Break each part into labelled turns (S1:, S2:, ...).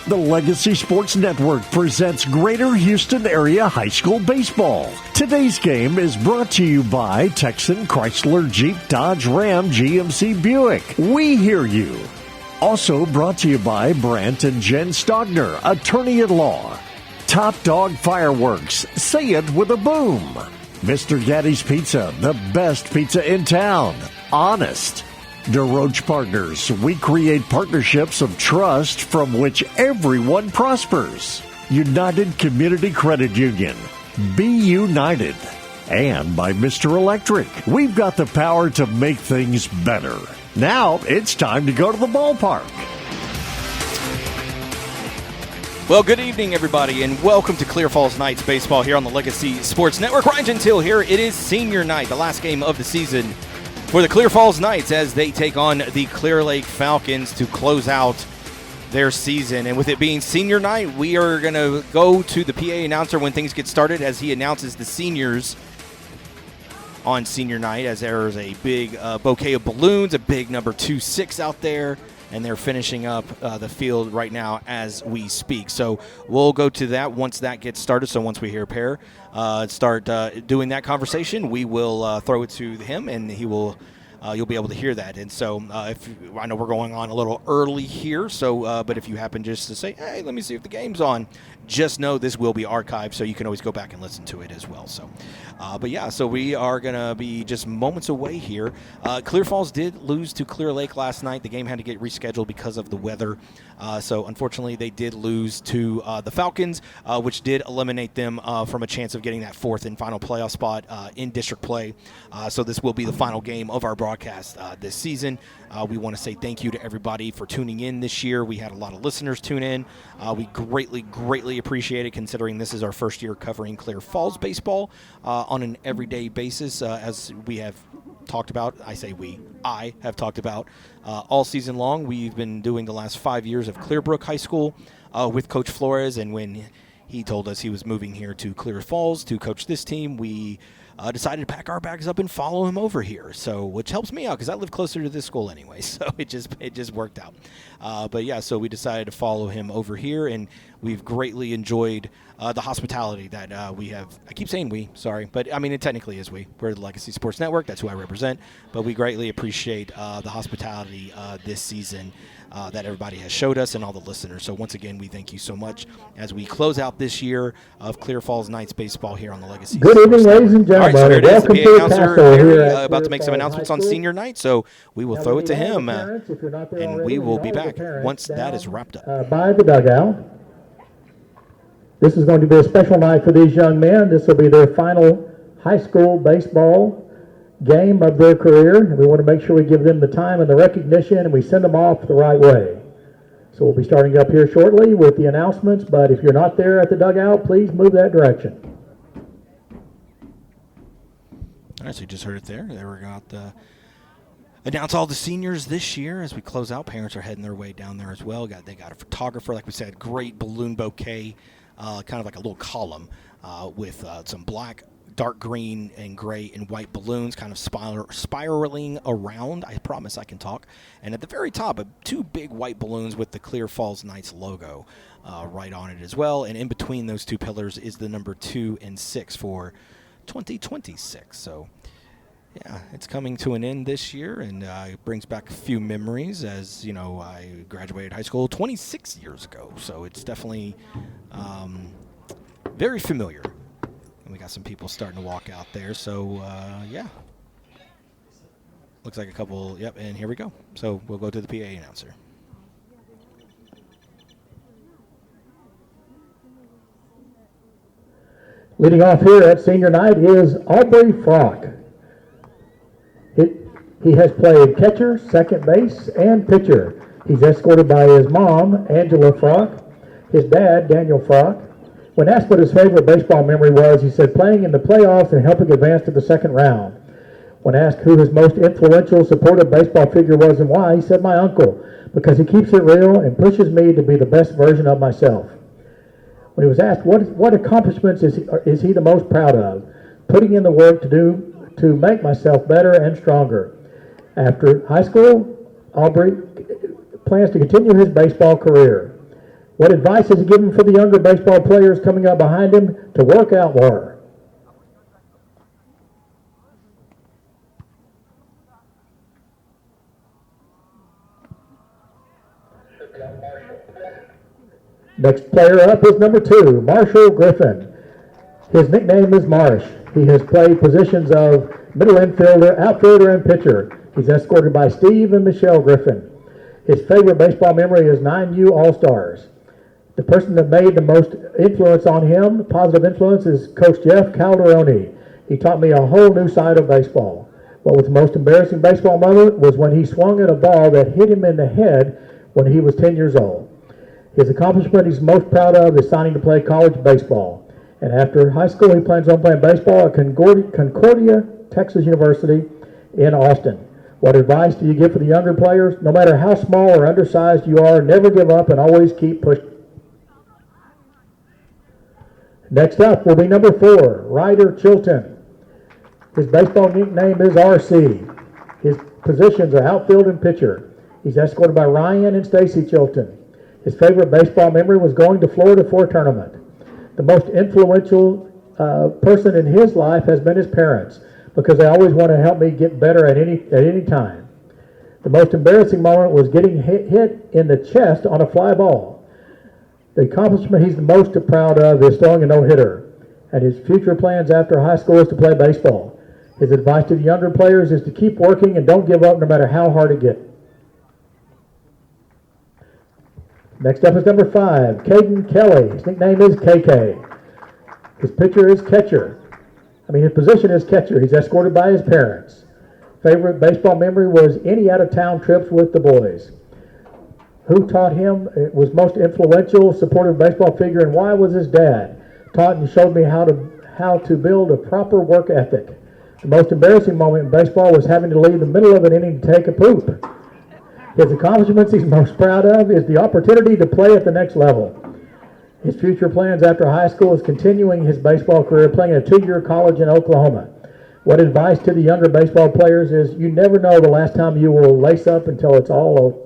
S1: The Legacy Sports Network presents Greater Houston Area High School Baseball. Today's game is brought to you by Texan Chrysler Jeep Dodge Ram GMC Buick. We hear you. Also brought to you by Brant and Jen Stogner, attorney-at-law. Top Dog Fireworks, say it with a boom. Mr. Gaddy's Pizza, the best pizza in town. Honest. DeRoche Partners, we create partnerships of trust from which everyone prospers. United Community Credit Union, be united. And by Mr. Electric, we've got the power to make things better. Now it's time to go to the ballpark.
S2: Well, good evening, everybody, and welcome to Clear Falls Knights Baseball here on the Legacy Sports Network. Ryan Gentile here. It is senior night, the last game of the season for the Clear Falls Knights as they take on the Clear Lake Falcons to close out their season. And with it being senior night, we are going to go to the PA announcer when things get started as he announces the seniors on senior night, as there is a big bouquet of balloons, a big number 26 out there, and they're finishing up the field right now as we speak. So we'll go to that once that gets started. So once we hear Pear start doing that conversation, we will throw it to him, and he will. You'll be able to hear that. And so if I know we're going on a little early here, so but if you happen just to say, hey, let me see if the game's on, just know this will be archived, so you can always go back and listen to it as well. So, but yeah, so we are going to be just moments away here. Clear Falls did lose to Clear Lake last night. The game had to get rescheduled because of the weather. So unfortunately, they did lose to the Falcons, which did eliminate them from a chance of getting that fourth and final playoff spot in district play. So this will be the final game of our broadcast this season. We want to say thank you to everybody for tuning in this year. We had a lot of listeners tune in. We greatly appreciate it, considering this is our first year covering Clear Falls baseball on an everyday basis, as we have talked about. I have talked about all season long. We've been doing the last 5 years of Clearbrook High School with Coach Flores, and when he told us he was moving here to Clear Falls to coach this team, we decided to pack our bags up and follow him over here. So, which helps me out because I live closer to this school anyway. So it just worked out. But yeah, so we decided to follow him over here, and we've greatly enjoyed the hospitality that we have. I keep saying we, sorry, but I mean it technically is we. We're the Legacy Sports Network. That's who I represent. But we greatly appreciate the hospitality this season that everybody has showed us and all the listeners. So once again, we thank you so much as we close out this year of Clear Falls Knights baseball here on the Legacy.
S3: Good evening, ladies and gentlemen.
S2: All right, so here it is. The
S3: Welcome
S2: PA
S3: to
S2: announcer
S3: here
S2: about to make some announcements on senior night, so we will throw it to him, and we will be back once that is wrapped up.
S3: By the dugout. This is going to be a special night for these young men. This will be their final high school baseball game of their career, and we want to make sure we give them the time and the recognition, and we send them off the right way. So we'll be starting up here shortly with the announcements, but if you're not there at the dugout, please move that direction.
S2: All right, so you just heard it there. They were going to announce all the seniors this year as we close out. Parents are heading their way down there as well. They got a photographer, like we said, great balloon bouquet, kind of like a little column with some black, dark green and gray and white balloons kind of spiraling around. I promise I can talk. And at the very top, two big white balloons with the Clear Falls Knights logo right on it as well. And in between those two pillars is the number 2 and 6 for 2026. So yeah, it's coming to an end this year, and it brings back a few memories. As you know, I graduated high school 26 years ago, so it's definitely very familiar. And we got some people starting to walk out there, so yeah. Looks like a couple, yep, and here we go. So we'll go to the PA announcer.
S3: Leading off here at senior night is Aubrey Frock. He has played catcher, second base, and pitcher. He's escorted by his mom, Angela Frock, his dad, Daniel Frock. When asked what his favorite baseball memory was, he said playing in the playoffs and helping advance to the second round. When asked who his most influential, supportive baseball figure was and why, he said my uncle, because he keeps it real and pushes me to be the best version of myself. When he was asked what accomplishments is he the most proud of, putting in the work to make myself better and stronger. After high school, Aubrey plans to continue his baseball career. What advice is he giving for the younger baseball players coming up behind him to work out more? Next player up is number 2, Marshall Griffin. His nickname is Marsh. He has played positions of middle infielder, outfielder, and pitcher. He's escorted by Steve and Michelle Griffin. His favorite baseball memory is 9U All-Stars. The person that made the most influence on him, positive influence, is Coach Jeff Calderoni. He taught me a whole new side of baseball. What was the most embarrassing baseball moment was when he swung at a ball that hit him in the head when he was 10 years old. His accomplishment he's most proud of is signing to play college baseball. And after high school, he plans on playing baseball at Concordia, Texas University in Austin. What advice do you give for the younger players? No matter how small or undersized you are, never give up and always keep pushing. Next up will be number 4, Ryder Chilton. His baseball nickname is RC. His positions are outfield and pitcher. He's escorted by Ryan and Stacy Chilton. His favorite baseball memory was going to Florida for a tournament. The most influential person in his life has been his parents, because they always want to help me get better at any time. The most embarrassing moment was getting hit in the chest on a fly ball. The accomplishment he's the most proud of is throwing a no-hitter, and his future plans after high school is to play baseball. His advice to the younger players is to keep working and don't give up no matter how hard it gets. Next up is number 5, Caden Kelly. His nickname is KK. His pitcher is catcher. His position is catcher. He's escorted by his parents. Favorite baseball memory was any out-of-town trips with the boys. Who taught him? It was most influential, supportive baseball figure, and why was his dad. Taught and showed me how to build a proper work ethic. The most embarrassing moment in baseball was having to leave the middle of an inning to take a poop. His accomplishments he's most proud of is the opportunity to play at the next level. His future plans after high school is continuing his baseball career, playing a 2-year college in Oklahoma. What advice to the younger baseball players is you never know the last time you will lace up until it's all over.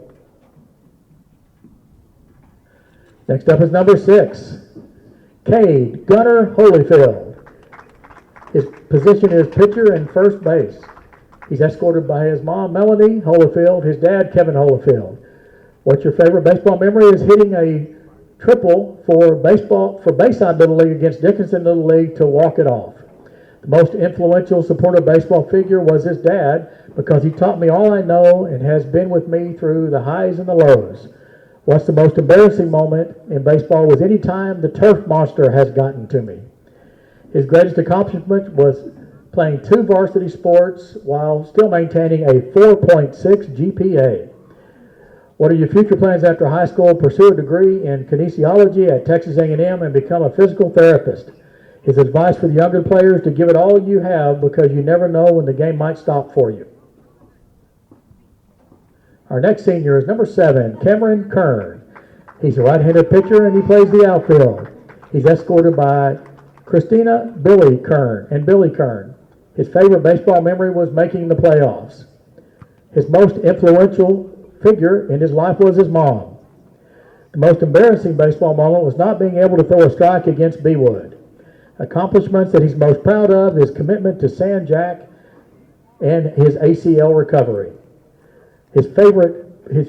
S3: Next up is number 6, Cade Gunner Holyfield. His position is pitcher and first base. He's escorted by his mom, Melanie Holyfield, his dad, Kevin Holyfield. What's your favorite baseball memory? Is hitting a triple for Bayside Little League against Dickinson Little League to walk it off. The most influential supportive baseball figure was his dad, because he taught me all I know and has been with me through the highs and the lows. What's the most embarrassing moment in baseball was any time the turf monster has gotten to me. His greatest accomplishment was playing 2 varsity sports while still maintaining a 4.6 GPA. What are your future plans after high school? Pursue a degree in kinesiology at Texas A&M and become a physical therapist. His advice for the younger players to give it all you have, because you never know when the game might stop for you. Our next senior is number 7, Cameron Kern. He's a right-handed pitcher and he plays the outfield. He's escorted by Christina Billy Kern. His favorite baseball memory was making the playoffs. His most influential figure in his life was his mom. The most embarrassing baseball moment was not being able to throw a strike against Beewood. Accomplishments that he's most proud of is commitment to San Jack and his ACL recovery. His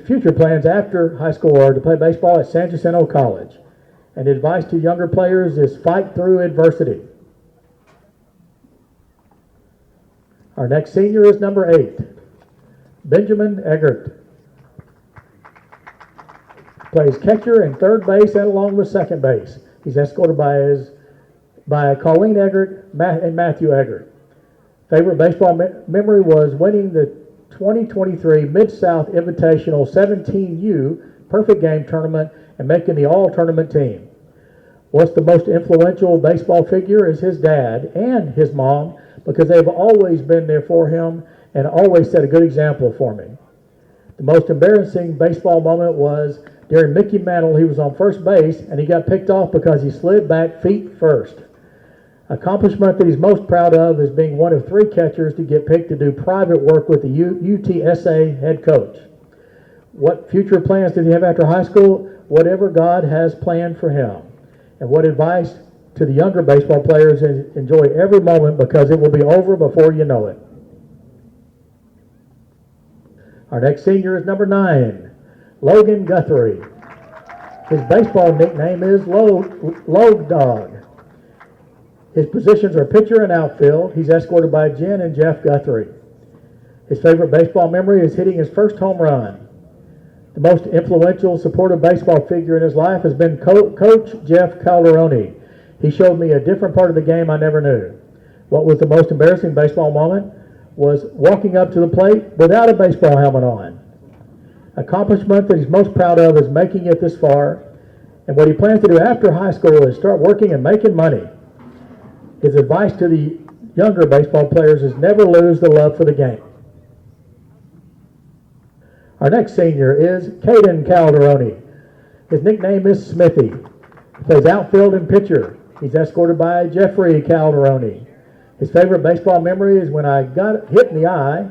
S3: future plans after high school are to play baseball at San Jacinto College. And advice to younger players is fight through adversity. Our next senior is number 8, Benjamin Eggert. Plays catcher and third base and along with second base. He's escorted by Colleen Eggert and Matthew Eggert. Favorite baseball memory was winning the 2023 Mid-South Invitational 17U Perfect Game Tournament and making the all-tournament team. What's the most influential baseball figure is his dad and his mom, because they've always been there for him and always set a good example for me. The most embarrassing baseball moment was during Mickey Mantle. He was on first base and he got picked off because he slid back feet first. Accomplishment that he's most proud of is being one of 3 catchers to get picked to do private work with the UTSA head coach. What future plans did he have after high school? Whatever God has planned for him. And what advice to the younger baseball players is enjoy every moment because it will be over before you know it. Our next senior is number 9, Logan Guthrie. His baseball nickname is Log Dog. His positions are pitcher and outfield. He's escorted by Jen and Jeff Guthrie. His favorite baseball memory is hitting his first home run. The most influential, supportive baseball figure in his life has been Coach Jeff Calderoni. He showed me a different part of the game I never knew. What was the most embarrassing baseball moment was walking up to the plate without a baseball helmet on. Accomplishment that he's most proud of is making it this far, and what he plans to do after high school is start working and making money. His advice to the younger baseball players is never lose the love for the game. Our next senior is Caden Calderoni. His nickname is Smithy. He plays outfield and pitcher. He's escorted by Jeffrey Calderoni. His favorite baseball memory is when I got hit in the eye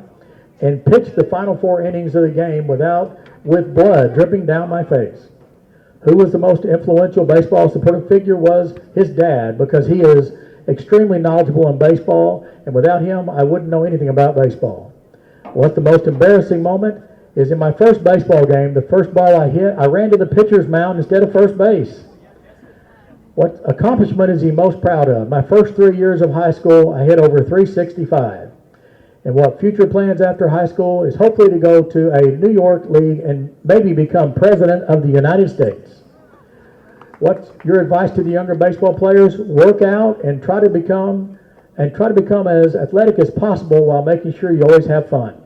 S3: and pitched the final 4 innings of the game with blood dripping down my face. Who was the most influential baseball supportive figure was his dad, because he is extremely knowledgeable in baseball, and without him, I wouldn't know anything about baseball. What's the most embarrassing moment is in my first baseball game, the first ball I hit, I ran to the pitcher's mound instead of first base. What accomplishment is he most proud of? My first 3 years of high school, I hit over 365. And what future plans after high school is hopefully to go to a New York league and maybe become president of the United States. What's your advice to the younger baseball players? Work out and try to become as athletic as possible while making sure you always have fun.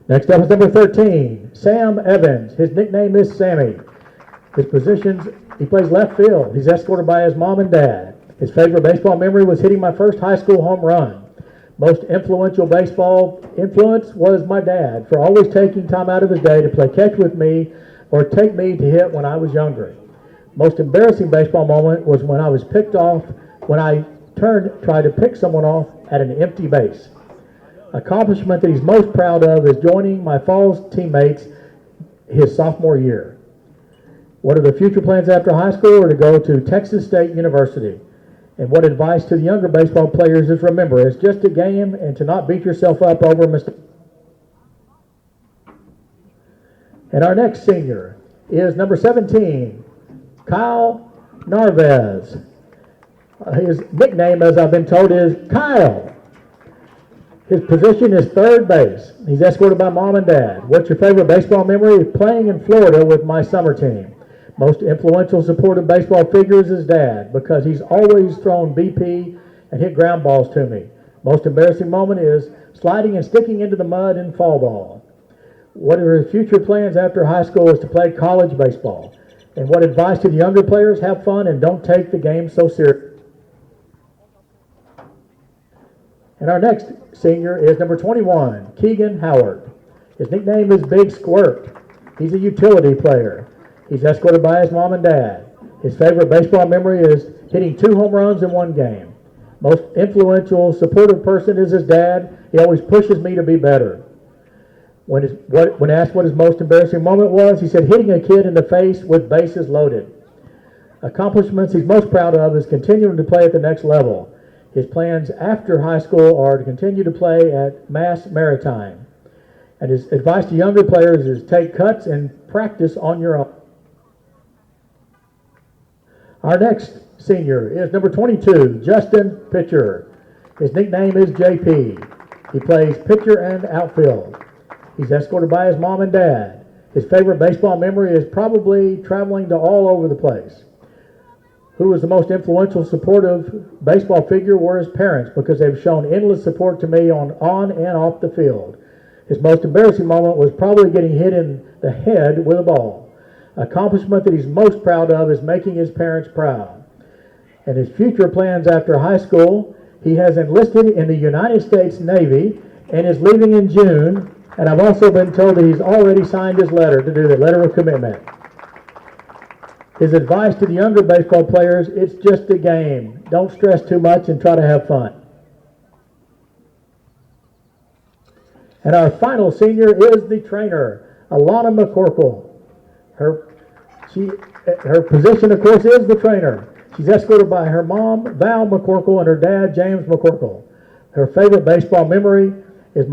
S3: Next up is number 13, Sam Evans. His nickname is Sammy. His positions, he plays left field. He's escorted by his mom and dad. His favorite baseball memory was hitting my first high school home run. Most influential baseball influence was my dad for always taking time out of his day to play catch with me or take me to hit when I was younger. Most embarrassing baseball moment was when I was picked off, when I tried to pick someone off at an empty base. Accomplishment that he's most proud of is joining my Falls teammates his sophomore year. What are the future plans after high school? Or to go to Texas State University? And what advice to the younger baseball players is remember, it's just a game and to not beat yourself up over mistakes. And our next senior is number 17, Kyle Narvez. His nickname, as I've been told, is Kyle. His position is third base. He's escorted by mom and dad. What's your favorite baseball memory? Playing in Florida with my summer team. Most influential supportive baseball figure is his dad because he's always thrown BP and hit ground balls to me. Most embarrassing moment is sliding and sticking into the mud in fall ball. What are his future plans after high school is to play college baseball. And what advice to the younger players? Have fun and don't take the game so seriously. And our next senior is number 21, Keegan Howard. His nickname is Big Squirt. He's a utility player. He's escorted by his mom and dad. His favorite baseball memory is hitting 2 home runs in 1 game. Most influential, supportive person is his dad. He always pushes me to be better. When asked what his most embarrassing moment was, he said hitting a kid in the face with bases loaded. Accomplishments he's most proud of is continuing to play at the next level. His plans after high school are to continue to play at Mass Maritime. And his advice to younger players is take cuts and practice on your own. Our next senior is number 22, Justin Pitcher. His nickname is JP. He plays pitcher and outfield. He's escorted by his mom and dad. His favorite baseball memory is probably traveling to all over the place. Who was the most influential, supportive baseball figure were his parents because they've shown endless support to me on and off the field. His most embarrassing moment was probably getting hit in the head with a ball. Accomplishment that he's most proud of is making his parents proud. And his future plans after high school, he has enlisted in the United States Navy and is leaving in June. And I've also been told that he's already signed his letter to do the letter of commitment. His advice to the younger baseball players, it's just a game. Don't stress too much and try to have fun. And our final senior is the trainer, Alana McCorkle. Her position, of course, is the trainer. She's escorted by her mom, Val McCorkle, and her dad, James McCorkle. Her favorite baseball memory is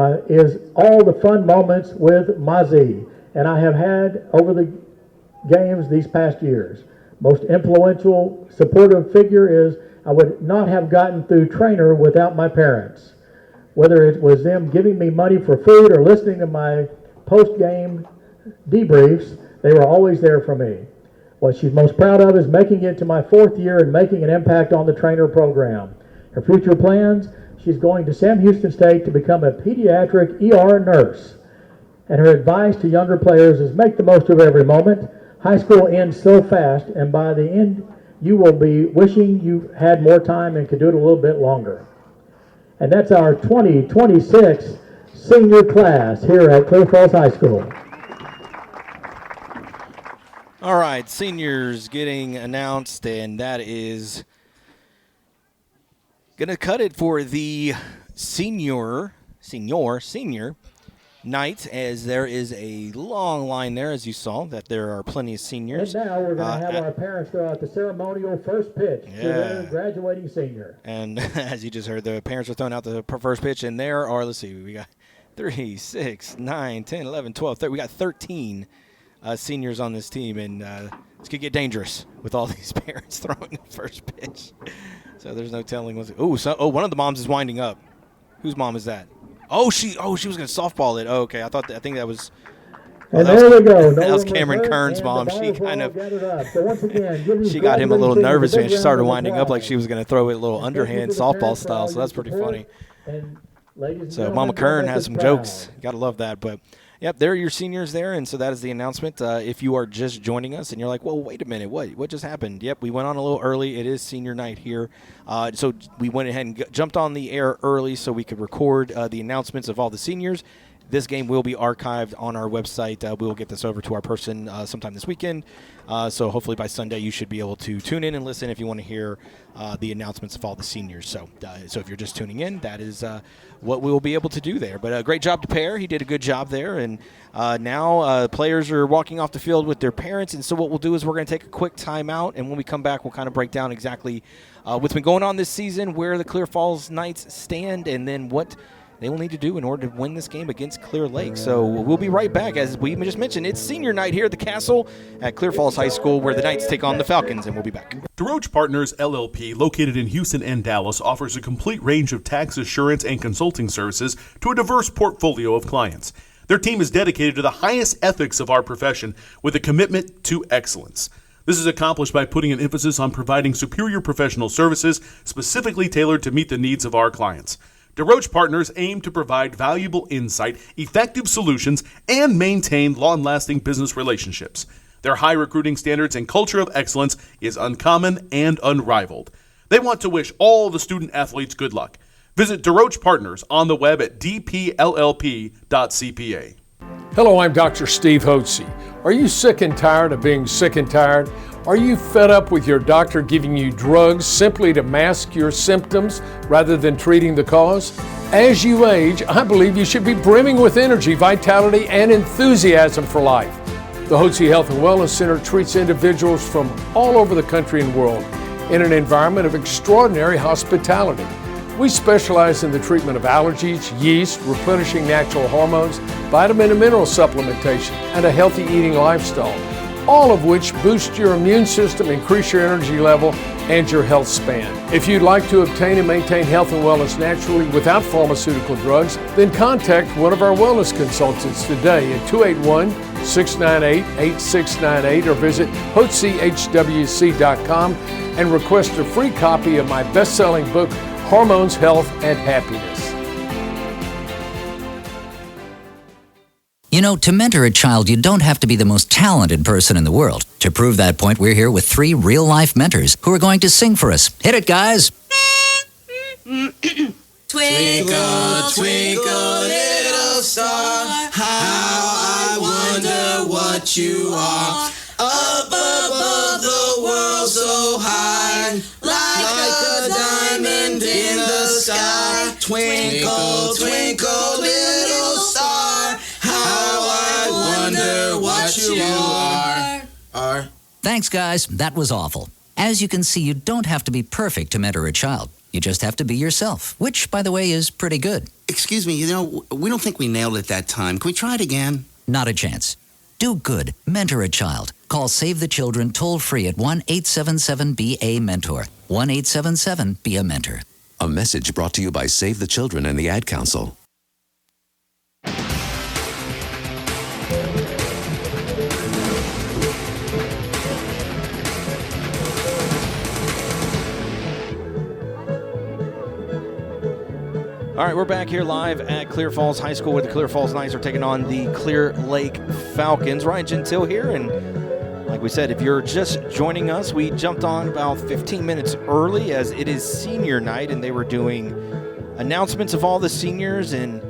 S3: all the fun moments with Mozzie, and I have had over the games these past years. Most influential, supportive figure is I would not have gotten through trainer without my parents. Whether it was them giving me money for food or listening to my post-game debriefs, they were always there for me. What she's most proud of is making it to my 4th year and making an impact on the trainer program. Her future plans, she's going to Sam Houston State to become a pediatric ER nurse. And her advice to younger players is make the most of every moment. High school ends so fast, and by the end, you will be wishing you had more time and could do it a little bit longer. And that's our 2026 senior class here at Clear Falls High School.
S2: All right, seniors getting announced, and that is going to cut it for the senior night, as there is a long line there, as you saw, that there are plenty of seniors.
S3: And now we're going to have our parents throw out the ceremonial first pitch to their graduating senior.
S2: And as you just heard, the parents are throwing out the first pitch, and there are, let's see, we got 3, 6, 9, 10, 11, 12, 13. We got 13 seniors on this team, and it's going to get dangerous with all these parents throwing the first pitch. So there's no telling what's. One of the moms is winding up. Whose mom is that? She was going to softball it. Oh, okay. I think that was.
S3: And there we go.
S2: That was Cameron Kern's mom. She kind of. So once again, she got him a little nervous, and she started winding up like she was going to throw it a little underhand softball style. So that's pretty funny. So Mama Kern has some jokes. Got to love that, but. Yep, there are your seniors there, and so that is the announcement. If you are just joining us and you're like, well, wait a minute, what just happened? Yep, we went on a little early. It is senior night here. So we went ahead and jumped on the air early so we could record the announcements of all the seniors. This game will be archived on our website. We will get this over to our person sometime this weekend. So hopefully by Sunday you should be able to tune in and listen if you want to hear the announcements of all the seniors. So if you're just tuning in, that is what we will be able to do there. But great job to Pear. He did a good job there. And now players are walking off the field with their parents. And so what we'll do is we're going to take a quick timeout. And when we come back, we'll kind of break down exactly what's been going on this season, where the Clear Falls Knights stand, and then what they will need to do in order to win this game against Clear Lake. So we'll be right back. As we just mentioned, it's senior night here at the Castle at Clear Falls High School, where the Knights take on the Falcons, and we'll be back.
S4: DeRoche Partners, LLP, located in Houston and Dallas, offers a complete range of tax assurance and consulting services to a diverse portfolio of clients. Their team is dedicated to the highest ethics of our profession with a commitment to excellence. This is accomplished by putting an emphasis on providing superior professional services specifically tailored to meet the needs of our clients. DeRoche Partners aim to provide valuable insight, effective solutions, and maintain long-lasting business relationships. Their high recruiting standards and culture of excellence is uncommon and unrivaled. They want to wish all the student athletes good luck. Visit DeRoche Partners on the web at dpllp.cpa.
S5: Hello, I'm Dr. Steve Hotze. Are you sick and tired of being sick and tired? Are you fed up with your doctor giving you drugs simply to mask your symptoms rather than treating the cause? As you age, I believe you should be brimming with energy, vitality, and enthusiasm for life. The Hotze Health and Wellness Center treats individuals from all over the country and world in an environment of extraordinary hospitality. We specialize in the treatment of allergies, yeast, replenishing natural hormones, vitamin and mineral supplementation, and a healthy eating lifestyle, all of which boost your immune system, increase your energy level, and your health span. If you'd like to obtain and maintain health and wellness naturally without pharmaceutical drugs, then contact one of our wellness consultants today at 281-698-8698 or visit hotzehwc.com and request a free copy of my best-selling book, Hormones, Health, and Happiness.
S6: You know, to mentor a child, you don't have to be the most talented person in the world. To prove that point, we're here with 3 real-life mentors who are going to sing for us. Hit it, guys.
S7: Twinkle, twinkle, little star, how I wonder what you are. Up above the world so high, like a diamond in the sky. Twinkle, twinkle, little star. are.
S6: Thanks, guys. That was awful. As you can see, you don't have to be perfect to mentor a child. You just have to be yourself, which, by the way, is pretty good.
S7: Excuse me, we don't think we nailed it that time. Can we try it again?
S6: Not a chance. Do good. Mentor a child. Call Save the Children toll-free at 1-877-BA-MENTOR. 1-877-BE-A-MENTOR.
S8: A message brought to you by Save the Children and the Ad Council.
S2: All right, we're back here live at Clear Falls High School where the Clear Falls Knights are taking on the Clear Lake Falcons. Ryan Gentile here, and like we said, if you're just joining us, we jumped on about 15 minutes early as it is senior night, and they were doing announcements of all the seniors and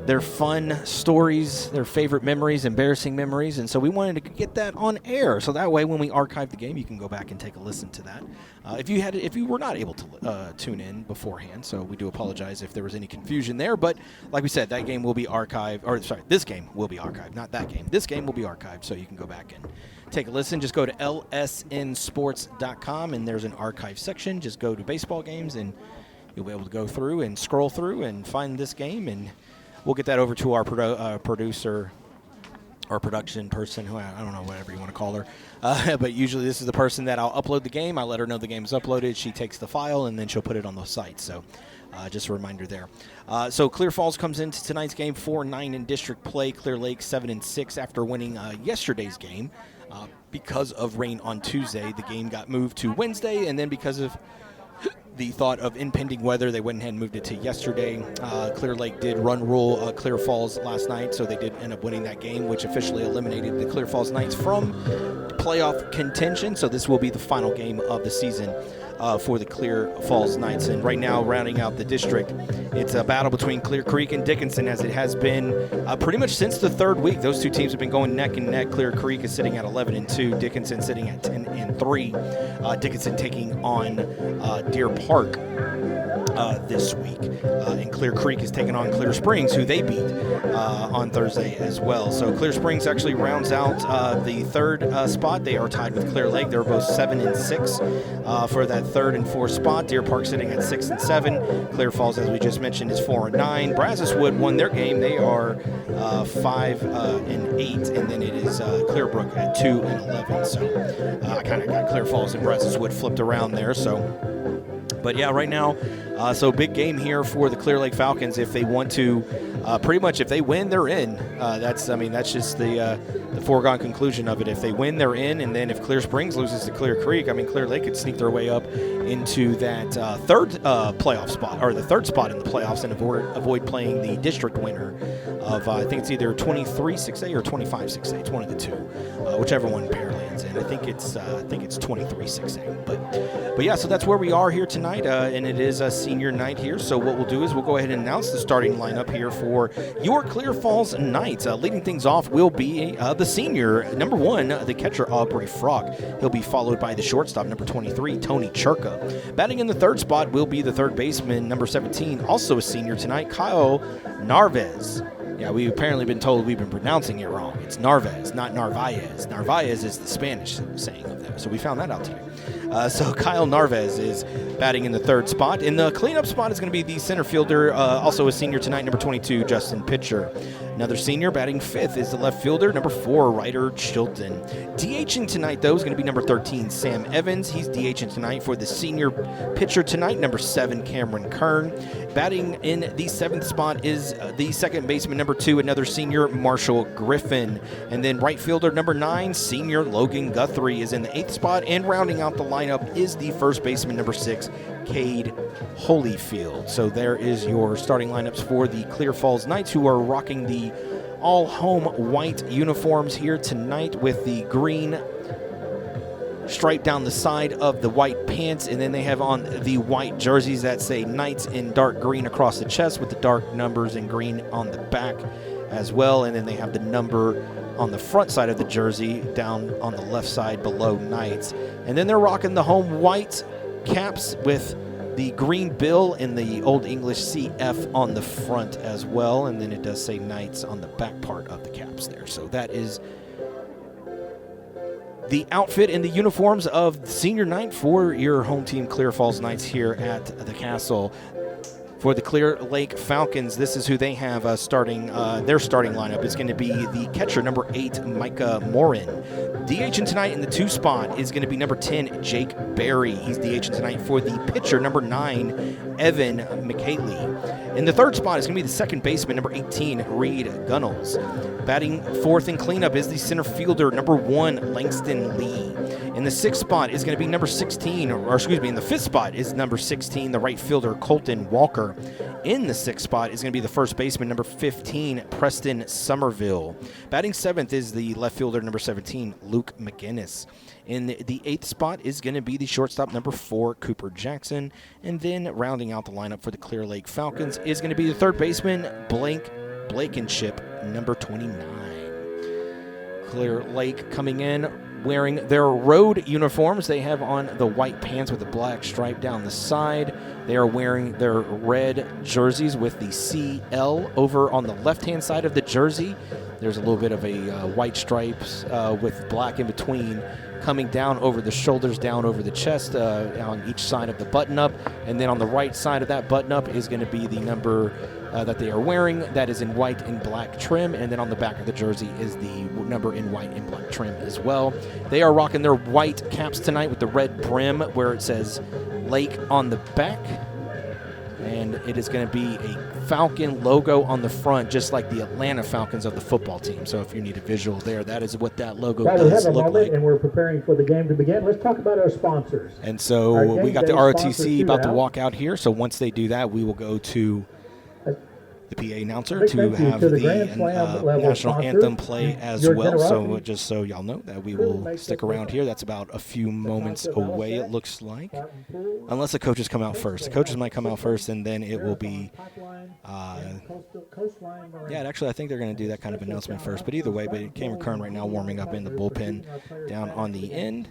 S2: their fun stories, their favorite memories, embarrassing memories, and so we wanted to get that on air. So that way, when we archive the game, you can go back and take a listen to that. If you were not able to tune in beforehand, so we do apologize if there was any confusion there. But like we said, that game will be archived, this game will be archived, not that game. This game will be archived, so you can go back and take a listen. Just go to lsnsports.com, and there's an archive section. Just go to baseball games, and you'll be able to go through and scroll through and find this game, and we'll get that over to our producer, or production person, who I don't know, whatever you want to call her. But usually this is the person that I'll upload the game. I let her know the game is uploaded. She takes the file, and then she'll put it on the site. So just a reminder there. So Clear Falls comes into tonight's game 4-9 in district play. Clear Lake 7-6 after winning yesterday's game. Because of rain on Tuesday, the game got moved to Wednesday, and then because of the thought of impending weather, they went ahead and moved it to yesterday. Clear Lake did run rule Clear Falls last night, so they did end up winning that game, which officially eliminated the Clear Falls Knights from playoff contention. So this will be the final game of the season for the Clear Falls Knights. And right now, rounding out the district, it's a battle between Clear Creek and Dickinson, as it has been pretty much since the third week. Those two teams have been going neck and neck. Clear Creek is sitting at 11-2, Dickinson sitting at 10-3. Dickinson taking on Deer Park this week. And Clear Creek is taking on Clear Springs, who they beat on Thursday as well. So Clear Springs actually rounds out the third spot. They are tied with Clear Lake. They're both 7-6 for that third and fourth spot. Deer Park sitting at 6-7. Clear Falls, as we just mentioned, is 4-9. Brazos Wood won their game. They are 5-8, and then it is Clearbrook at 2-11. So I kind of got Clear Falls and Brazos Wood flipped around there. But yeah, right now, so big game here for the Clear Lake Falcons. If they want to, pretty much if they win, they're in. That's just the foregone conclusion of it. If they win, they're in. And then if Clear Springs loses to Clear Creek, Clear Lake could sneak their way up into that third playoff spot, or the third spot in the playoffs, and avoid playing the district winner of, I think it's either 23-6A or 25-6A. It's one of the two, whichever one pair lands in. I think it's 23-6A. But yeah, so that's where we are here tonight, and it is a senior night here. So what we'll do is we'll go ahead and announce the starting lineup here for your Clear Falls Knights. Leading things off will be the senior, number 1, the catcher Aubrey Frock. He'll be followed by the shortstop, number 23, Tony Churka. Batting in the third spot will be the third baseman, number 17, also a senior tonight, Kyle Narvaez. Yeah, we've apparently been told we've been pronouncing it wrong. It's Narvaez, not Narvaez. Narvaez is the Spanish saying of that, so we found that out today. So Kyle Narvaez is batting in the third spot. In the cleanup spot is going to be the center fielder, also a senior tonight, number 22, Justin Pitcher. Another senior batting fifth is the left fielder, number 4, Ryder Chilton. DHing tonight, though, is going to be number 13, Sam Evans. He's DHing tonight for the senior pitcher tonight, number 7, Cameron Kern. Batting in the 7th spot is the second baseman, number 2, another senior, Marshall Griffin. And then right fielder, number 9, senior Logan Guthrie is in the 8th spot. And rounding out the lineup is the first baseman, number 6, Cade Holyfield. So there is your starting lineups for the Clear Falls Knights, who are rocking the all-home white uniforms here tonight with the green stripe down the side of the white pants, and then they have on the white jerseys that say Knights in dark green across the chest with the dark numbers in green on the back as well, and then they have the number on the front side of the jersey down on the left side below Knights. And then they're rocking the home white caps with the green bill and the Old English CF on the front as well, and then it does say Knights on the back part of the caps there. So that is the outfit and the uniforms of senior night for your home team, Clear Falls Knights, here at the Castle. For the Clear Lake Falcons, this is who they have starting. Their starting lineup is going to be the catcher, number 8, Micah Morin. DHing tonight in the 2 spot is going to be number 10, Jake Berry. He's DHing tonight for the pitcher, number 9, Evan McKaylee. In the 3rd spot is going to be the second baseman, number 18, Reed Gunnels. Batting 4th in cleanup is the center fielder, number 1, Langston Lee. In the 6th spot is going to be number 16, in the 5th spot is number 16, the right fielder, Colton Walker. In the 6th spot is going to be the first baseman, number 15, Preston Somerville. Batting 7th is the left fielder, number 17, Luke McGinnis. In the 8th spot is going to be the shortstop, number 4, Cooper Jackson. And then rounding out the lineup for the Clear Lake Falcons is going to be the third baseman, Blake Blankenship, number 29. Clear Lake coming in wearing their road uniforms. They have on the white pants with the black stripe down the side. They are wearing their red jerseys with the CL over on the left-hand side of the jersey. There's a little bit of a white stripes with black in between coming down over the shoulders, down over the chest on each side of the button-up. And then on the right side of that button-up is going to be the number that they are wearing. That is in white and black trim. And then on the back of the jersey is the number in white and black trim as well. They are rocking their white caps tonight with the red brim where it says Lake on the back. And it is going to be a Falcon logo on the front, just like the Atlanta Falcons of the football team. So if you need a visual there, that is what that logo does look like.
S3: And we're preparing for the game to begin. Let's talk about our sponsors.
S2: And so we got the ROTC about to walk out here. So once they do that, we will go to the PA announcer to have the national anthem play as well. So just so y'all know that we will stick around here. That's about a few moments away, it looks like. Unless the coaches come out first. The coaches might come out first, and then it will be actually I think they're going to do that kind of announcement first. But either way, but Cameron Kern right now warming up in the bullpen down on the end.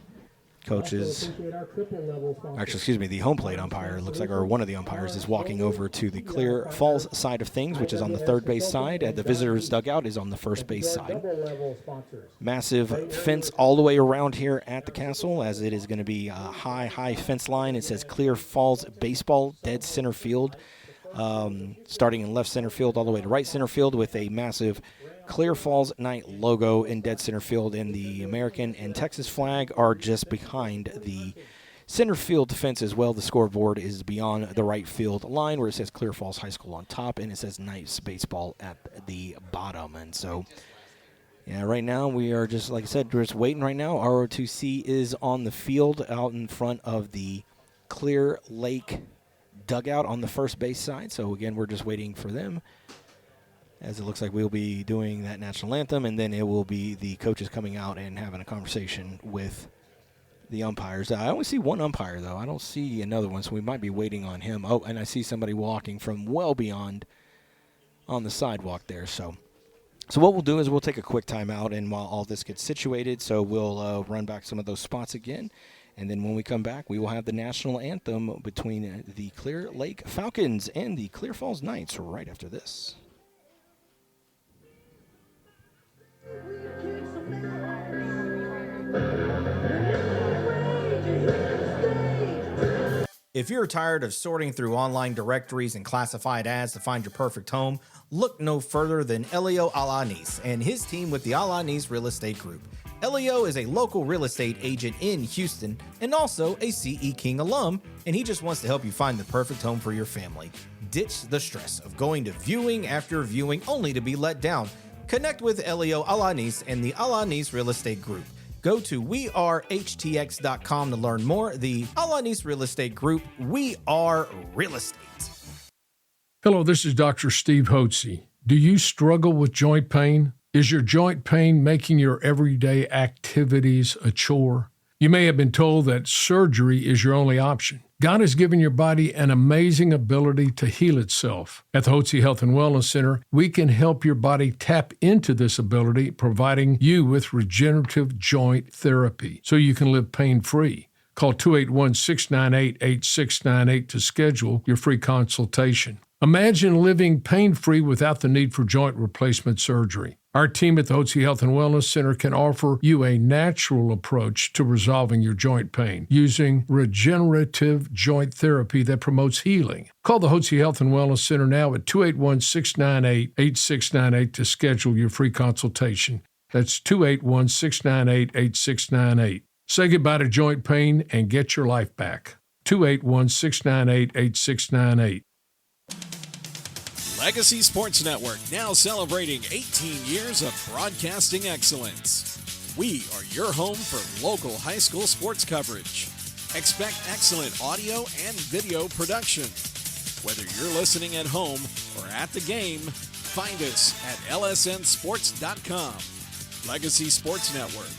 S2: Coaches, the home plate umpire looks like, or one of the umpires is walking over to the Clear Falls side of things, which is on the third base side. The visitors' dugout is on the first base side. Massive fence all the way around here at the Castle, as it is going to be a high fence line. It says Clear Falls Baseball, dead center field, starting in left center field all the way to right center field with a massive Clear Falls Knight logo in dead center field, and the American and Texas flag are just behind the center field fence as well. The scoreboard is beyond the right field line where it says Clear Falls High School on top, and it says Knights Baseball at the bottom. And so, right now we are just, like I said, we're just waiting right now. ROTC is on the field out in front of the Clear Lake dugout on the first base side. So, again, we're just waiting for them, as it looks like we'll be doing that national anthem, and then it will be the coaches coming out and having a conversation with the umpires. I only see one umpire, though. I don't see another one, so we might be waiting on him. Oh, and I see somebody walking from well beyond on the sidewalk there. So what we'll do is we'll take a quick timeout, and while all this gets situated, so we'll run back some of those spots again. And then when we come back, we will have the national anthem between the Clear Lake Falcons and the Clear Falls Knights right after this.
S9: If you're tired of sorting through online directories and classified ads to find your perfect home, look no further than Elio Alanis and his team with the Alanis Real Estate Group. Elio is a local real estate agent in Houston and also a CE King alum, and he just wants to help you find the perfect home for your family. Ditch the stress of going to viewing after viewing only to be let down. Connect with Elio Alanis and the Alanis Real Estate Group. Go to wearehtx.com to learn more. The Alanis Real Estate Group, we are real estate.
S5: Hello, this is Dr. Steve Hotze. Do you struggle with joint pain? Is your joint pain making your everyday activities a chore? You may have been told that surgery is your only option. God has given your body an amazing ability to heal itself. At the Hotze Health and Wellness Center, we can help your body tap into this ability, providing you with regenerative joint therapy so you can live pain-free. Call 281-698-8698 to schedule your free consultation. Imagine living pain-free without the need for joint replacement surgery. Our team at the Hotze Health and Wellness Center can offer you a natural approach to resolving your joint pain using regenerative joint therapy that promotes healing. Call the Hotze Health and Wellness Center now at 281-698-8698 to schedule your free consultation. That's 281-698-8698. Say goodbye to joint pain and get your life back. 281-698-8698.
S10: Legacy Sports Network, now celebrating 18 years of broadcasting excellence. We are your home for local high school sports coverage. Expect excellent audio and video production. Whether you're listening at home or at the game, find us at lsnsports.com. Legacy Sports Network,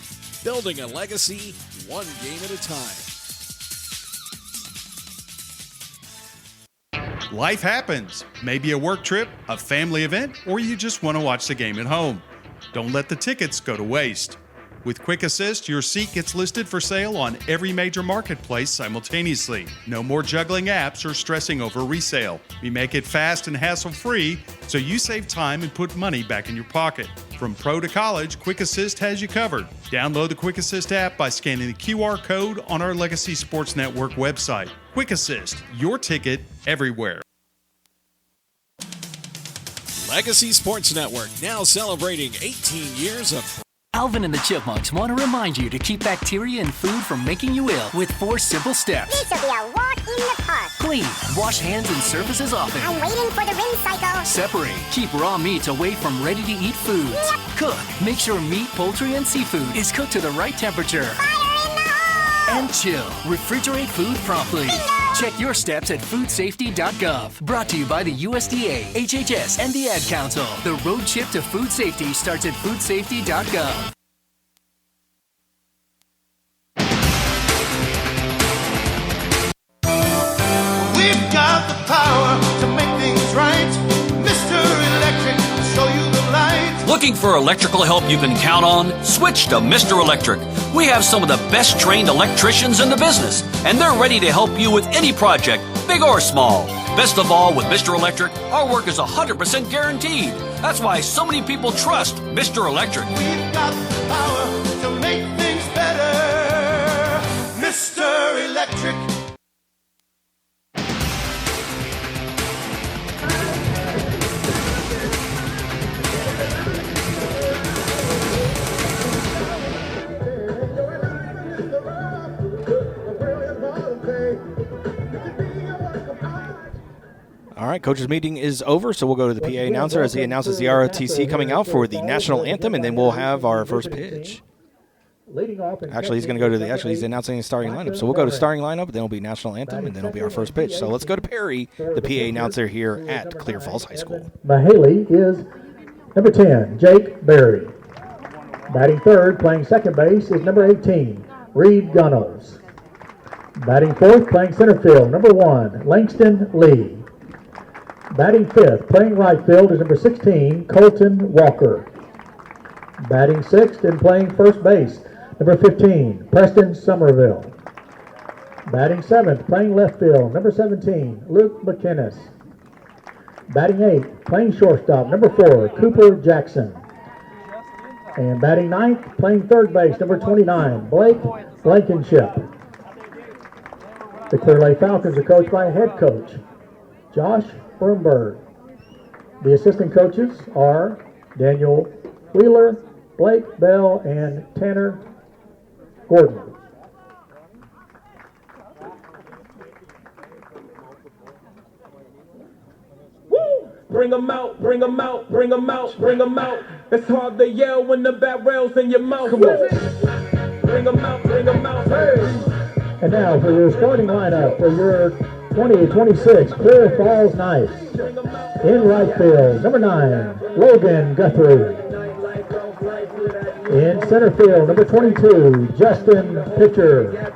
S10: building a legacy one game at a time.
S11: Life happens. Maybe a work trip, a family event, or you just want to watch the game at home. Don't let the tickets go to waste. With Quick Assist, your seat gets listed for sale on every major marketplace simultaneously. No more juggling apps or stressing over resale. We make it fast and hassle-free, so you save time and put money back in your pocket. From pro to college, Quick Assist has you covered. Download the Quick Assist app by scanning the QR code on our Legacy Sports Network website. Quick Assist, your ticket everywhere.
S10: Legacy Sports Network, now celebrating 18 years of...
S12: Alvin and the Chipmunks want to remind you to keep bacteria in food from making you ill with 4 simple steps.
S13: This will be a walk in the park.
S12: Clean. Wash hands and surfaces often.
S13: I'm waiting for the rinse cycle.
S12: Separate. Keep raw meats away from ready-to-eat foods.
S13: Yep.
S12: Cook. Make sure meat, poultry, and seafood is cooked to the right temperature.
S13: Fire in the hole!
S12: And chill. Refrigerate food promptly.
S13: Bingo!
S12: Check your steps at foodsafety.gov. Brought to you by the USDA, HHS, and the Ad Council. The road trip to food safety starts at foodsafety.gov.
S14: We've got the power to make things right. Mr. Electric, show you the light.
S15: Looking for electrical help you can count on? Switch to Mr. Electric. We have some of the best trained electricians in the business, and they're ready to help you with any project, big or small. Best of all, with Mr. Electric, our work is 100% guaranteed. That's why so many people trust Mr. Electric.
S14: We've got the power to make things better. Mr. Electric.
S2: All right, coaches' meeting is over, so we'll go to the PA announcer as he announces the ROTC coming out for the national anthem, and then we'll have our first pitch. Actually, he's going to go to the. Actually, he's announcing the starting lineup, so we'll go to starting lineup, then it'll be national anthem, and then it'll be our first pitch. So let's go to Perry, the PA announcer here at Clear Falls High School.
S3: Mahaley is number 10, Jake Berry. Batting third, playing second base, is number 18, Reed Gunnels. Batting fourth, playing center field, number 1, Langston Lee. Batting fifth, playing right field, is number 16, Colton Walker. Batting sixth and playing first base, number 15, Preston Somerville. Batting seventh, playing left field, number 17, Luke McInnes. Batting eighth, playing shortstop, number 4, Cooper Jackson. And batting ninth, playing third base, number 29, Blake Blankenship. The Clear Lake Falcons are coached by head coach Josh Brumberg. The assistant coaches are Daniel Wheeler, Blake Bell, and Tanner Gordon.
S16: Woo! Bring 'em out, bring 'em out, bring 'em out, bring 'em out. It's hard to yell when the barrel's in your mouth. Come on. Bring 'em out, hey!
S3: And now for your starting lineup for your 2026 Clear Falls Knights. In right field, number 9, Logan Guthrie. In center field, number 22, Justin Pitcher.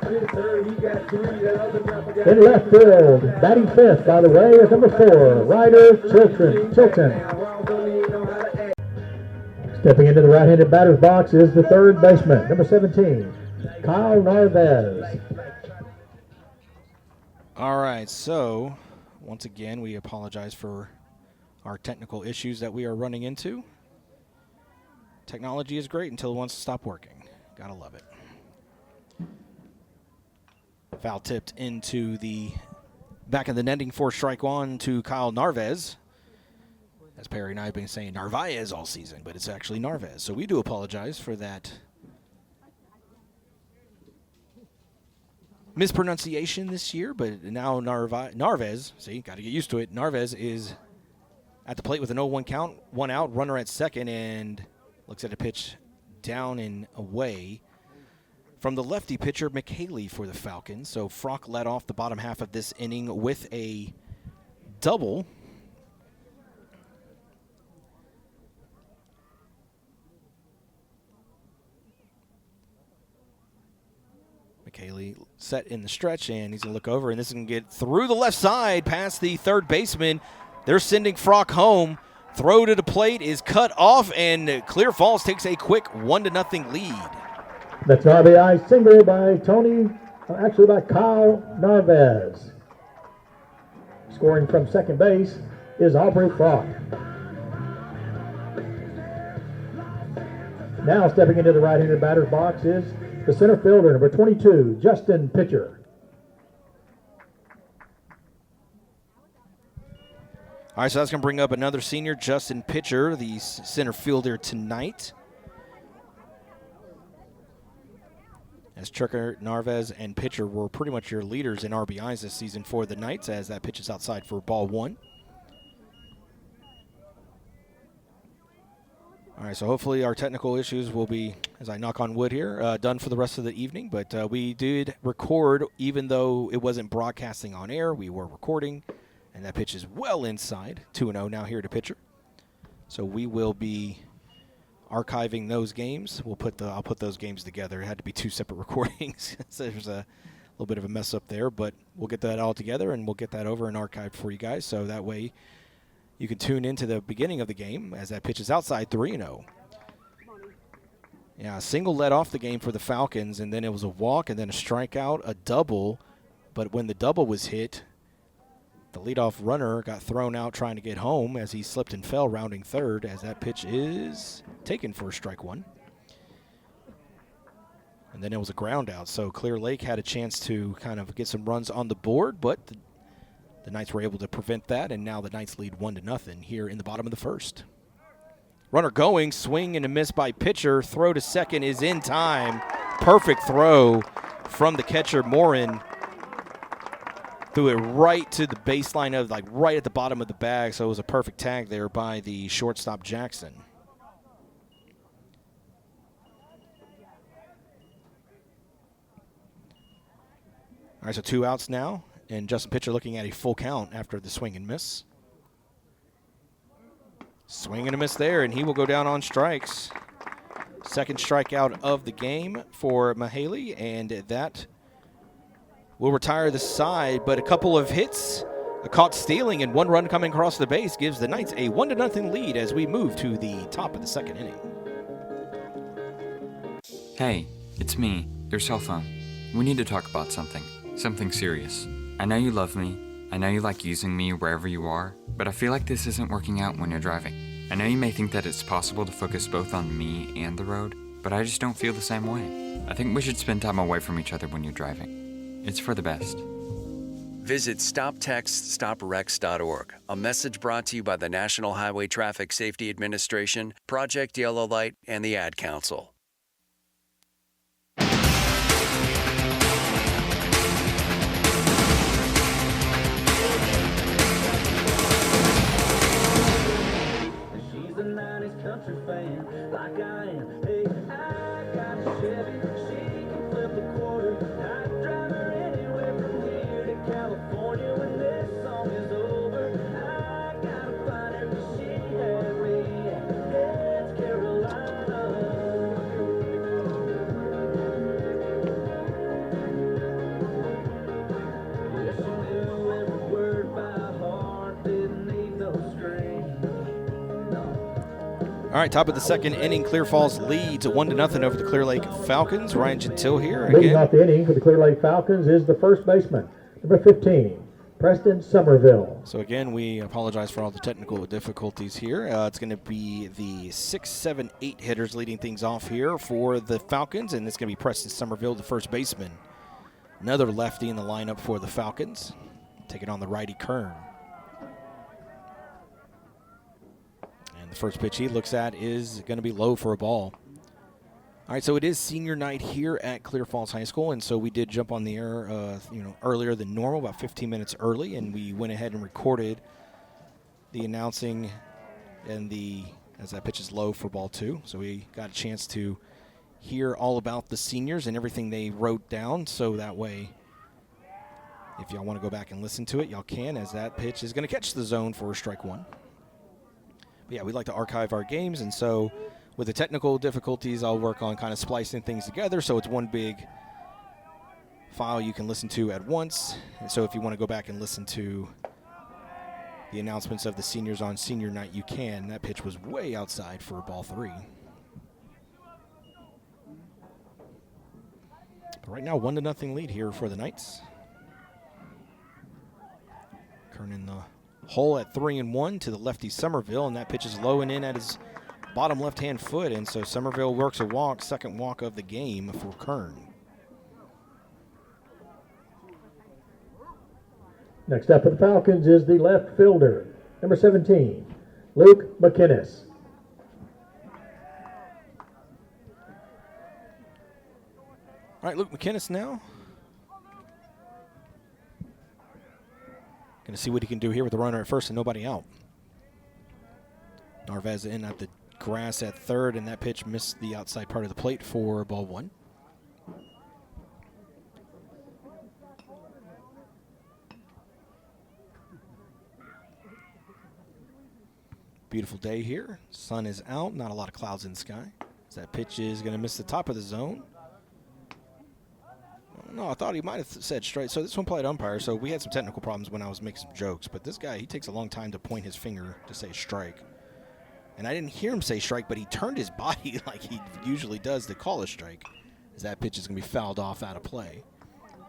S3: In left field, batting fifth, by the way, is number 4, Ryder Chilton. Stepping into the right-handed batter's box is the third baseman, number 17, Kyle Narvez.
S2: All right, so once again, we apologize for our technical issues that we are running into. Technology is great until it wants to stop working. Gotta love it. Foul tipped into the back of the netting for strike one to Kyle Narvaez. As Perry and I have been saying Narvaez all season, but it's actually Narvaez. So we do apologize for that mispronunciation this year, but now Narvaez, see, got to get used to it. Narvaez is at the plate with an 0-1 count, 1 out, runner at second, and looks at a pitch down and away from the lefty pitcher, McHaley, for the Falcons. So Frock led off the bottom half of this inning with a double. McHaley set in the stretch, and he's going to look over, and this is going to get through the left side past the third baseman. They're sending Frock home. Throw to the plate is cut off, and Clear Falls takes a quick 1-0 lead.
S3: That's an RBI single by by Kyle Narvaez. Scoring from second base is Aubrey Frock. Now stepping into the right-handed batter's box is the center fielder, number 22, Justin Pitcher.
S2: All right, so that's going to bring up another senior, Justin Pitcher, the center fielder tonight. As Trucker, Narvaez, and Pitcher were pretty much your leaders in RBIs this season for the Knights, as that pitch is outside for ball one. All right, so hopefully our technical issues will be, as I knock on wood here, done for the rest of the evening. But we did record, even though it wasn't broadcasting on air, we were recording. And that pitch is well inside, 2-0 now here to Pitcher. So we will be archiving those games. I'll put those games together. It had to be two separate recordings. So there's a little bit of a mess up there, but we'll get that all together and we'll get that over and archived for you guys. So that way you can tune into the beginning of the game as that pitch is outside, 3-0. Yeah, a single led off the game for the Falcons, and then it was a walk and then a strikeout, a double. But when the double was hit, the leadoff runner got thrown out trying to get home as he slipped and fell rounding third, as that pitch is taken for strike one. And then it was a ground out, so Clear Lake had a chance to kind of get some runs on the board, but the Knights were able to prevent that, and now the Knights lead 1-0 here in the bottom of the first. Runner going, swing and a miss by Pitcher. Throw to second is in time. Perfect throw from the catcher, Morin. Threw it right to the baseline of, right at the bottom of the bag, so it was a perfect tag there by the shortstop, Jackson. All right, so 2 outs now, and Justin Pitcher looking at a full count after the swing and miss. Swing and a miss there, and he will go down on strikes. Second strikeout of the game for Mahaley, and that will retire the side, but a couple of hits, a caught stealing, and 1 run coming across the base gives the Knights a 1-0 lead as we move to the top of the second inning.
S17: Hey, it's me, your cell phone. We need to talk about something serious. I know you love me, I know you like using me wherever you are, but I feel like this isn't working out when you're driving. I know you may think that it's possible to focus both on me and the road, but I just don't feel the same way. I think we should spend time away from each other when you're driving. It's for the best.
S18: Visit StopTextStopWrecks.org. A message brought to you by the National Highway Traffic Safety Administration, Project Yellow Light, and the Ad Council.
S16: She's a 90s country fan, like I am. Hey, I got a Chevy, she can flip a quarter. I'd drive her anywhere from here to California when this song is over. I gotta find her 'cause she had me at North Carolina. Yeah, she knew every word by heart, didn't need no strings.
S2: All right, top of the second inning, Clear Falls leads 1-0 over the Clear Lake Falcons. Ryan Gentile here
S3: Leading
S2: again.
S3: off the inning for the Clear Lake Falcons is the first baseman, number 15, Preston Somerville.
S2: So again, we apologize for all the technical difficulties here. It's going to be the 6, 7, 8 hitters leading things off here for the Falcons, and it's going to be Preston Somerville, the first baseman. Another lefty in the lineup for the Falcons, taking on the righty Kern. And the first pitch he looks at is going to be low for a ball. All right, so it is senior night here at Clear Falls High School, and so we did jump on the air, earlier than normal, about 15 minutes early, and we went ahead and recorded the announcing and as that pitch is low for ball 2. So we got a chance to hear all about the seniors and everything they wrote down, so that way, if y'all want to go back and listen to it, y'all can, as that pitch is going to catch the zone for strike 1. But yeah, we like to archive our games, and so with the technical difficulties, I'll work on kind of splicing things together so it's one big file you can listen to at once. And so if you want to go back and listen to the announcements of the seniors on senior night, you can. That pitch was way outside for ball 3. But right now, 1-0 lead here for the Knights. Kern in the hole at 3-1 to the lefty Somerville, and that pitch is low and in at his bottom left-hand foot, and so Somerville works a walk, second walk of the game for Kern.
S3: Next up for the Falcons is the left fielder, number 17, Luke McInnes.
S2: All right, Luke McInnes now. Going to see what he can do here with the runner at first and nobody out. Narvaez in at the grass at third, and that pitch missed the outside part of the plate for ball 1. Beautiful day here. Sun is out, not a lot of clouds in the sky. So that pitch is going to miss the top of the zone. No, I thought he might have said straight. So this one played umpire, so we had some technical problems when I was making some jokes, but this guy, he takes a long time to point his finger to say strike. And I didn't hear him say strike, but he turned his body like he usually does to call a strike, as that pitch is going to be fouled off out of play.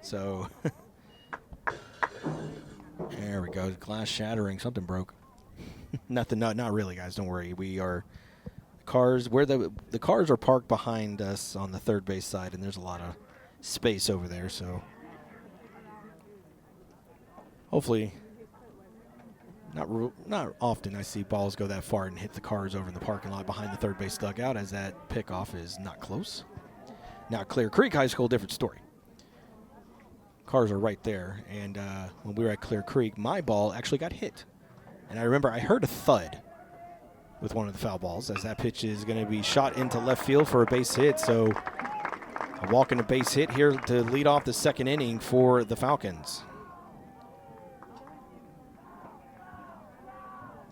S2: So, there we go. Glass shattering. Something broke. Nothing. Not really, guys. Don't worry. We are cars. Where the cars are parked behind us on the third base side, and there's a lot of space over there. So, hopefully. Not often I see balls go that far and hit the cars over in the parking lot behind the third base dugout, as that pickoff is not close. Now, Clear Creek High School, different story. Cars are right there, and when we were at Clear Creek, my ball actually got hit. And I remember I heard a thud with one of the foul balls, as that pitch is going to be shot into left field for a base hit. So a walk and a base hit here to lead off the second inning for the Falcons.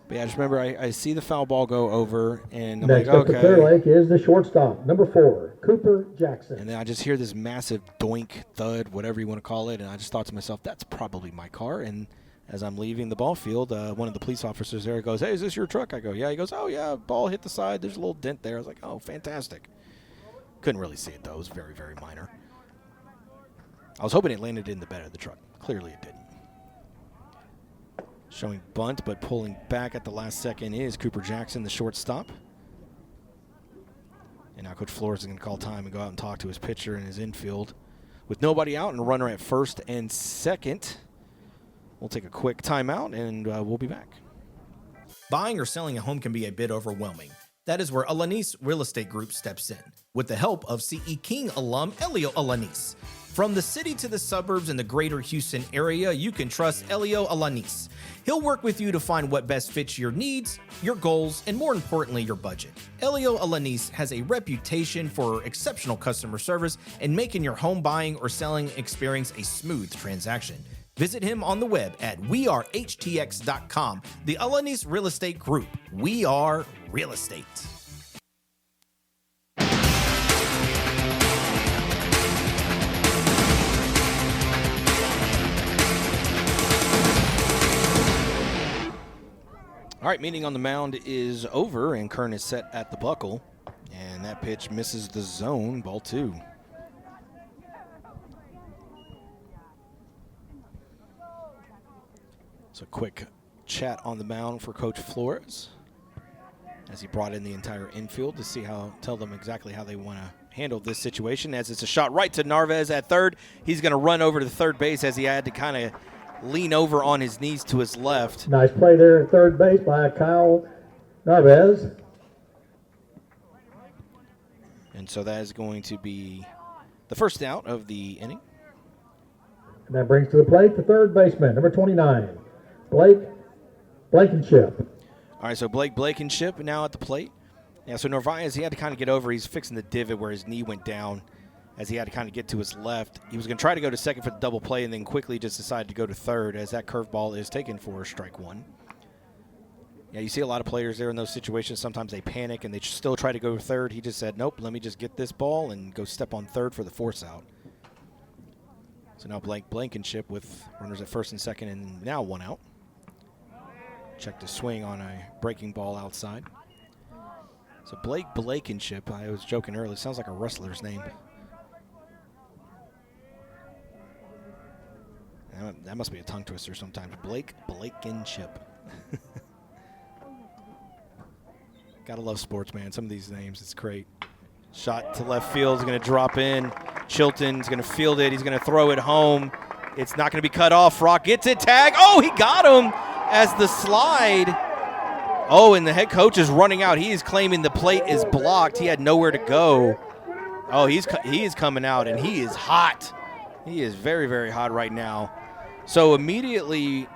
S2: But yeah, just remember, I see the foul ball go over, and I'm
S3: Next
S2: like,
S3: up
S2: okay.
S3: for Clear Lake is the shortstop, number 4, Cooper Jackson.
S2: And then I just hear this massive doink, thud, whatever you want to call it, and I just thought to myself, that's probably my car. And as I'm leaving the ball field, one of the police officers there goes, hey, is this your truck? I go, yeah. He goes, oh, yeah, ball hit the side. There's a little dent there. I was like, oh, fantastic. Couldn't really see it, though. It was very, very minor. I was hoping it landed in the bed of the truck. Clearly it didn't. Showing bunt, but pulling back at the last second is Cooper Jackson, the shortstop. And now Coach Flores is going to call time and go out and talk to his pitcher in his infield. With nobody out and a runner at first and second, we'll take a king timeout, and we'll be back.
S9: Buying or selling a home can be a bit overwhelming. That is where Alanis Real Estate Group steps in, with the help of CE King alum Elio Alanis. From the city to the suburbs and the greater Houston area, you can trust Elio Alanis. He'll work with you to find what best fits your needs, your goals, and more importantly, your budget. Elio Alanis has a reputation for exceptional customer service and making your home buying or selling experience a smooth transaction. Visit him on the web at wearehtx.com. The Alanis Real Estate Group. We are real estate.
S2: All right, meeting on the mound is over, and Kern is set at the buckle. And that pitch misses the zone, ball 2. So quick chat on the mound for Coach Flores as he brought in the entire infield to tell them exactly how they want to handle this situation. As it's a shot right to Narvaez at third. He's going to run over to third base as he had to kind of lean over on his knees to his left.
S3: Nice play there at third base by Kyle Narvaez.
S2: And so that is going to be the first out of the inning.
S3: And that brings to the plate the third baseman, number 29, Blake Blankenship.
S2: All right, so Blake Blankenship now at the plate. Yeah, so Narvaez, he had to kind of get over. He's fixing the divot where his knee went down as he had to kind of get to his left. He was going to try to go to second for the double play and then quickly just decided to go to third as that curveball is taken for strike one. Yeah, you see a lot of players there in those situations. Sometimes they panic and they still try to go to third. He just said, nope, let me just get this ball and go step on third for the force out. So now Blankenship with runners at first and second and now one out. Check the swing on a breaking ball outside. So Blake Blankenship, I was joking earlier, sounds like a wrestler's name. That must be a tongue twister sometimes. Blake Blankenship. Gotta love sports, man. Some of these names, it's great. Shot to left field is going to drop in. Chilton's going to field it. He's going to throw it home. It's not going to be cut off. Rock gets it. Tag. Oh, he got him as the slide. Oh, and the head coach is running out. He is claiming the plate is blocked. He had nowhere to go. Oh, he is coming out, and he is hot. He is very, very hot right now. So immediately,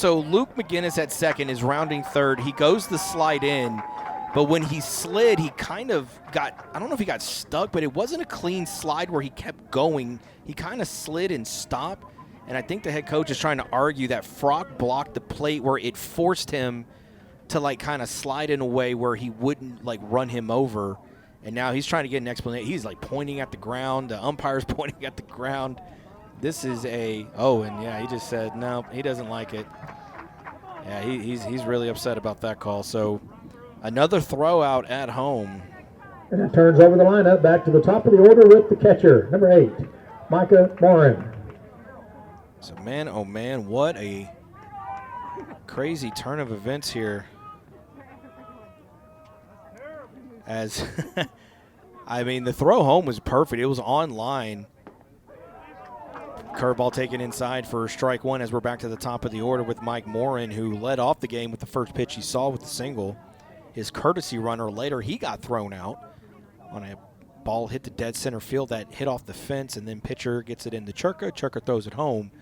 S2: Luke McGinnis at second is rounding third. He goes the slide in, but when he slid, he kind of got, I don't know if he got stuck, but it wasn't a clean slide where he kept going. He kind of slid and stopped, and I think the head coach is trying to argue that Frock blocked the plate where it forced him to like kind of slide in a way where he wouldn't like run him over, and now he's trying to get an explanation. He's like pointing at the ground. The umpire's pointing at the ground. This is he just said no, he doesn't like it. Yeah, he's really upset about that call. So another throw out at home.
S3: And it turns over the lineup back to the top of the order with the catcher, number 8, Micah Morin.
S2: So man, oh man, what a crazy turn of events here. As I mean, the throw home was perfect. It was on line. Curveball taken inside for strike one as we're back to the top of the order with Mike Morin, who led off the game with the first pitch he saw with the single. His courtesy runner later, he got thrown out on a ball hit to dead center field that hit off the fence, and then pitcher gets it into Churka. Churka throws it home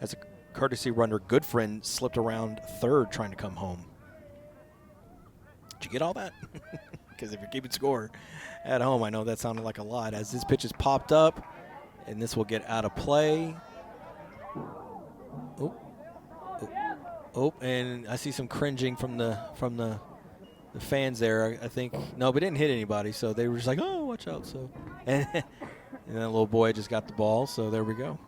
S2: as a courtesy runner, Goodfriend, slipped around third trying to come home. Did you get all that? Because if you're keeping score at home, I know that sounded like a lot. As this pitch is popped up, and this will get out of play. Oh, and I see some cringing from the fans there. I think no, but it didn't hit anybody, so they were just like, "Oh, watch out!" So, and then the little boy just got the ball. So there we go.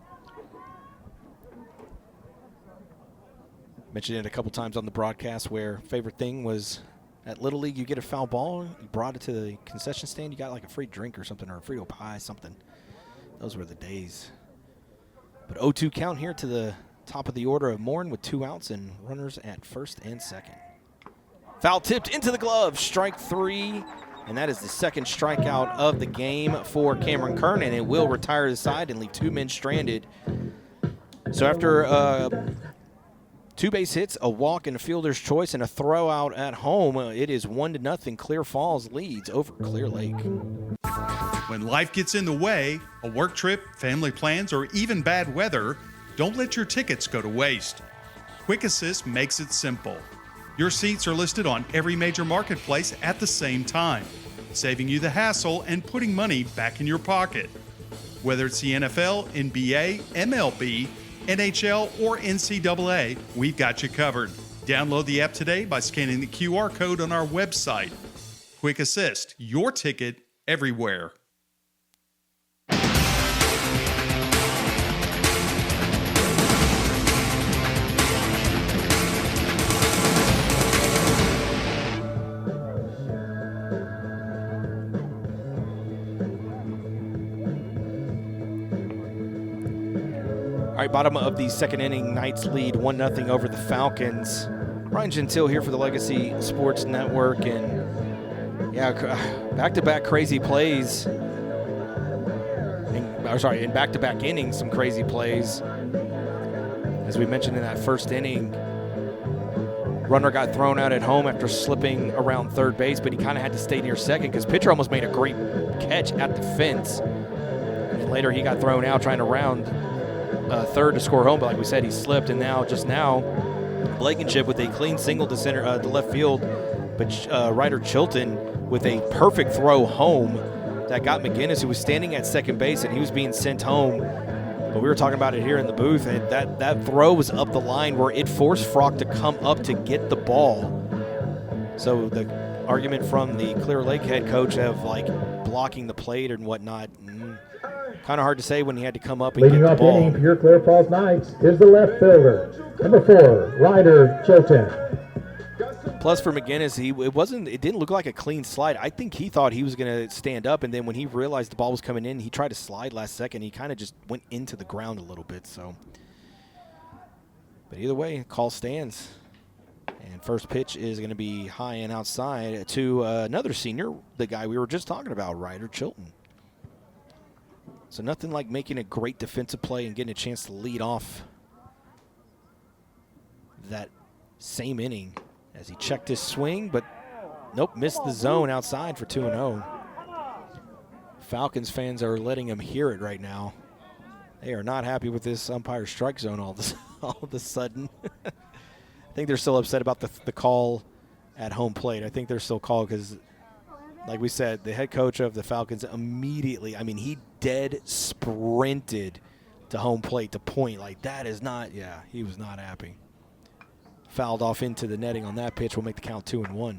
S2: Mentioned it a couple times on the broadcast where favorite thing was at Little League, you get a foul ball, you brought it to the concession stand, you got like a free drink or something, or a Frito pie, something. Those were the days. But 0-2 count here to the top of the order of Morin with 2 outs and runners at first and second. Foul tipped into the glove, strike 3, and that is the second strikeout of the game for Cameron Kern, and it will retire the side and leave 2 men stranded. So after 2 base hits, a walk, and a fielder's choice, and a throw out at home, it is 1-0. Clear Falls leads over Clear Lake.
S11: When life gets in the way, a work trip, family plans, or even bad weather, don't let your tickets go to waste. Quick Assist makes it simple. Your seats are listed on every major marketplace at the same time, saving you the hassle and putting money back in your pocket. Whether it's the NFL, NBA, MLB, NHL, or NCAA, we've got you covered. Download the app today by scanning the QR code on our website. Quick Assist, your ticket everywhere.
S2: All right, bottom of the second inning, Knights lead 1-0 over the Falcons. Ryan Gentile here for the Legacy Sports Network, and yeah, back-to-back crazy plays. In back-to-back innings, some crazy plays. As we mentioned in that first inning, runner got thrown out at home after slipping around third base, but he kind of had to stay near second because pitcher almost made a great catch at the fence. And then later he got thrown out trying to round third to score home, but like we said, he slipped, and just now, Blankenship with a clean single to center to left field, but Ryder Chilton with a perfect throw home that got McGinnis, who was standing at second base, and he was being sent home. But we were talking about it here in the booth, and that throw was up the line where it forced Frock to come up to get the ball. So the argument from the Clear Lake head coach of like blocking the plate and whatnot, kind of hard to say when he had to come up and
S3: Leading
S2: get the
S3: off
S2: ball.
S3: inning for your Clear Falls Knights is the left fielder, number 4, Ryder Chilton.
S2: Plus for McGinnis, it didn't look like a clean slide. I think he thought he was going to stand up, and then when he realized the ball was coming in, he tried to slide last second. He kind of just went into the ground a little bit. So, but either way, call stands. And first pitch is going to be high and outside to another senior, the guy we were just talking about, Ryder Chilton. So nothing like making a great defensive play and getting a chance to lead off that same inning as he checked his swing, but nope, missed the zone outside for 2-0. Falcons fans are letting him hear it right now. They are not happy with this umpire strike zone all of a sudden. I think they're still upset about the call at home plate. I think they're still called because, like we said, the head coach of the Falcons immediately, he dead sprinted to home plate to point. Like, that is not, he was not happy. Fouled off into the netting on that pitch will make the count 2-1.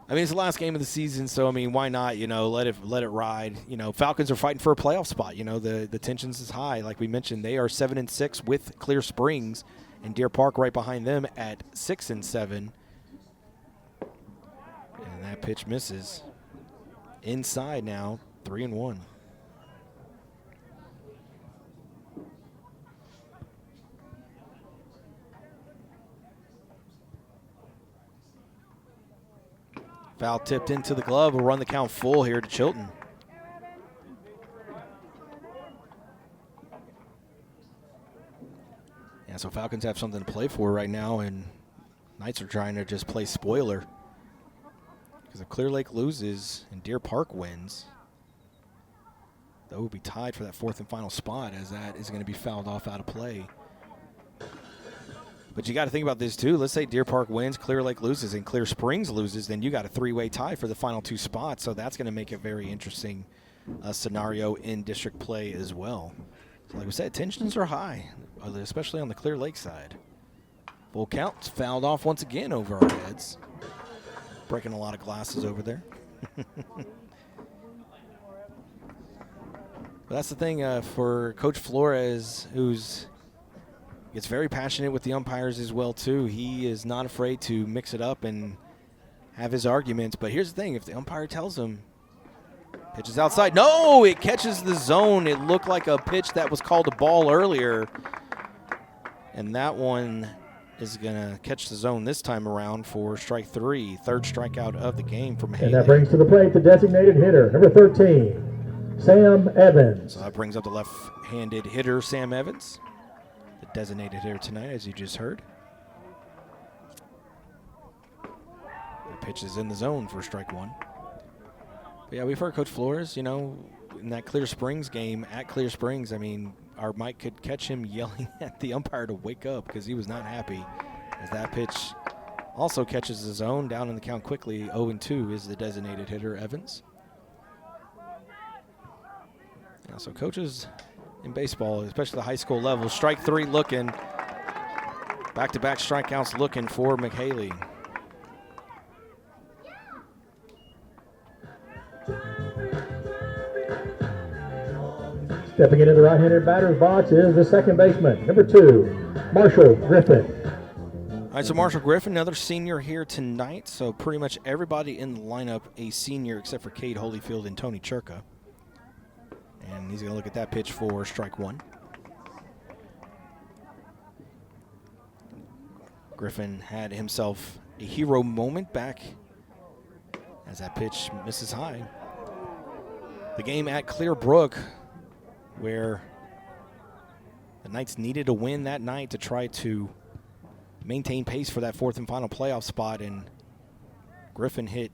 S2: It's the last game of the season, so why not? Let it ride. Falcons are fighting for a playoff spot. The tensions is high. Like we mentioned, they are 7-6 with Clear Springs, and Deer Park right behind them at 6-7. And that pitch misses. Inside now, 3-1. Foul tipped into the glove. Will run the count full here to Chilton. Yeah, so Falcons have something to play for right now, and Knights are trying to just play spoiler. Because if Clear Lake loses and Deer Park wins, they will be tied for that fourth and final spot, as that is going to be fouled off out of play. But you got to think about this too. Let's say Deer Park wins, Clear Lake loses, and Clear Springs loses, then you got a three-way tie for the final two spots. So that's going to make a very interesting scenario in district play as well. So like we said, tensions are high, especially on the Clear Lake side. Full count, fouled off once again over our heads. Breaking a lot of glasses over there. But that's the thing for Coach Flores, who's gets very passionate with the umpires as well, too. He is not afraid to mix it up and have his arguments. But here's the thing. If the umpire tells him, pitch is outside. No, it catches the zone. It looked like a pitch that was called a ball earlier. And that one is going to catch the zone this time around for strike 3. Third strikeout of the game from Haley.
S3: And that brings to the plate the designated hitter, number 13, Sam Evans.
S2: So that brings up the left-handed hitter, Sam Evans. The designated hitter tonight, as you just heard. The pitch is in the zone for strike 1. But yeah, we've heard Coach Flores, in that Clear Springs game at Clear Springs, our mic could catch him yelling at the umpire to wake up because he was not happy. As that pitch also catches the zone down in the count quickly. 0-2 is the designated hitter, Evans. Yeah, so coaches in baseball, especially the high school level, strike 3 looking. Back-to-back strikeouts looking for McHaley.
S3: Stepping into the right-handed batter's box is the second baseman, number 2, Marshall Griffin.
S2: All right, so Marshall Griffin, another senior here tonight. So pretty much everybody in the lineup a senior except for Cade Holyfield and Tony Churka. And he's going to look at that pitch for strike one. Griffin had himself a hero moment back as that pitch misses high. The game at Clear Brook, where the Knights needed a win that night to try to maintain pace for that fourth and final playoff spot, and Griffin hit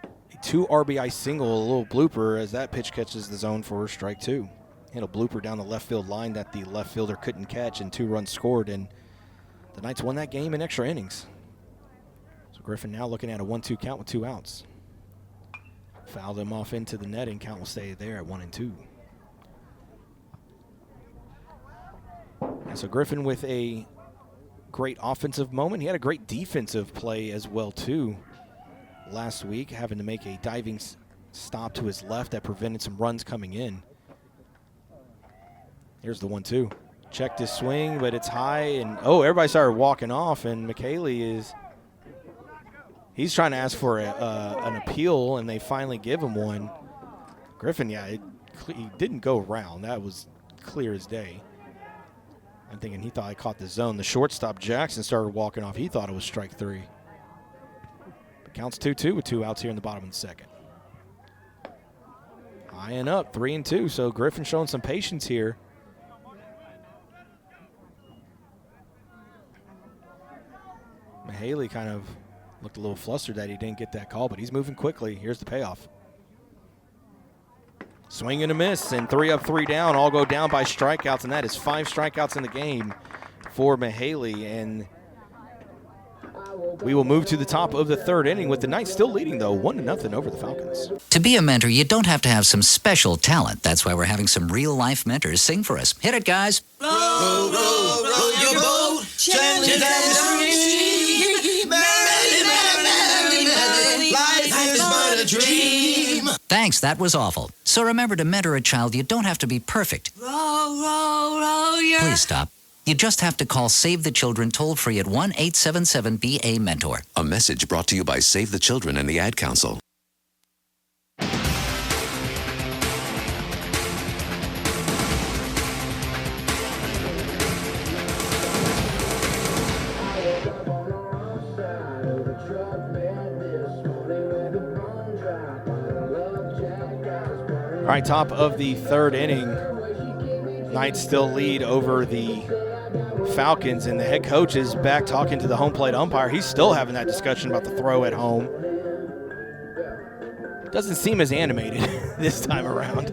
S2: a 2 RBI single, a little blooper, as that pitch catches the zone for strike two. Hit a blooper down the left field line that the left fielder couldn't catch, and 2 runs scored, and the Knights won that game in extra innings. So Griffin now looking at a 1-2 count with 2 outs. Fouled him off into the net, and count will stay there at 1-2. And so Griffin with a great offensive moment. He had a great defensive play as well, too, last week, having to make a diving stop to his left that prevented some runs coming in. Here's the 1-2. Checked his swing, but it's high, and everybody started walking off, and McKaylee he's trying to ask for an appeal, and they finally give him one. Griffin, he didn't go around. That was clear as day. I'm thinking he thought I caught the zone. The shortstop, Jackson, started walking off. He thought it was strike 3. But counts 2-2 with 2 outs here in the bottom of the second. High and up, 3-2, so Griffin showing some patience here. Mahaley kind of looked a little flustered that he didn't get that call, but he's moving quickly. Here's the payoff. Swing and a miss, and 3 up, 3 down. All go down by strikeouts, and that is 5 strikeouts in the game for Mahaley. And we will move to the top of the third inning with the Knights still leading, though, 1-0 over the Falcons.
S6: To be a mentor, you don't have to have some special talent. That's why we're having some real-life mentors sing for us. Hit it, guys.
S7: Row, row, row your boat, gently down the stream. Life is but a dream.
S6: Thanks, that was awful. So remember, to mentor a child, you don't have to be perfect.
S7: Row, row, row your...
S6: Please stop. You just have to call Save the Children toll-free at 1-877-BA-MENTOR.
S8: A message brought to you by Save the Children and the Ad Council.
S2: All right, top of the third inning. Knights still lead over the Falcons, and the head coach is back talking to the home plate umpire. He's still having that discussion about the throw at home. Doesn't seem as animated this time around.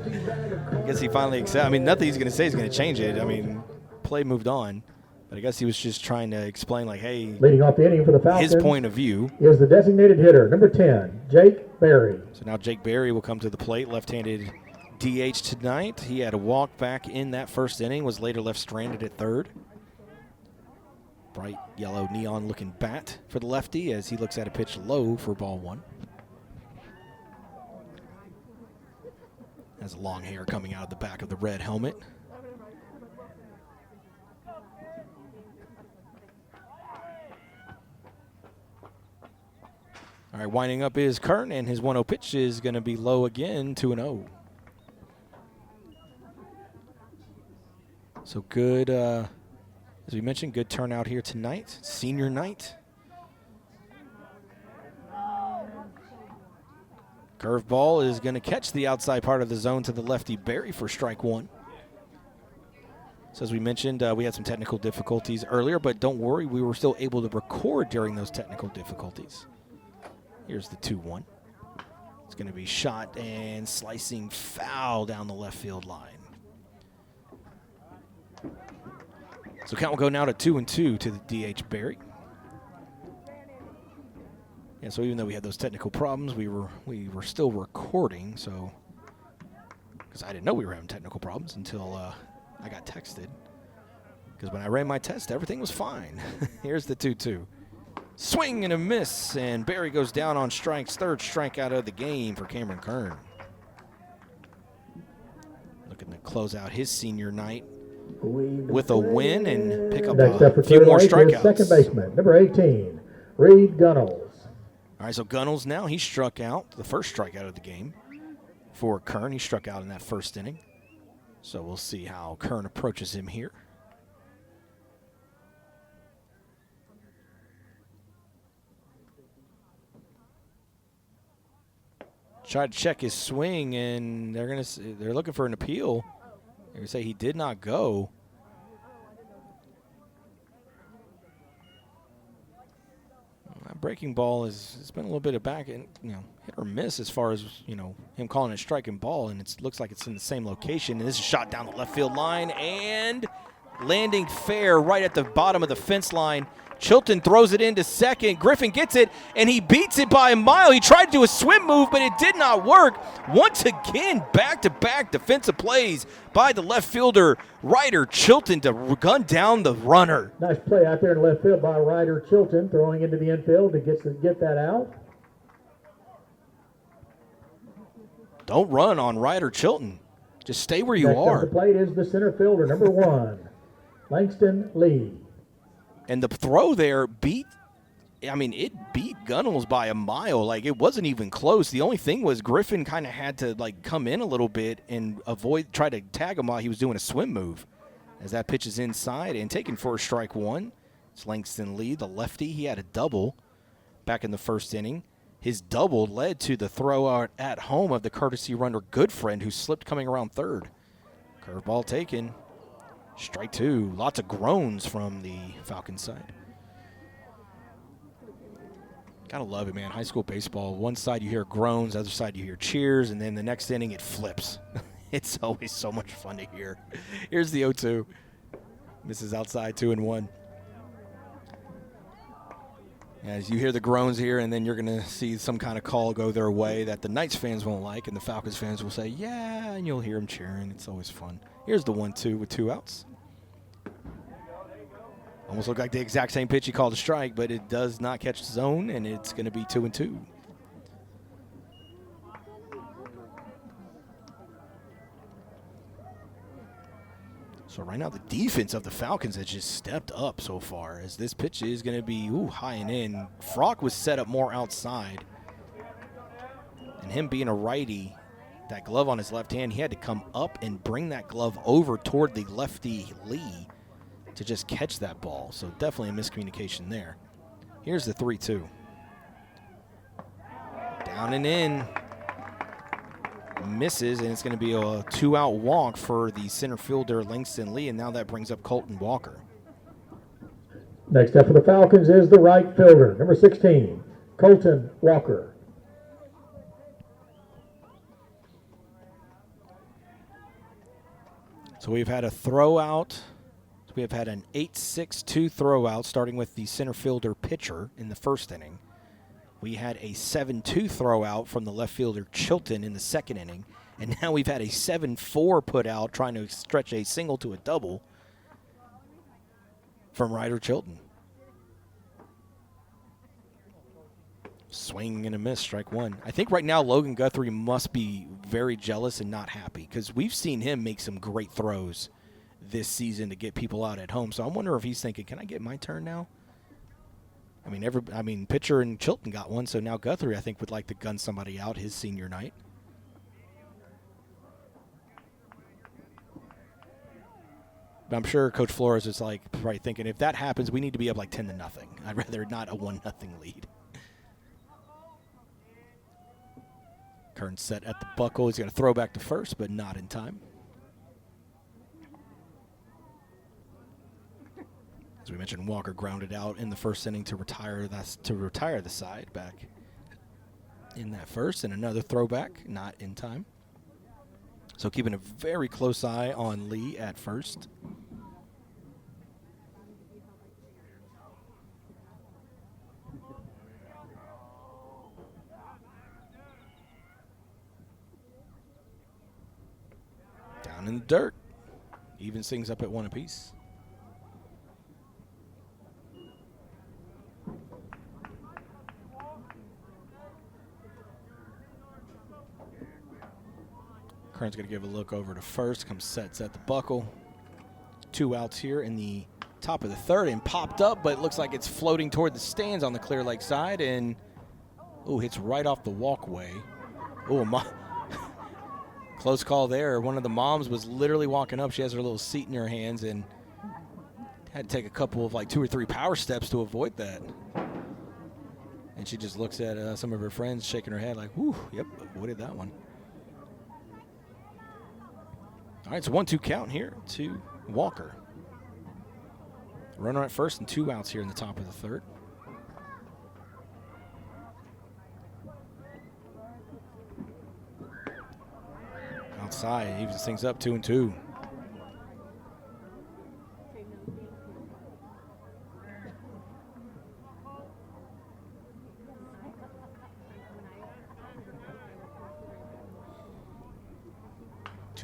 S2: I guess he finally accepted. I mean, nothing he's going to say is going to change it. I mean, play moved on. But I guess he was just trying to explain, like, hey,
S3: leading off the inning for the Falcons,
S2: his point of view
S3: is the designated hitter, number 10, Jake Berry.
S2: So now Jake Berry will come to the plate, left-handed DH tonight. He had a walk back in that first inning, was later left stranded at third. Bright yellow neon-looking bat for the lefty as he looks at a pitch low for ball 1. Has long hair coming out of the back of the red helmet. All right, winding up is Kern, and his 1-0 pitch is going to be low again, 2-0. So good, as we mentioned, good turnout here tonight. Senior night. Curveball is going to catch the outside part of the zone to the lefty Berry for strike 1. So as we mentioned, we had some technical difficulties earlier, but don't worry, we were still able to record during those technical difficulties. Here's the 2-1. It's going to be shot and slicing foul down the left field line. So count will go now to 2-2 to the DH Berry. And so even though we had those technical problems, we were still recording. So because I didn't know we were having technical problems until I got texted. Because when I ran my test, everything was fine. Here's the 2-2. Swing and a miss, and Berry goes down on strikes. Third strikeout of the game for Cameron Kern. Looking to close out his senior night with a win and pick up a few more strikeouts.
S3: Second baseman, number 18, Reed Gunnels.
S2: All right, so Gunnels now, he struck out, the first strikeout of the game. for Kern. He struck out in that first inning. So we'll see how Kern approaches him here. Tried to check his swing, and they're looking for an appeal. They say he did not go. That breaking ball it's been a little bit of back and hit or miss as far as him calling it striking ball, and it looks like it's in the same location. And this is shot down the left field line and landing fair right at the bottom of the fence line. Chilton throws it into second. Griffin gets it, and he beats it by a mile. He tried to do a swim move, but it did not work. Once again, back-to-back defensive plays by the left fielder, Ryder Chilton, to gun down the runner.
S3: Nice play out there in left field by Ryder Chilton, throwing into the infield to get that out.
S2: Don't run on Ryder Chilton. Just stay where you
S3: Next
S2: are.
S3: up the plate is the center fielder, number 1, Langston Lee.
S2: And the throw there it beat Gunnels by a mile. Like, it wasn't even close. The only thing was Griffin kind of had to, come in a little bit and try to tag him while he was doing a swim move. As that pitch is inside and taken for strike one. It's Langston Lee, the lefty. He had a double back in the first inning. His double led to the throw out at home of the courtesy runner Goodfriend, who slipped coming around third. Curveball taken. Strike two. Lots of groans from the Falcons side. Gotta love it, man. High school baseball. One side you hear groans, other side you hear cheers, and then the next inning it flips. It's always so much fun to hear. Here's the 0-2. Misses outside 2-1. As you hear the groans here, and then you're going to see some kind of call go their way that the Knights fans won't like, and the Falcons fans will say, yeah, and you'll hear them cheering. It's always fun. Here's the 1-2 with 2 outs. Almost looked like the exact same pitch he called a strike, but it does not catch the zone, and it's going to be 2-2. So right now the defense of the Falcons has just stepped up so far, as this pitch is going to be high and in. Frock was set up more outside. And him being a righty, that glove on his left hand, he had to come up and bring that glove over toward the lefty Lee to just catch that ball. So definitely a miscommunication there. Here's the 3-2. Down and in. Misses, and it's going to be a 2-out walk for the center fielder Langston Lee, and now that brings up Colton Walker.
S3: Next up for the Falcons is the right fielder, number 16, Colton Walker.
S2: So we've had a throw-out. We have had an 8-6-2 throw-out, starting with the center fielder pitcher in the first inning. We had a 7-2 throw-out from the left fielder Chilton in the second inning. And now we've had a 7-4 put out, trying to stretch a single to a double from Ryder Chilton. Swing and a miss, strike one. I think right now Logan Guthrie must be very jealous and not happy, because we've seen him make some great throws this season to get people out at home. So I wonder if he's thinking, can I get my turn now? I mean, pitcher and Chilton got one, so now Guthrie, I think, would like to gun somebody out his senior night. But I'm sure Coach Flores is probably thinking, if that happens, we need to be up 10-0. I'd rather not a 1-0 lead. Kern's set at the buckle. He's going to throw back to first, but not in time. As we mentioned, Walker grounded out in the first inning to retire the side back in that first, and another throwback, not in time. So keeping a very close eye on Lee at first. Down in the dirt. Evens things up at 1 apiece. Kern's going to give a look over to first. Comes sets at the buckle. 2 outs here in the top of the third, and popped up, but it looks like it's floating toward the stands on the Clear Lake side, and hits right off the walkway. Close call there. One of the moms was literally walking up. She has her little seat in her hands and had to take a couple of 2 or 3 power steps to avoid that. And she just looks at some of her friends shaking her head like, whew, yep, avoided that one. All right, it's a 1-2 count here to Walker. Runner at first and 2 outs here in the top of the third. Outside, evens things up 2-2.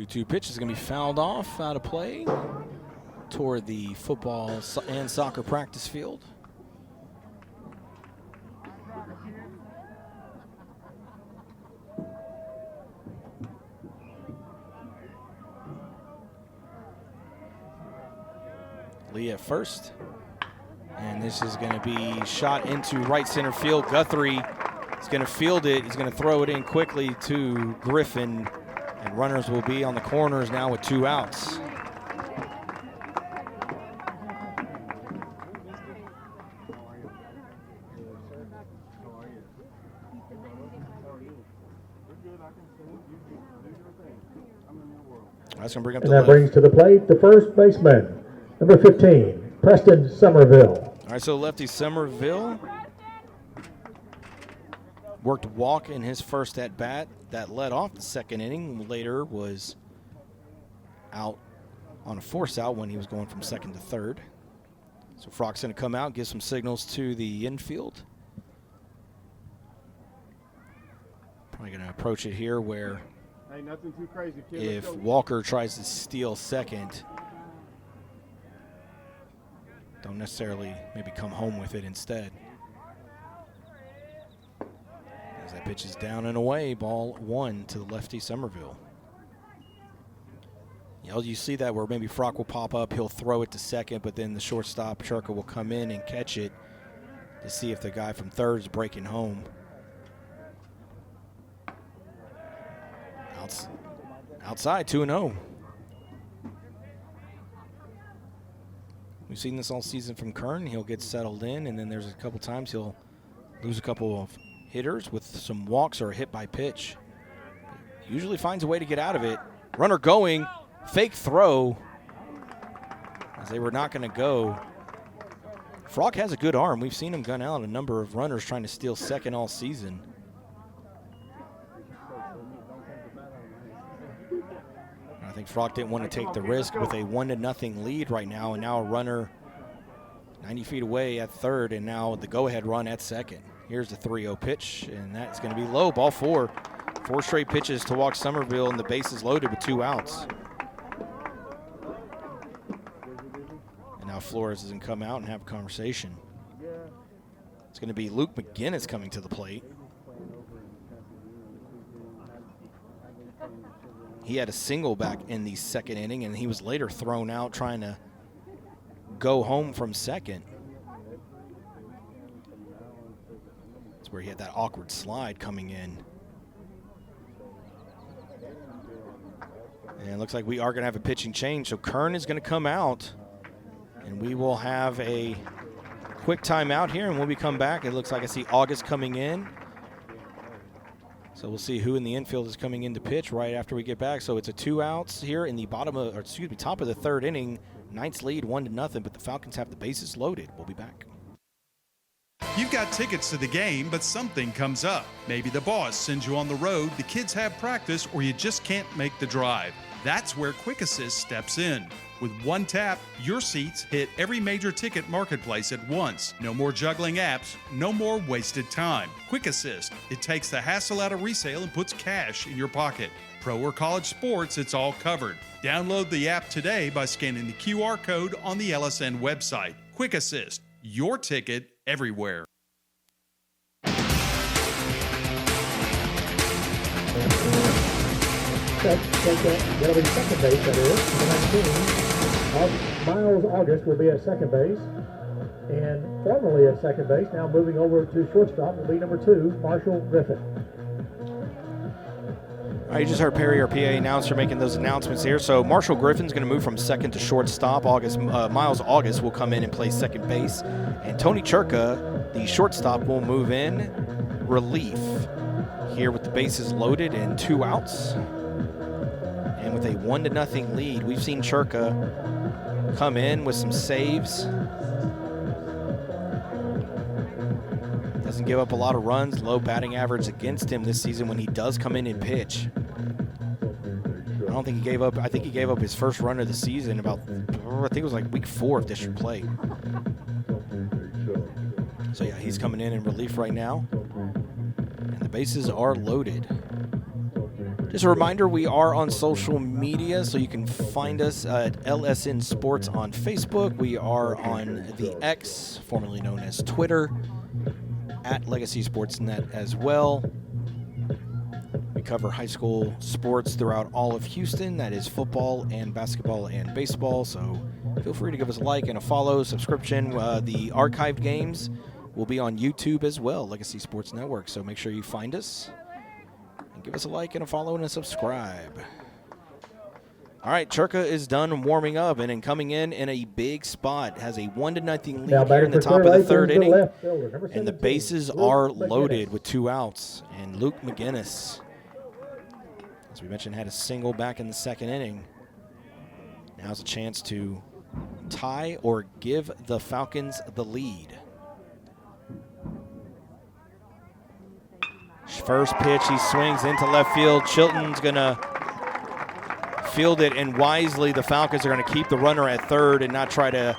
S2: Two pitch is going to be fouled off, out of play toward the football and soccer practice field. Lee at first. And this is going to be shot into right center field. Guthrie is going to field it. He's going to throw it in quickly to Griffin. And runners will be on the corners now with 2 outs. That's going to bring up the left.
S3: That brings to the plate the first baseman, number 15, Preston Somerville.
S2: All right, so lefty Somerville worked walk in his first at-bat. That led off the second inning. Later was out on a force out when he was going from second to third. So Frock's going to come out, give some signals to the infield. Probably going to approach it here where
S19: nothing too crazy, kid.
S2: If Walker tries to steal second, don't necessarily maybe come home with it instead. As that pitch is down and away, ball 1 to the lefty Somerville. You see that where maybe Frock will pop up, he'll throw it to second, but then the shortstop, Churka, will come in and catch it to see if the guy from third is breaking home. Outside, 2-0. We've seen this all season from Kern. He'll get settled in, and then there's a couple times he'll lose a couple of hitters with some walks or a hit by pitch. Usually finds a way to get out of it. Runner going, fake throw, as they were not going to go. Frock has a good arm. We've seen him gun out a number of runners trying to steal second all season. I think Frock didn't want to take the risk with a 1-0 lead right now, and now a runner 90 feet away at third, and now the go-ahead run at second. Here's the 3-0 pitch, and that's going to be low. Ball 4. 4 straight pitches to walk Somerville, and the bases loaded with 2 outs. And now Flores doesn't come out and have a conversation. It's going to be Luke McGinnis coming to the plate. He had a single back in the second inning, and he was later thrown out trying to go home from second. That's where he had that awkward slide coming in. And it looks like we are going to have a pitching change. So Kern is going to come out, and we will have a quick timeout here, and when we come back, it looks like I see August coming in. So we'll see who in the infield is coming in to pitch right after we get back. So it's a 2 outs here in the top of the third inning. Knights lead 1-0, but the Falcons have the bases loaded. We'll be back.
S11: You've got tickets to the game, but something comes up. Maybe the boss sends you on the road, the kids have practice, or you just can't make the drive. That's where Quick Assist steps in. With one tap, your seats hit every major ticket marketplace at once. No more juggling apps, no more wasted time. Quick Assist, it takes the hassle out of resale and puts cash in your pocket. Pro or college sports, it's all covered. Download the app today by scanning the QR code on the LSN website. Quick Assist, your ticket everywhere.
S3: That'll be second base, that is. Miles August will be at second base. And formerly at second base, now moving over to shortstop, will be number 2, Marshall Griffin.
S2: All You just heard Perry, our PA announcer, making those announcements here. So Marshall Griffin's going to move from second to shortstop. Miles August will come in and play second base. And Tony Churka, the shortstop, will move in relief here with the bases loaded and 2 outs. And with a 1-0 lead, we've seen Churka come in with some saves. Doesn't give up a lot of runs, low batting average against him this season when he does come in and pitch. I don't think he gave up. I think he gave up his first run of the season I think it was like week 4 of district play. So yeah, he's coming in relief right now. And the bases are loaded. Just a reminder, we are on social media, so you can find us at LSN Sports on Facebook. We are on the X, formerly known as Twitter, at Legacy Sportsnet as well. We cover high school sports throughout all of Houston. That is football and basketball and baseball. So feel free to give us a like and a follow, subscription. The archived games will be on YouTube as well, Legacy Sports Network. So make sure you find us and give us a like and a follow and a subscribe. All right, Churka is done warming up and then coming in a big spot. Has a 1-0 lead here in the top of the third inning. And the bases are loaded with 2 outs. And Luke McGinnis, as we mentioned, had a single back in the second inning. Now's a chance to tie or give the Falcons the lead. First pitch, he swings into left field. Chilton's going to field it, and wisely the Falcons are going to keep the runner at third and not try to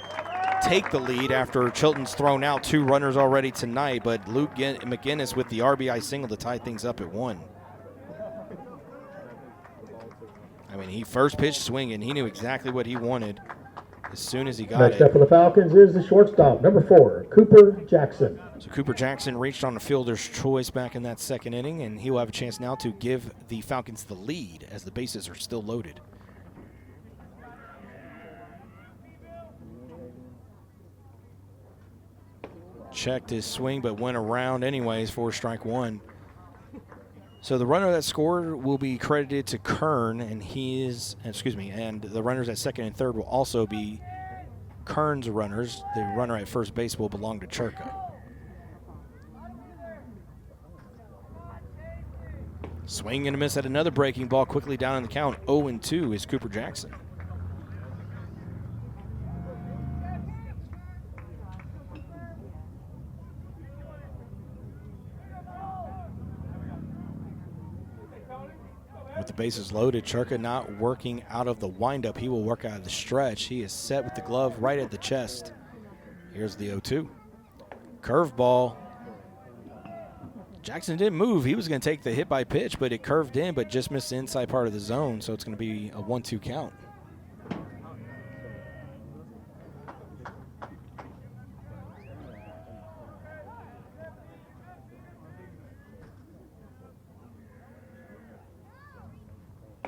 S2: take the lead after Chilton's thrown out 2 runners already tonight. But Luke McGinnis with the RBI single to tie things up at 1. I mean, he first pitched swinging. He knew exactly what he wanted as soon as he got it.
S3: Next up for the Falcons is the shortstop, number 4, Cooper Jackson.
S2: So Cooper Jackson reached on a fielder's choice back in that second inning, and he will have a chance now to give the Falcons the lead as the bases are still loaded. Checked his swing, but went around anyways for strike 1. So the runner that scored will be credited to Kern, and and the runners at second and third will also be Kern's runners. The runner at first base will belong to Churka. Swing and a miss at another breaking ball, quickly down in the count. 0-2 is Cooper Jackson. With the bases loaded, Churka not working out of the windup. He will work out of the stretch. He is set with the glove right at the chest. Here's the 0-2. Curveball. Jackson didn't move. He was going to take the hit by pitch, but it curved in, but just missed the inside part of the zone, so it's going to be a 1-2 count.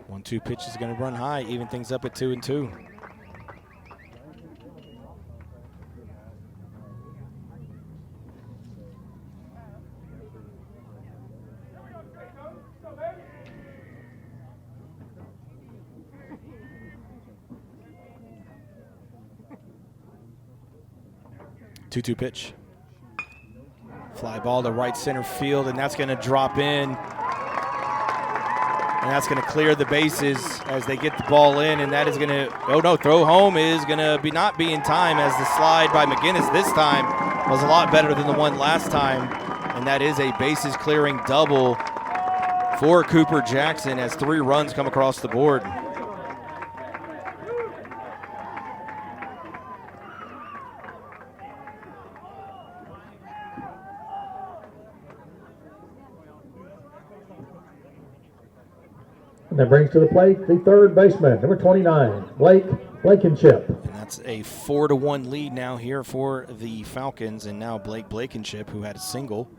S2: One-two pitch is going to run high, even things up at 2-2. Two-two pitch. Fly ball to right center field, and that's going to drop in. And that's going to clear the bases as they get the ball in, and that is going to, throw home is going to be not be in time, as the slide by McGinnis this time was a lot better than the one last time. And that is a bases clearing double for Cooper Jackson as 3 runs come across the board.
S3: That brings to the plate the third baseman, number 29, Blake Blankenship.
S2: And that's a 4-1 lead now here for the Falcons, and now Blake Blankenship, who had a single,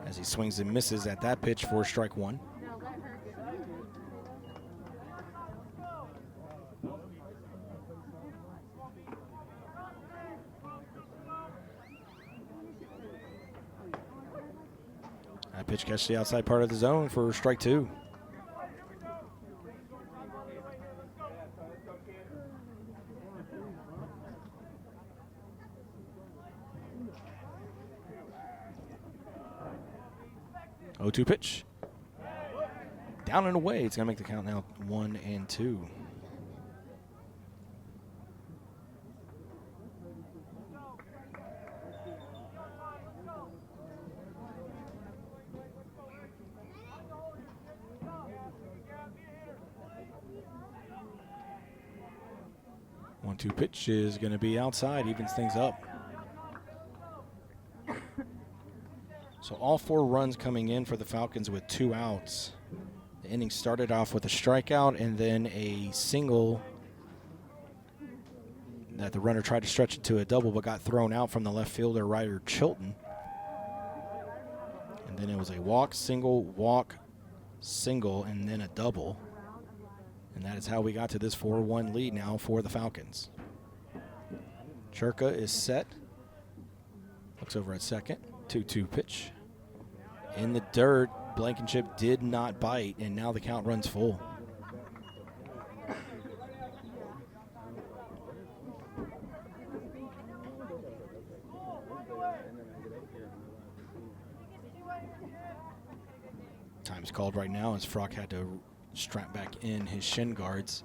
S2: as he swings and misses at that pitch for strike 1. That Pitch catch to the outside part of the zone for strike 2. Oh, 2 pitch. Down and away. It's going to make the count now 1-2. One-two pitch is going to be outside, evens things up. So all 4 runs coming in for the Falcons with 2 outs. The inning started off with a strikeout and then a single that the runner tried to stretch it to a double but got thrown out from the left fielder, Ryder Chilton. And then it was a walk, single, and then a double. And that is how we got to this 4-1 lead now for the Falcons. Churka is set. Looks over at second. 2-2 pitch. In the dirt, Blankenship did not bite, and now the count runs full. Time's called right now as Frock had to strap back in his shin guards.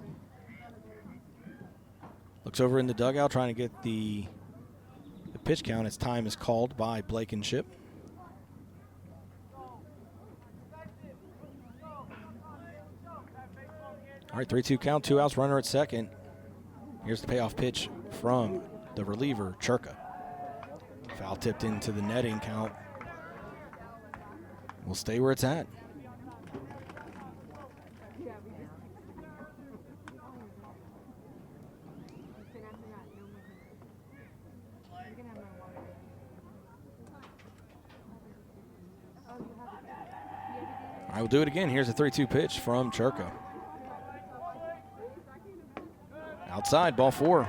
S2: Looks over in the dugout trying to get the pitch count as time is called by Blankenship. All right, 3-2 count, 2 outs, runner at second. Here's the payoff pitch from the reliever, Churka. Foul tipped into the netting, count will stay where it's at. I will do it again. Here's a 3-2 pitch from Churka. Outside, ball 4.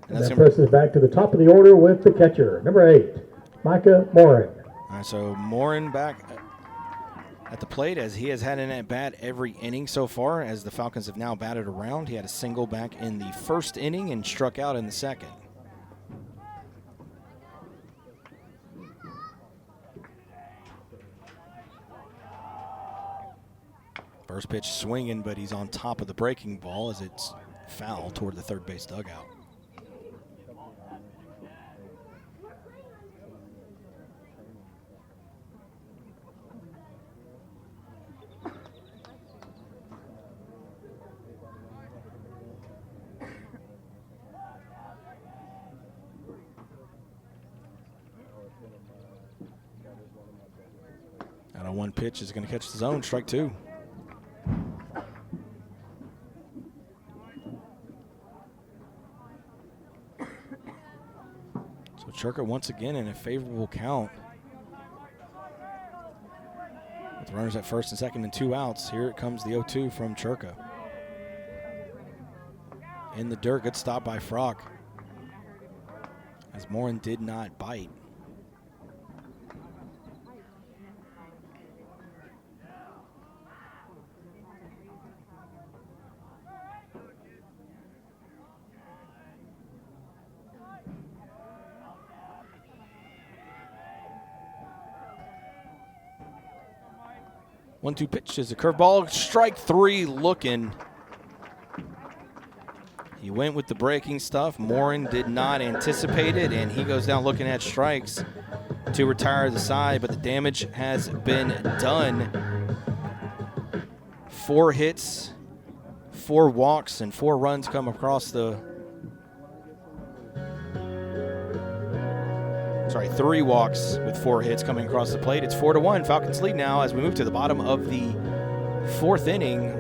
S3: And that presses back to the top of the order with the catcher, number 8, Micah Morin.
S2: All right, so Morin back at the plate as he has had an at-bat every inning so far as the Falcons have now batted around. He had a single back in the first inning and struck out in the second. First pitch swinging, but he's on top of the breaking ball as it's foul toward the third base dugout. Out of 1 pitch is going to catch the zone, strike 2. Churka once again in a favorable count. With runners at first and second and 2 outs, here it comes the 0-2 from Churka. In the dirt, good stop by Frock. As Morin did not bite. One-two pitch is a curveball. Strike 3 looking. He went with the breaking stuff. Morin did not anticipate it, and he goes down looking at strikes to retire the side, but the damage has been done. 4 hits, 4 walks, and 4 runs come across the... 3 walks with 4 hits coming across the plate. It's 4-1. Falcons lead now as we move to the bottom of the 4th inning.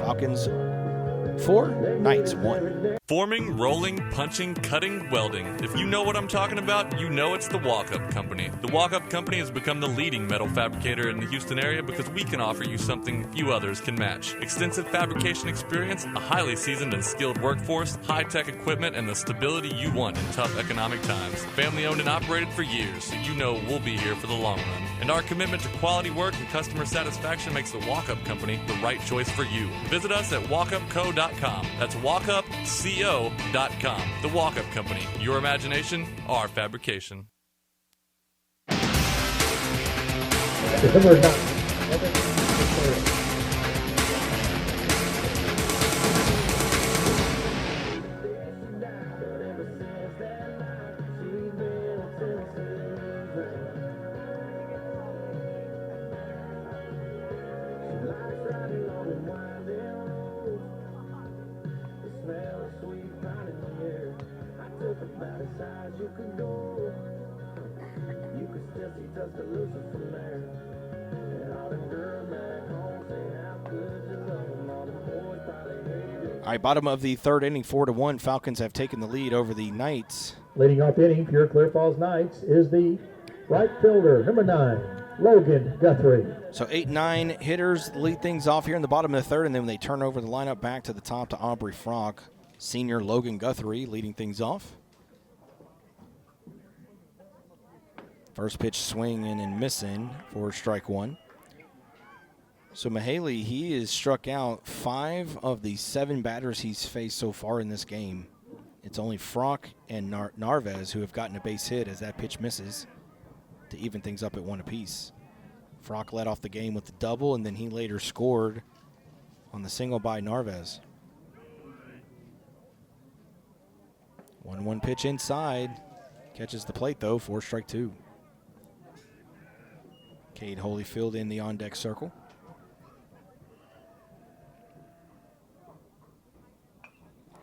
S2: Falcons 4, Knights 1.
S20: Forming, rolling, punching, cutting, welding. If you know what I'm talking about, you know it's the Walk-Up Company. The Walk-Up Company has become the leading metal fabricator in the Houston area because we can offer you something few others can match. Extensive fabrication experience, a highly seasoned and skilled workforce, high-tech equipment, and the stability you want in tough economic times. Family owned and operated for years, so you know we'll be here for the long run. And our commitment to quality work and customer satisfaction makes the Walk-Up Company the right choice for you. Visit us at walkupco.com. That's walkupco.com. The Walk-Up Company. Your imagination, our fabrication.
S2: All right, bottom of the third inning, 4-1. Falcons have taken the lead over the Knights.
S3: Leading off the inning for your Clear Falls Knights is the right fielder, number 9, Logan Guthrie.
S2: So 8-9 hitters lead things off here in the bottom of the third, and then when they turn over the lineup back to the top to Aubrey Frock, senior Logan Guthrie leading things off. First pitch swinging and missing for strike one. So Mahaley, he has struck out 5 of the 7 batters he's faced so far in this game. It's only Frock and Narvez who have gotten a base hit as that pitch misses to even things up at 1 apiece. Frock led off the game with the double, and then he later scored on the single by Narvez. 1-1 pitch inside. Catches the plate, though, for strike 2. Cade Holyfield in the on-deck circle.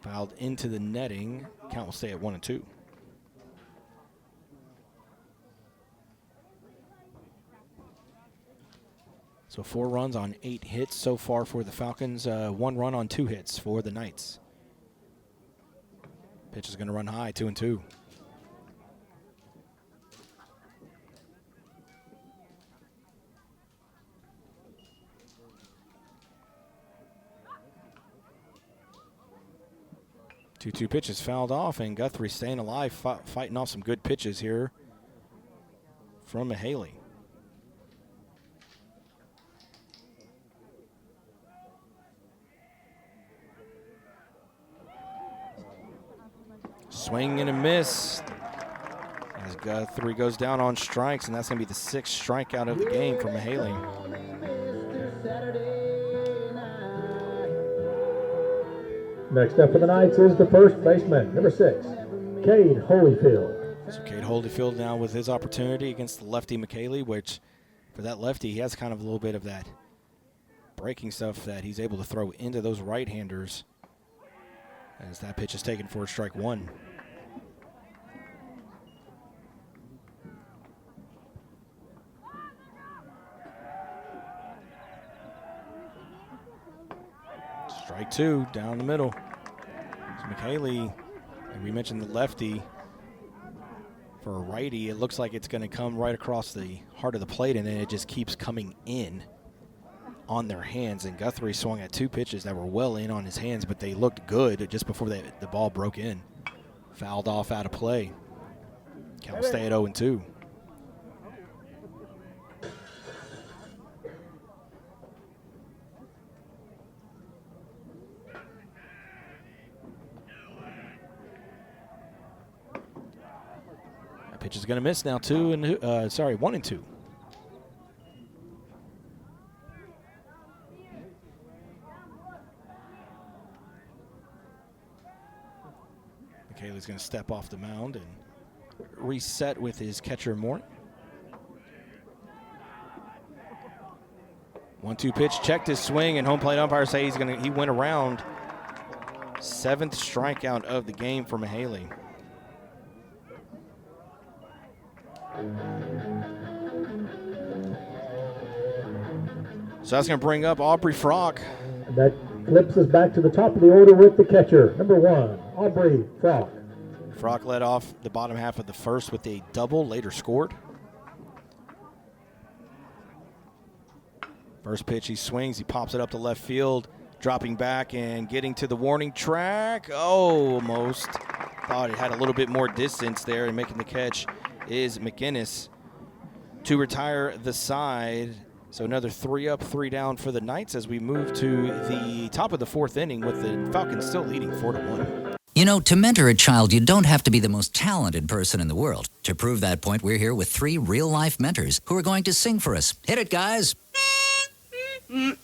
S2: Fouled into the netting. Count will stay at 1-2. So 4 runs on 8 hits so far for the Falcons. 1 run on 2 hits for the Knights. Pitch is going to run high, 2-2. Two pitches fouled off, and Guthrie staying alive, fighting off some good pitches here from Mahaley. Swing and a miss as Guthrie goes down on strikes, and that's going to be the 6th strikeout of the game for Mahaley.
S3: Next up for the Knights is the first baseman, number 6, Cade Holyfield.
S2: So Cade Holyfield now with his opportunity against the lefty McKaylee, which for that lefty, he has kind of a little bit of that breaking stuff that he's able to throw into those right-handers as that pitch is taken for strike 1. Strike 2 down the middle. So McKaylee, and we mentioned the lefty. For a righty, it looks like it's going to come right across the heart of the plate, and then it just keeps coming in on their hands. And Guthrie swung at 2 pitches that were well in on his hands, but they looked good just before the ball broke in. Fouled off out of play. Count will stay at 0-2. Pitch is going to miss now, 1-2. McKaylee's going to step off the mound and reset with his catcher Morton. 1-2 pitch, checked his swing, and home plate umpire say he went around. 7th strikeout of the game for Mahaley. So that's going to bring up Aubrey Frock.
S3: That flips us back to the top of the order with the catcher, number 1, Aubrey Frock.
S2: Frock led off the bottom half of the first with a double, later scored. First pitch, he swings, he pops it up to left field, dropping back and getting to the warning track. Oh, almost. Thought it had a little bit more distance there, and making the catch is McInnes to retire the side. So another 3 up, 3 down for the Knights as we move to the top of the 4th inning with the Falcons still leading 4-1.
S6: You know, to mentor a child, you don't have to be the most talented person in the world. To prove that point, we're here with 3 real-life mentors who are going to sing for us. Hit it, guys.
S7: Twinkle,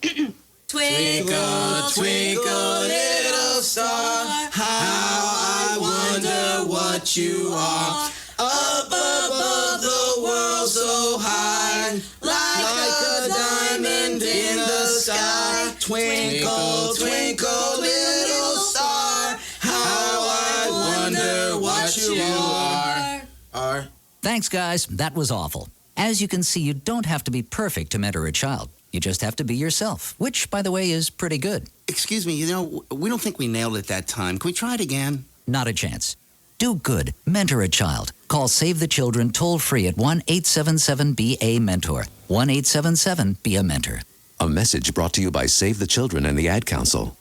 S7: twinkle, little star, how I wonder what you are. Up above the world so high, like a diamond in the sky. Twinkle, twinkle, little star, how I wonder what you are.
S6: Thanks, guys. That was awful. As you can see, you don't have to be perfect to mentor a child. You just have to be yourself, which, by the way, is pretty good.
S21: Excuse me, we don't think we nailed it that time. Can we try it again?
S6: Not a chance. Do good. Mentor a child. Call Save the Children toll-free at 1-877-BA-MENTOR. 1-877-BE-A-MENTOR.
S8: A message brought to you by Save the Children and the Ad Council.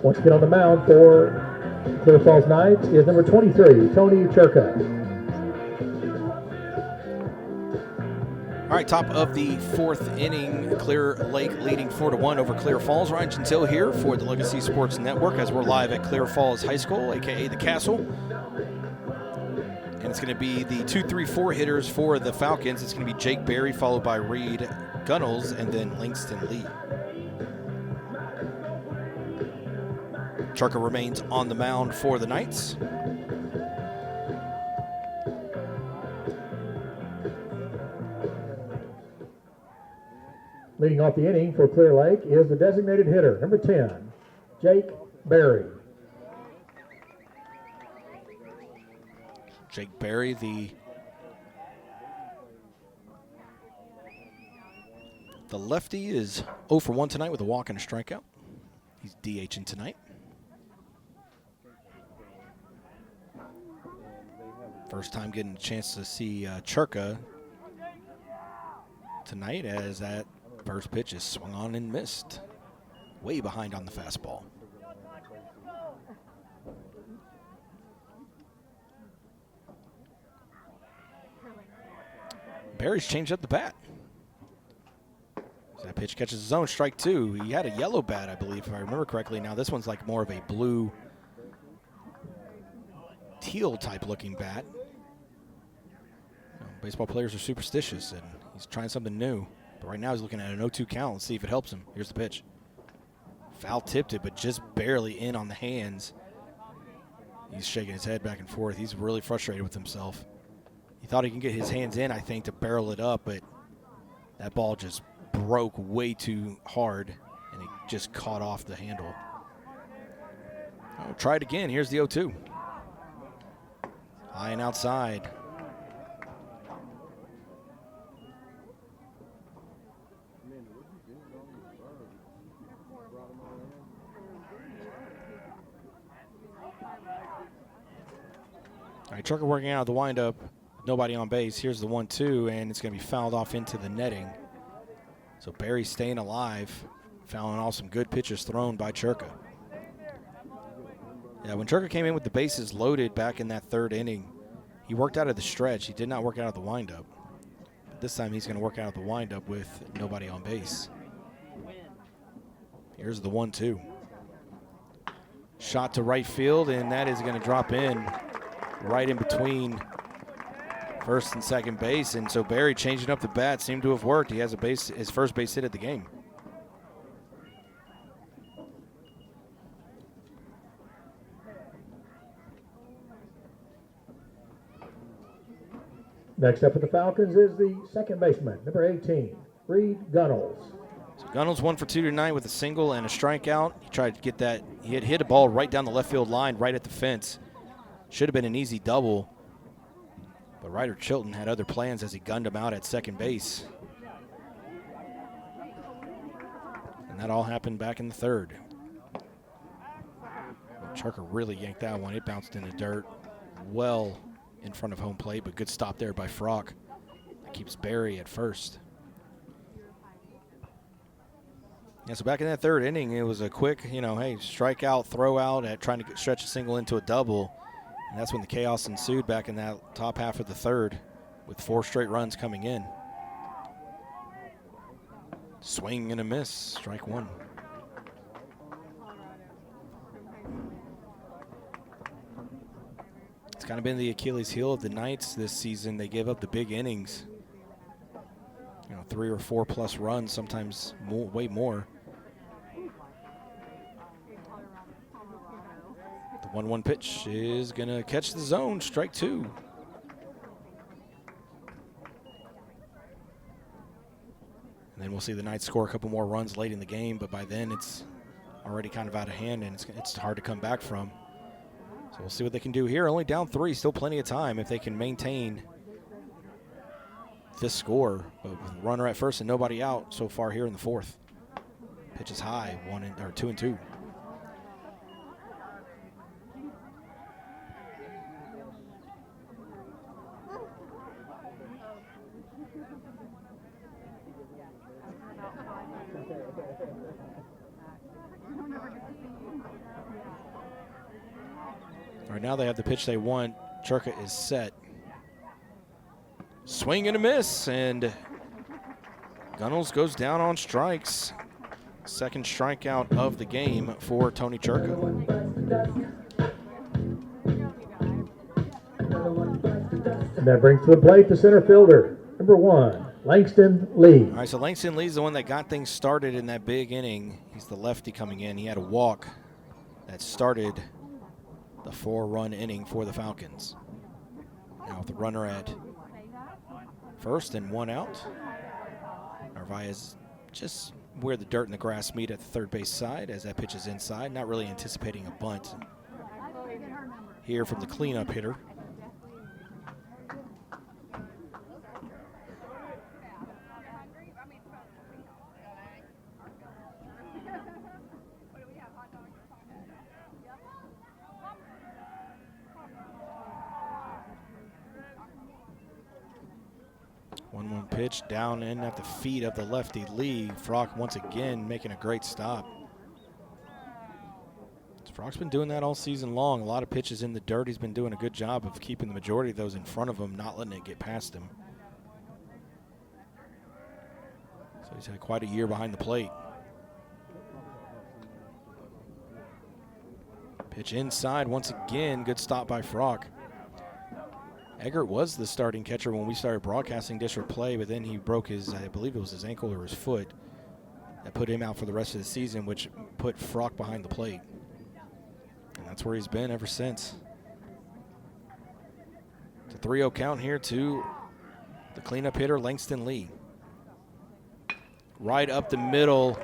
S3: Once again on the mound for Clear Falls Knights is number 23, Tony Churka.
S2: All right, top of the 4th inning, Clear Lake leading 4-1 over Clear Falls. Ryan Gentile here for the Legacy Sports Network as we're live at Clear Falls High School, a.k.a. the Castle. And it's going to be the 2-3-4 hitters for the Falcons. It's going to be Jake Berry, followed by Reed Gunnels, and then Langston Lee. Churka remains on the mound for the Knights.
S3: Leading off the inning for Clear Lake is the designated hitter, number 10, Jake Berry.
S2: Jake Berry, the lefty, is 0 for 1 tonight with a walk and a strikeout. He's DHing tonight. First time getting a chance to see Churka tonight as that first pitch is swung on and missed. Way behind on the fastball. Barry's changed up the bat. That pitch catches his own, strike 2. He had a yellow bat, I believe, if I remember correctly. Now this one's like more of a blue teal type looking bat. Baseball players are superstitious, and he's trying something new. But right now he's looking at an 0-2 count. Let's see if it helps him. Here's the pitch. Foul tipped it, but just barely in on the hands. He's shaking his head back and forth. He's really frustrated with himself. He thought he can get his hands in, I think, to barrel it up, but that ball just broke way too hard, and it just caught off the handle. Oh, try it again. Here's the 0-2. High and outside. All right, Churka working out the windup. Nobody on base. Here's the 1-2, and it's going to be fouled off into the netting. So Barry staying alive, fouling off some good pitches thrown by Churka. Yeah, when Churka came in with the bases loaded back in that 3rd inning, he worked out of the stretch. He did not work out of the windup. But this time he's going to work out of the windup with nobody on base. Here's the 1-2. Shot to right field, and that is going to drop in right in between first and second base. And so Barry changing up the bat seemed to have worked. He has his first base hit of the game.
S3: Next up for the Falcons is the second baseman, number 18, Reed Gunnels.
S2: So Gunnels 1 for 2 tonight with a single and a strikeout. He tried to get that. He had hit a ball right down the left field line, right at the fence. Should have been an easy double. But Ryder Chilton had other plans as he gunned him out at second base. And that all happened back in the third. Churka really yanked that one. It bounced in the dirt well in front of home plate, but good stop there by Frock. That keeps Barry at first. Yeah, so back in that third inning, it was a quick, hey, strikeout, throw out, at trying to stretch a single into a double. And that's when the chaos ensued back in that top half of the third with 4 straight runs coming in. Swing and a miss, strike one. It's kind of been the Achilles heel of the Knights this season. They give up the big innings. 3 or 4 plus runs, sometimes more, way more. The 1-1 pitch is going to catch the zone, strike 2. And then we'll see the Knights score a couple more runs late in the game, but by then it's already kind of out of hand and it's hard to come back from. So we'll see what they can do here. Only down 3, still plenty of time if they can maintain this score. But with a runner at first and nobody out so far here in the fourth. Pitch is high, 2-2. All right, now they have the pitch they want. Churka is set. Swing and a miss, and Gunnels goes down on strikes. Second strikeout of the game for Tony Churka.
S3: And that brings to the plate the center fielder, number 1, Langston Lee.
S2: All right, so Langston Lee's the one that got things started in that big inning. He's the lefty coming in. He had a walk that started the 4-run inning for the Falcons. Now with the runner at first and 1 out. Narvaez just where the dirt and the grass meet at the third base side as that pitch is inside. Not really anticipating a bunt here from the cleanup hitter. Pitch down in at the feet of the lefty Lee. Frock once again making a great stop. Frock's been doing that all season long. A lot of pitches in the dirt. He's been doing a good job of keeping the majority of those in front of him, not letting it get past him. So he's had quite a year behind the plate. Pitch inside once again. Good stop by Frock. Eggert was the starting catcher when we started broadcasting district play, but then he broke his, I believe it was his ankle or his foot. That put him out for the rest of the season, which put Frock behind the plate. And that's where he's been ever since. It's a 3-0 count here to the cleanup hitter, Langston Lee. Right up the middle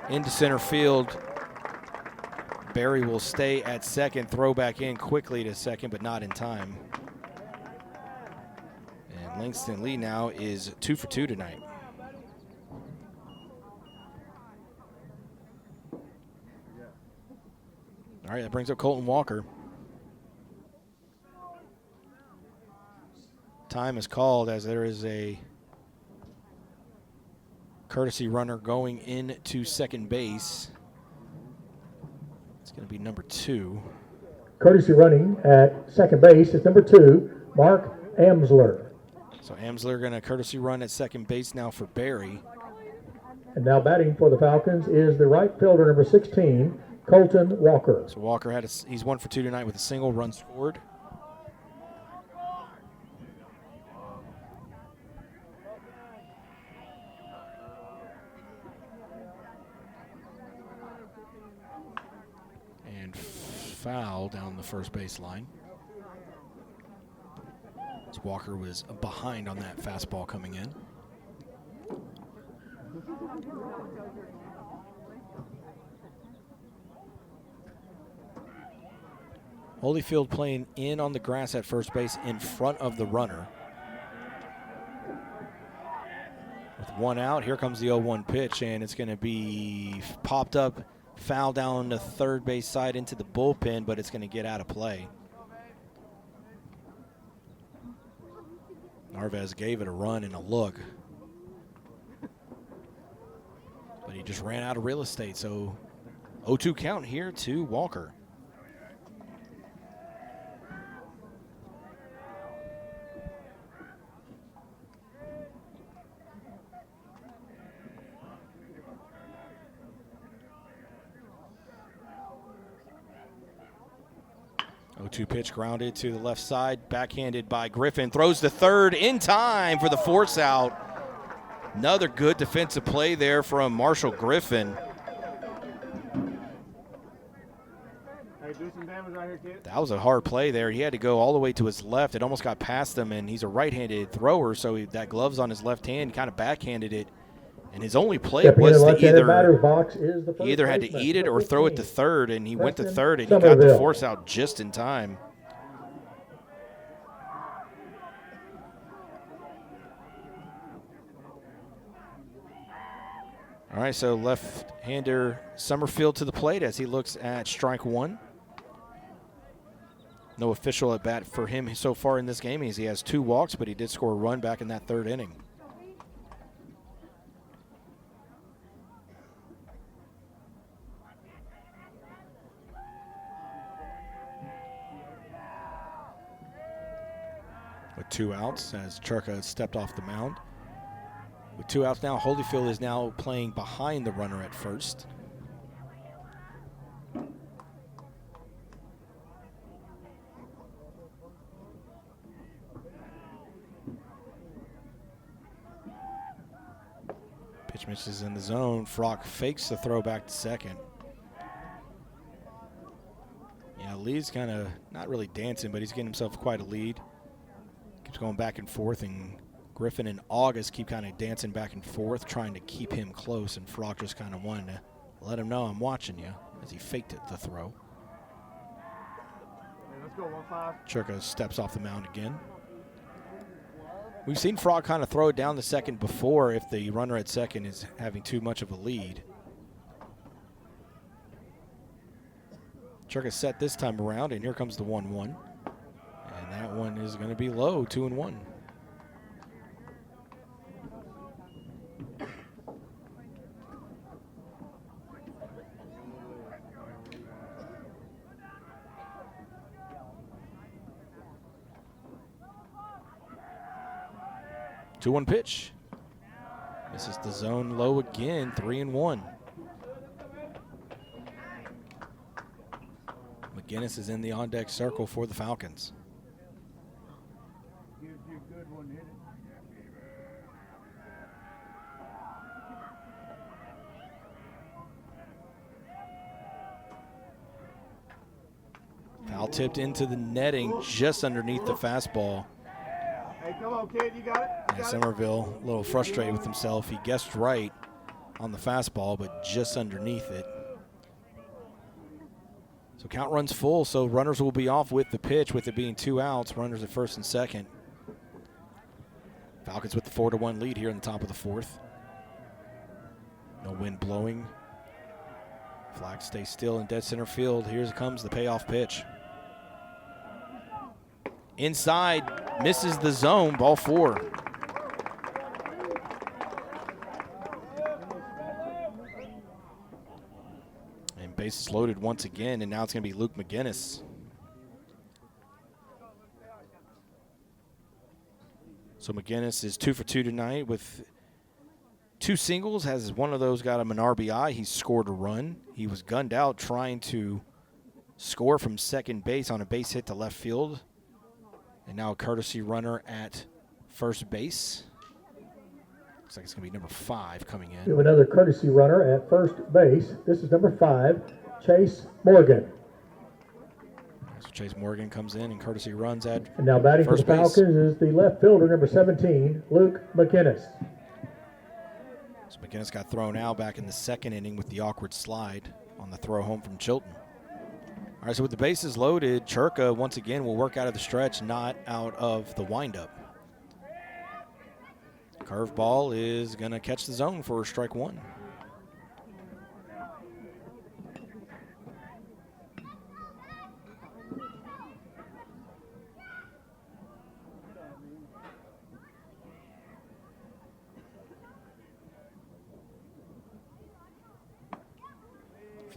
S2: into center field. Barry will stay at second, throw back in quickly to second, but not in time. Langston Lee now is 2 for 2 tonight. All right, that brings up Colton Walker. Time is called as there is a courtesy runner going into second base. It's going to be number 2.
S3: Courtesy running at second base is number 2, Mark Amsler.
S2: So Amsler going to courtesy run at second base now for Barry.
S3: And now batting for the Falcons is the right fielder, number 16, Colton Walker.
S2: So Walker he's 1 for 2 tonight with a single, run scored. And foul down the first base line. As Walker was behind on that fastball coming in. Holyfield playing in on the grass at first base in front of the runner. With one out, here comes the 0-1 pitch, and it's going to be popped up, foul down the third base side into the bullpen, but it's going to get out of play. Narvaez gave it a run and a look. But he just ran out of real estate, so 0-2 count here to Walker. Two pitch grounded to the left side, backhanded by Griffin, throws to third in time for the force out. Another good defensive play there from Marshall Griffin.
S19: Hey, do some damage right here, kid.
S2: That was a hard play there. He had to go all the way to his left. It almost got past him, and he's a that thrower, so that glove's on his left hand, kind of backhanded it. And his only play was to he either had to eat it or throw it to third, and he went to third, and he got the force out just in time. All right, so left-hander Summerfield to the plate as he looks at strike one. No official at bat for him so far in this game as he has 2 walks, but he did score a run back in that third inning. With 2 outs as Churka stepped off the mound. With 2 outs now, Holyfield is now playing behind the runner at first. Pitch misses in the zone. Frock fakes the throw back to second. Yeah, Lee's kind of not really dancing, but he's getting himself quite a lead. Keeps going back and forth, and Griffin and August keep kind of dancing back and forth, trying to keep him close, and Frock just kind of wanted to let him know I'm watching you as he faked it, the throw.
S19: Hey, let's go, 1-5.
S2: Churka steps off the mound again. We've seen Frock kind of throw it down the second before if the runner at second is having too much of a lead. Churka set this time around, and here comes the 1-1. And that one is going to be low, 2-1. Two-one pitch. This is the zone low again, 3-1. McGinnis is in the on-deck circle for the Falcons. Foul tipped into the netting just underneath the fastball.
S19: Hey, come on, kid, you got it.
S2: Yeah, Somerville a little frustrated with himself. He guessed right on the fastball, but just underneath it. So count runs full, so runners will be off with the pitch, with it being 2 outs, runners at first and second. Falcons with the 4-1 lead here in the top of the 4th. No wind blowing. Flag stays still in dead center field. Here comes the payoff pitch. Inside, misses the zone, ball 4. And bases loaded once again, and now it's going to be Luke McGinnis. So McGinnis is 2 for 2 tonight with 2 singles. Has one of those got him an RBI. He's scored a run. He was gunned out trying to score from second base on a base hit to left field. And now a courtesy runner at first base. Looks like it's going to be number 5 coming in.
S3: We have another courtesy runner at first base. This is number 5, Chase Morgan.
S2: So Chase Morgan comes in and courtesy runs at
S3: And now batting for the
S2: first base.
S3: Falcons is the left fielder, number 17, Luke McInnes.
S2: So McInnes got thrown out back in the second inning with the awkward slide on the throw home from Chilton. All right, so with the bases loaded, Churka once again will work out of the stretch, not out of the windup. Curveball is going to catch the zone for strike one.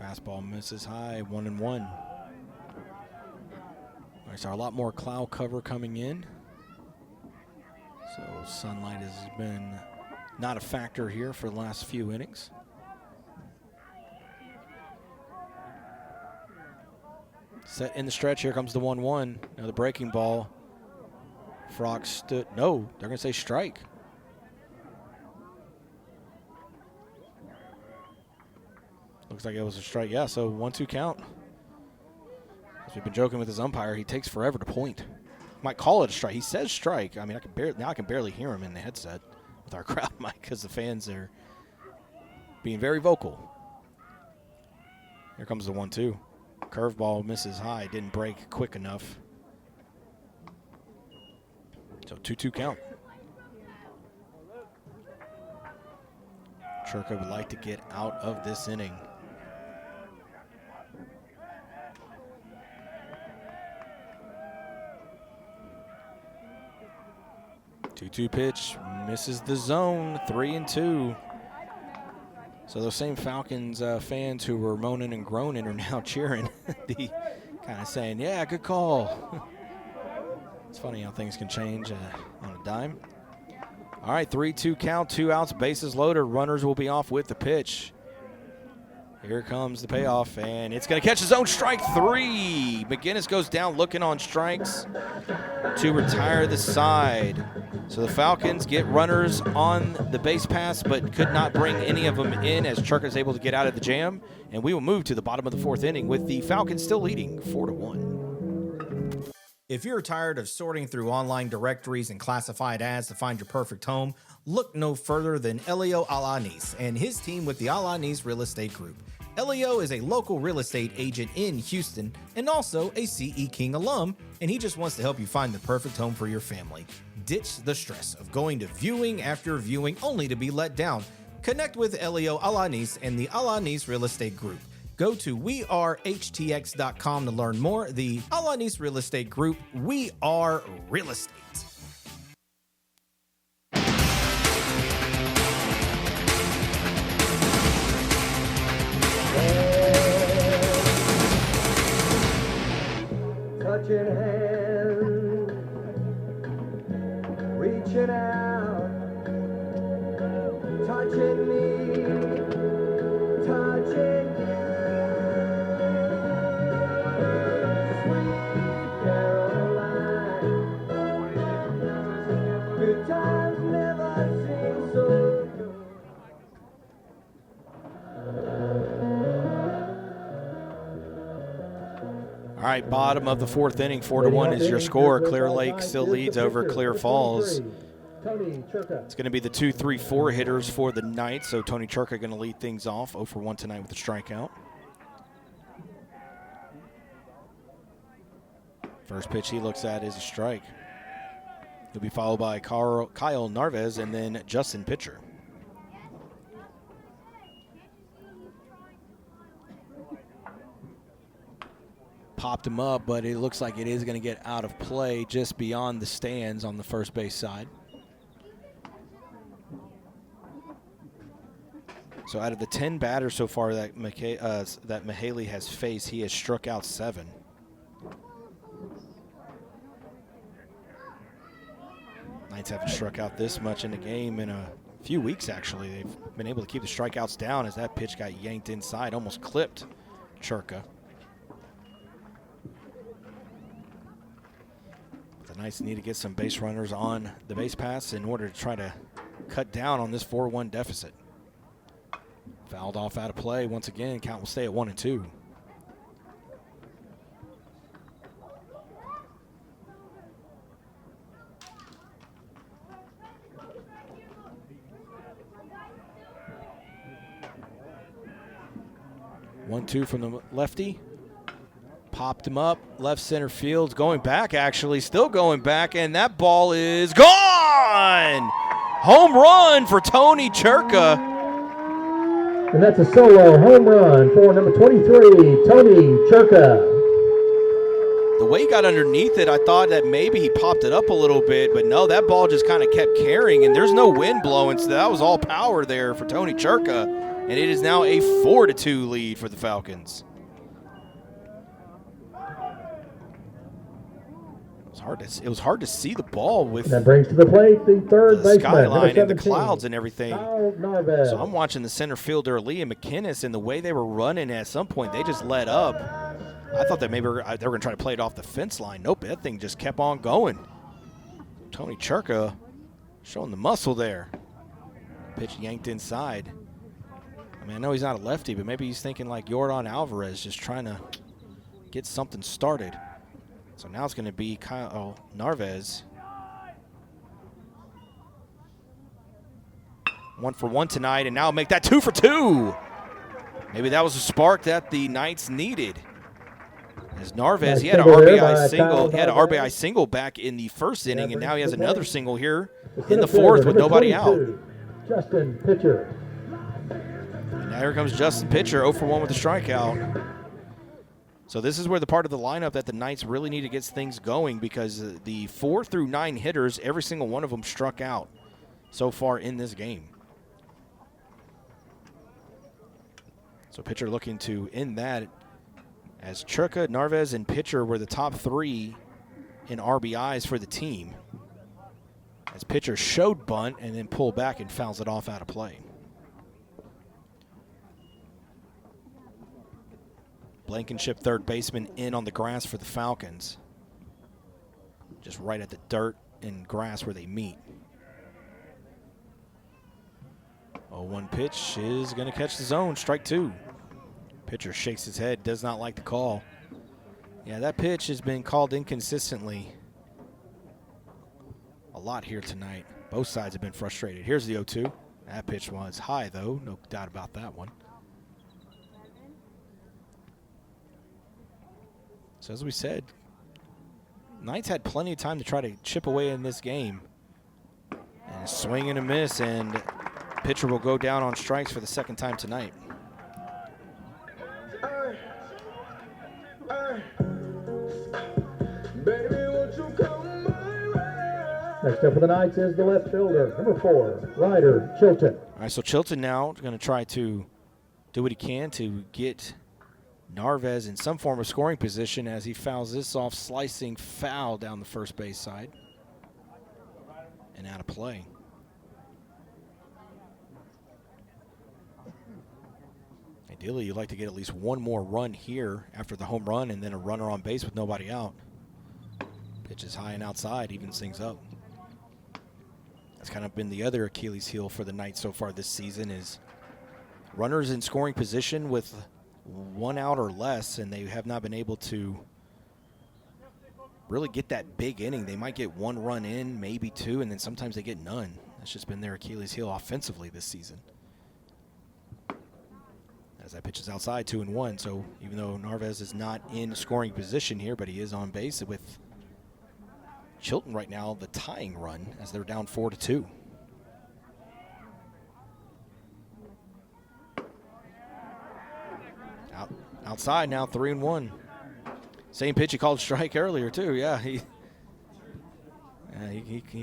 S2: Fastball misses high, 1-1. All right, so a lot more cloud cover coming in. So sunlight has been not a factor here for the last few innings. Set in the stretch, here comes the 1-1. Now the breaking ball. Frock stood, no, they're gonna say strike. Looks like it was a strike, yeah, so 1-2 count. As we've been joking with his umpire, he takes forever to point. Might call it a strike. He says strike. I mean, I can barely hear him in the headset with our crowd mic because the fans are being very vocal. Here comes the 1-2. Curveball misses high. Didn't break quick enough. So 2-2 count. Churka would like to get out of this inning. Two pitch, misses the zone, 3-2. So those same Falcons fans who were moaning and groaning are now cheering, kind of saying, yeah, good call. It's funny how things can change on a dime. All right, 3-2 count, 2 outs, bases loaded. Runners will be off with the pitch. Here comes the payoff, and it's going to catch his own strike 3. McInnes goes down looking on strikes to retire the side. So the Falcons get runners on the base pass, but could not bring any of them in as Churka is able to get out of the jam. And we will move to the bottom of the 4th inning with the Falcons still leading 4-1.
S9: If you're tired of sorting through online directories and classified ads to find your perfect home, look no further than Elio Alanis and his team with the Alanis Real Estate Group. Elio is a local real estate agent in Houston and also a CE King alum, and he just wants to help you find the perfect home for your family. Ditch the stress of going to viewing after viewing only to be let down. Connect with Elio Alanis and the Alanis Real Estate Group. Go to wearehtx.com to learn more. The Alanis Real Estate Group, we are real estate.
S16: Touching hands, reaching out, touching me, touching you. Sweet Caroline, good times never seem so good.
S2: All right, bottom of the 4th inning, 4-1 is your score. Clear Lake still leads over Clear Falls. It's going to be the 2-3-4 hitters for the night, so Tony Churka going to lead things off, 0 for 1 tonight with a strikeout. First pitch he looks at is a strike. He'll be followed by Kyle Narvez and then Justin Pitcher. Popped him up, but it looks like it is going to get out of play just beyond the stands on the first base side. So out of the 10 batters so far that Mahaley has faced, he has struck out 7. Knights haven't struck out this much in the game in a few weeks, actually. They've been able to keep the strikeouts down as that pitch got yanked inside, almost clipped Churka. The Knights need to get some base runners on the base pass in order to try to cut down on this 4-1 deficit. Fouled off out of play once again. Count will stay at 1-2. 1-2 from the lefty. Popped him up, left center field, going back actually, still going back, and that ball is gone! Home run for Tony Churka.
S3: And that's a solo home run for number 23, Tony Churka.
S2: The way he got underneath it, I thought that maybe he popped it up a little bit, but no, that ball just kind of kept carrying, and there's no wind blowing, so that was all power there for Tony Churka, and it is now a 4-2 lead for the Falcons. It was hard to see the ball with
S3: that brings to the plate the third baseman,
S2: skyline and the clouds and everything.
S3: Narvaez.
S2: So I'm watching the center fielder, Liam McInnes, and the way they were running at some point, they just let up. I thought that maybe they were going to try to play it off the fence line. Nope, that thing just kept on going. Tony Churka showing the muscle there. Pitch yanked inside. I mean, I know he's not a lefty, but maybe he's thinking like Yordan Alvarez, just trying to get something started. So now it's going to be Kyle Narvaez. 1 for 1 tonight, and now make that 2 for 2. Maybe that was a spark that the Knights needed. As Narvaez, he had an RBI single. He had an RBI single back in the first inning, and now he has another single here in the fourth with nobody out.
S3: Justin Pitcher.
S2: And now here comes Justin Pitcher, 0 for 1 with a strikeout. So this is where the part of the lineup that the Knights really need to get things going, because the 4 through 9 hitters, every single one of them struck out so far in this game. So Pitcher looking to end that, as Churka, Narvaez, and Pitcher were the top 3 in RBIs for the team. As Pitcher showed bunt and then pulled back and fouls it off out of play. Blankenship, third baseman, in on the grass for the Falcons. Just right at the dirt and grass where they meet. 0-1 pitch is going to catch the zone, strike 2. Pitcher shakes his head, does not like the call. Yeah, that pitch has been called inconsistently a lot here tonight. Both sides have been frustrated. Here's the 0-2. That pitch was high, though, no doubt about that one. So as we said, Knights had plenty of time to try to chip away in this game. And a swing and a miss, and pitcher will go down on strikes for the second time tonight.
S3: Next up for the Knights is the left fielder, number 4, Ryder Chilton.
S2: All right, so Chilton now is going to try to do what he can to get Narvaez in some form of scoring position as he fouls this off, slicing foul down the first base side and out of play. Ideally, you'd like to get at least one more run here after the home run and then a runner on base with nobody out. Pitch is high and outside, evens things up. That's kind of been the other Achilles heel for the Knights so far this season, is runners in scoring position with 1 out or less, and they have not been able to really get that big inning. They might get 1 run in, maybe 2, and then sometimes they get none. That's just been their Achilles heel offensively this season. As that pitch is outside, 2-1. So even though Narvaez is not in scoring position here, but he is on base with Chilton right now, the tying run, as they're down 4-2. Outside now, 3-1. Same pitch he called strike earlier too. Yeah, he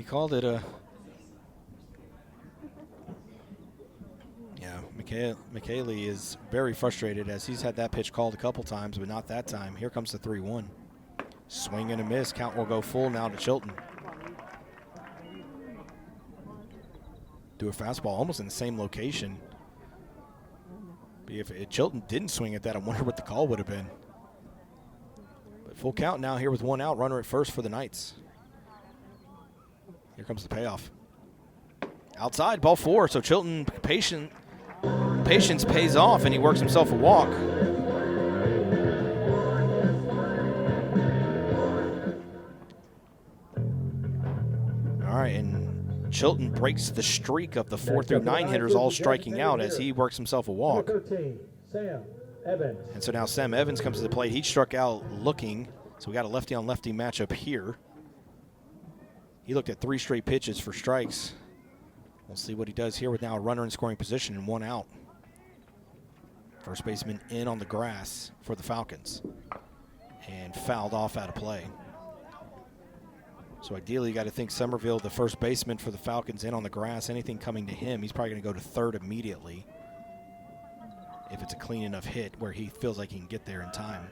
S2: called it a. Yeah, McKaylee is very frustrated as he's had that pitch called a couple times, but not that time. Here comes the 3-1. Swing and a miss. Count will go full now to Chilton. Do a fastball almost in the same location. If Chilton didn't swing at that, I wonder what the call would have been. But full count now here with 1 out, runner at first for the Knights. Here comes the payoff. Outside, ball 4. So Chilton, patience pays off, and he works himself a walk. All right, and Chilton breaks the streak of the 4 through 9 hitters all striking out as he works himself a walk.
S3: 13, Sam Evans.
S2: And so now Sam Evans comes to the plate. He struck out looking, so we got a lefty-on-lefty matchup here. He looked at 3 straight pitches for strikes. We'll see what he does here with now a runner in scoring position and 1 out. First baseman in on the grass for the Falcons and fouled off out of play. So ideally, you got to think Somerville, the first baseman for the Falcons, in on the grass. Anything coming to him, he's probably going to go to third immediately if it's a clean enough hit where he feels like he can get there in time.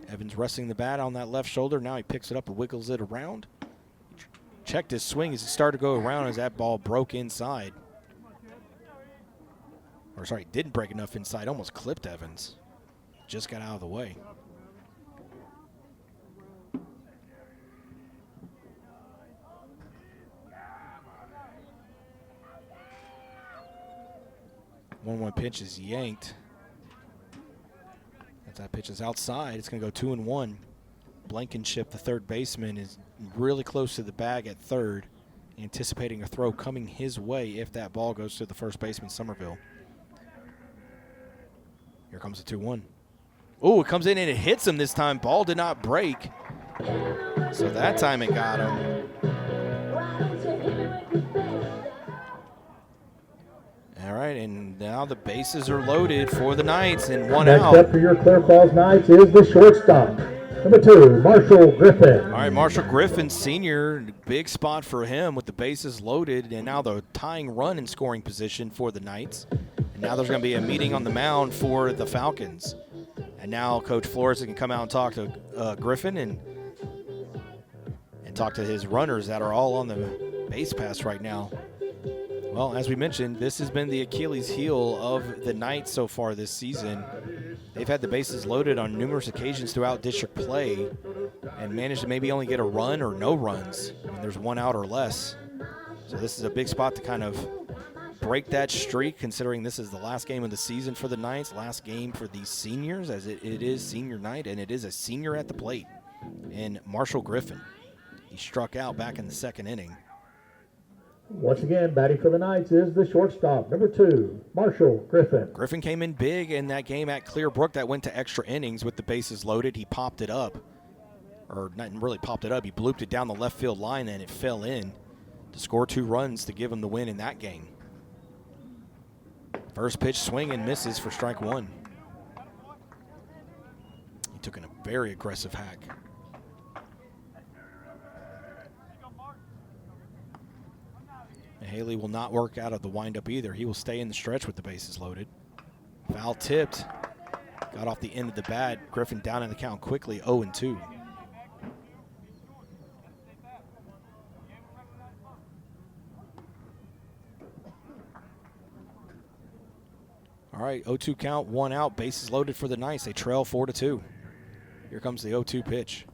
S2: Evans resting the bat on that left shoulder. Now he picks it up and wiggles it around. Checked his swing as he started to go around as that ball broke inside. Or sorry, didn't break enough inside, almost clipped Evans. Just got out of the way. One pitch is yanked. If that pitch is outside, it's going to go 2-1. Blankenship, the third baseman, is really close to the bag at third, anticipating a throw coming his way if that ball goes to the first baseman, Somerville. Here comes the 2-1. Oh, it comes in and it hits him this time. Ball did not break. So that time it got him. All right, and now the bases are loaded for the Knights and 1 out.
S3: Next up for your Clear Falls Knights is the shortstop, number 2, Marshall Griffin.
S2: All right, Marshall Griffin, senior, big spot for him with the bases loaded, and now the tying run in scoring position for the Knights. And now there's going to be a meeting on the mound for the Falcons. And now Coach Flores can come out and talk to Griffin and talk to his runners that are all on the base pass right now. Well, as we mentioned, this has been the Achilles heel of the Knights so far this season. They've had the bases loaded on numerous occasions throughout district play and managed to maybe only get a run or no runs when there's 1 out or less. So this is a big spot to kind of break that streak, considering this is the last game of the season for the Knights, last game for these seniors, as it is senior night, and it is a senior at the plate in Marshall Griffin. He struck out back in the 2nd inning.
S3: Once again, batting for the Knights is the shortstop, number 2, Marshall Griffin.
S2: Griffin came in big in that game at Clear Brook that went to extra innings with the bases loaded. He popped it up, or not really popped it up. He blooped it down the left field line and it fell in to score 2 runs to give him the win in that game. First pitch swing and misses for strike 1. He took a very aggressive hack. Haley will not work out of the windup either. He will stay in the stretch with the bases loaded. Foul tipped. Got off the end of the bat. Griffin down in the count quickly, 0-2. All right, 0-2 count, 1 out. Bases loaded for the Knights. They trail 4-2. Here comes the 0-2 pitch.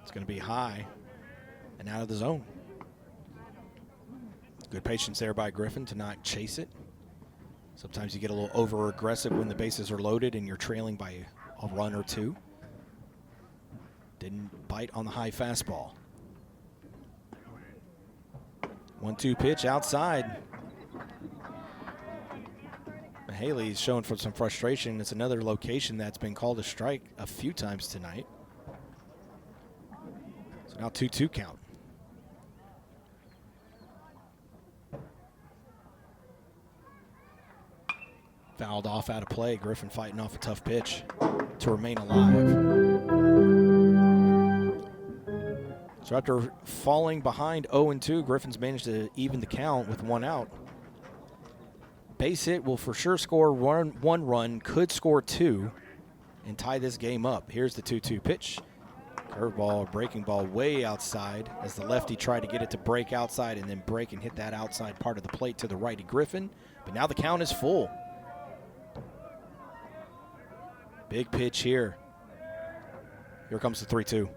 S2: It's going to be high and out of the zone. Good patience there by Griffin to not chase it. Sometimes you get a little over-aggressive when the bases are loaded and you're trailing by a run or 2. Didn't bite on the high fastball. 1-2 pitch outside. Haley's showing for some frustration. It's another location that's been called a strike a few times tonight. So now 2-2 count. Fouled off out of play. Griffin fighting off a tough pitch to remain alive. So after falling behind 0-2, Griffin's managed to even the count with 1 out. Base hit will for sure score one run, could score 2, and tie this game up. Here's the 2-2 pitch. Curveball, breaking ball way outside as the lefty tried to get it to break outside and then break and hit that outside part of the plate to the righty Griffin. But now the count is full. Big pitch here. Here comes the 3-2.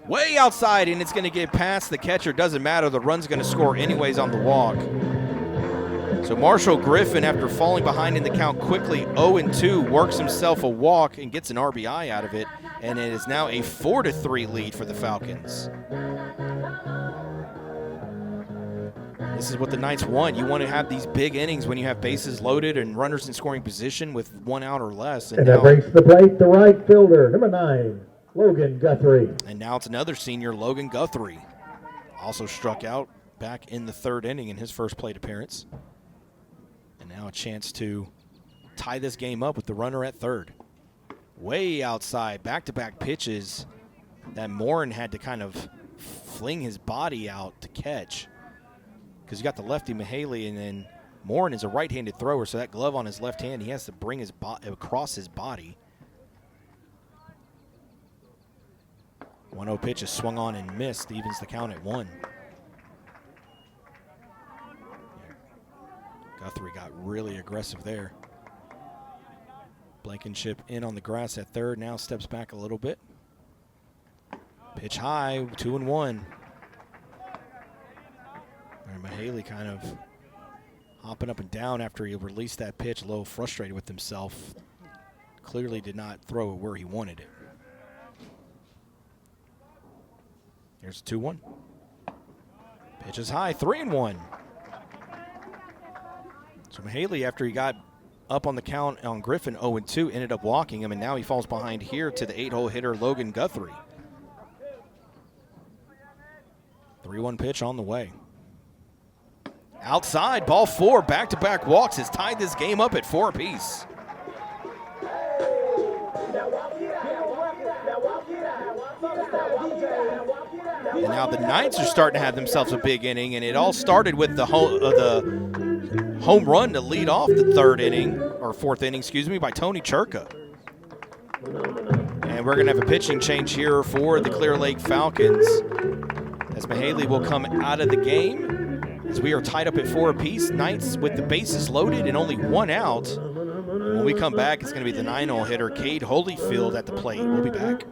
S2: Way outside, and it's going to get past the catcher. Doesn't matter. The run's going to score anyways on the walk. So Marshall Griffin, after falling behind in the count quickly, 0-2, works himself a walk and gets an RBI out of it. And it is now a 4-3 lead for the Falcons. This is what the Knights want. You want to have these big innings when you have bases loaded and runners in scoring position with 1 out or less.
S3: And that brings to the plate the right fielder, number 9, Logan Guthrie.
S2: And now it's another senior, Logan Guthrie. Also struck out back in the 3rd inning in his first plate appearance. And now a chance to tie this game up with the runner at 3rd. Way outside, back-to-back pitches that Morin had to kind of fling his body out to catch. Because you got the lefty Mihaly, and then Morin is a right-handed thrower, so that glove on his left hand, he has to bring his across his body. 1-0 pitch is swung on and missed, evens the count at 1. Guthrie got really aggressive there. Blankenship in on the grass at 3rd, now steps back a little bit. Pitch high, 2-1. And Mihaly kind of hopping up and down after he released that pitch, a little frustrated with himself. Clearly did not throw it where he wanted it. Here's 2-1. Pitch is high, 3-1. So Mihaly, after he got up on the count on Griffin 0-2, ended up walking him, and now he falls behind here to the 8-hole hitter Logan Guthrie. 3-1 pitch on the way. Outside, ball 4, back-to-back walks has tied this game up at 4 apiece. And now the Knights are starting to have themselves a big inning, and it all started with the home run to lead off the 3rd inning, or 4th inning, excuse me, by Tony Churka. And we're going to have a pitching change here for the Clear Lake Falcons, as Mihaly will come out of the game, as we are tied up at 4 apiece. Knights with the bases loaded and only 1 out. When we come back, it's going to be the 9-hole hitter, Cade Holyfield, at the plate. We'll be back.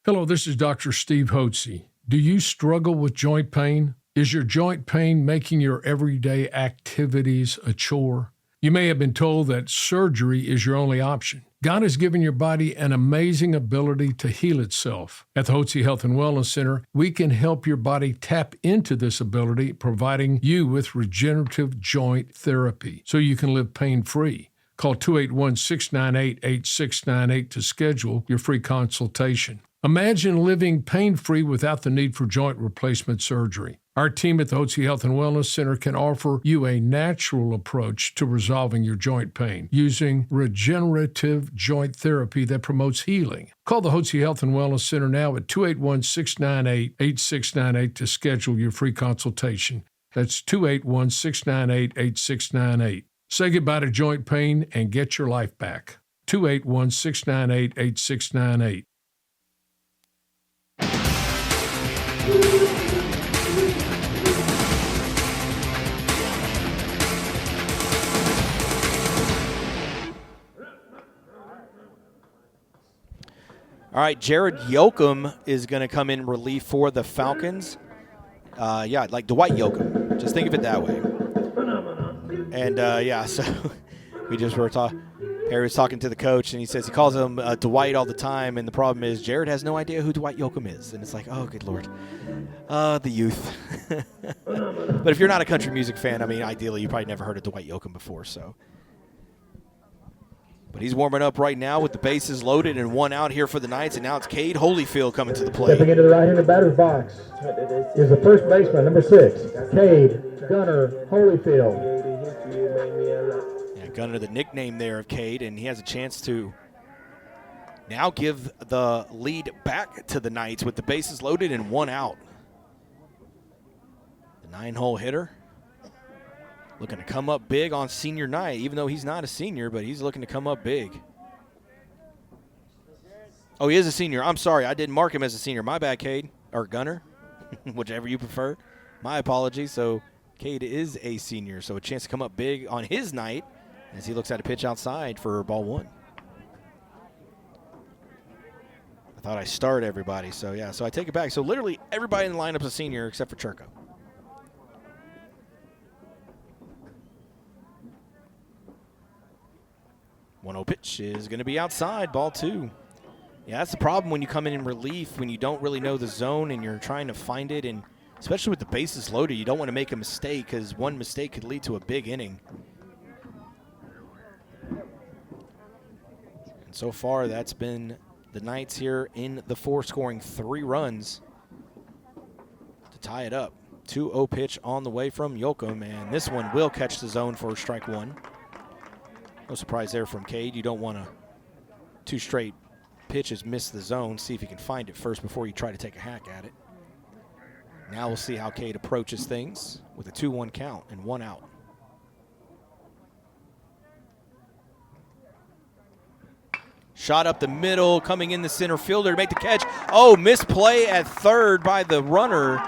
S5: Hello, this is Dr. Steve Hotze. Do you struggle with joint pain? Is your joint pain making your everyday activities a chore? You may have been told that surgery is your only option. God has given your body an amazing ability to heal itself. At the Hotze Health and Wellness Center, we can help your body tap into this ability, providing you with regenerative joint therapy so you can live pain-free. Call 281-698-8698 to schedule your free consultation. Imagine living pain-free without the need for joint replacement surgery. Our team at the Hotze Health and Wellness Center can offer you a natural approach to resolving your joint pain using regenerative joint therapy that promotes healing. Call the Hotze Health and Wellness Center now at 281-698-8698 to schedule your free consultation. That's 281-698-8698. Say goodbye to joint pain and get your life back. 281-698-8698.
S2: All right, Jared Yoakum is going to come in relief for the Falcons. Yeah, like Dwight Yoakam. Just think of it that way. And, so we just were talking. Harry was talking to the coach, and he says he calls him Dwight all the time, and the problem is Jared has no idea who Dwight Yoakam is. And it's like, oh, good Lord. The youth. But if you're not a country music fan, I mean, ideally, you probably never heard of Dwight Yoakam before, so. But he's warming up right now with the bases loaded and 1 out here for the Knights, and now it's Cade Holyfield coming to the plate.
S3: Stepping into the right-handed batter's box is the first baseman, number 6, Cade Gunner Holyfield.
S2: Yeah, Gunner, the nickname there of Cade, and he has a chance to now give the lead back to the Knights with the bases loaded and 1 out. The 9-hole hitter looking to come up big on senior night, even though he's not a senior, but he's looking to come up big. Oh, he is a senior. I'm sorry. I didn't mark him as a senior. My bad, Cade. Or Gunner, whichever you prefer. My apologies. So Cade is a senior, so a chance to come up big on his night as he looks at a pitch outside for ball 1. I thought I starred everybody, so yeah. So I take it back. So literally everybody in the lineup's a senior except for Churka. 1-0 pitch is going to be outside, ball 2. Yeah, that's the problem when you come in relief, when you don't really know the zone and you're trying to find it and especially with the bases loaded, you don't want to make a mistake because one mistake could lead to a big inning. And so far, that's been the Knights here in the fourth, scoring 3 runs to tie it up. 2-0 pitch on the way from Yoakum, and this one will catch the zone for strike 1. No surprise there from Cade. You don't want to 2 straight pitches miss the zone. See if you can find it first before you try to take a hack at it. Now we'll see how Cade approaches things with a 2-1 count and 1 out. Shot up the middle, coming in the center fielder to make the catch. Oh, misplay at third by the runner.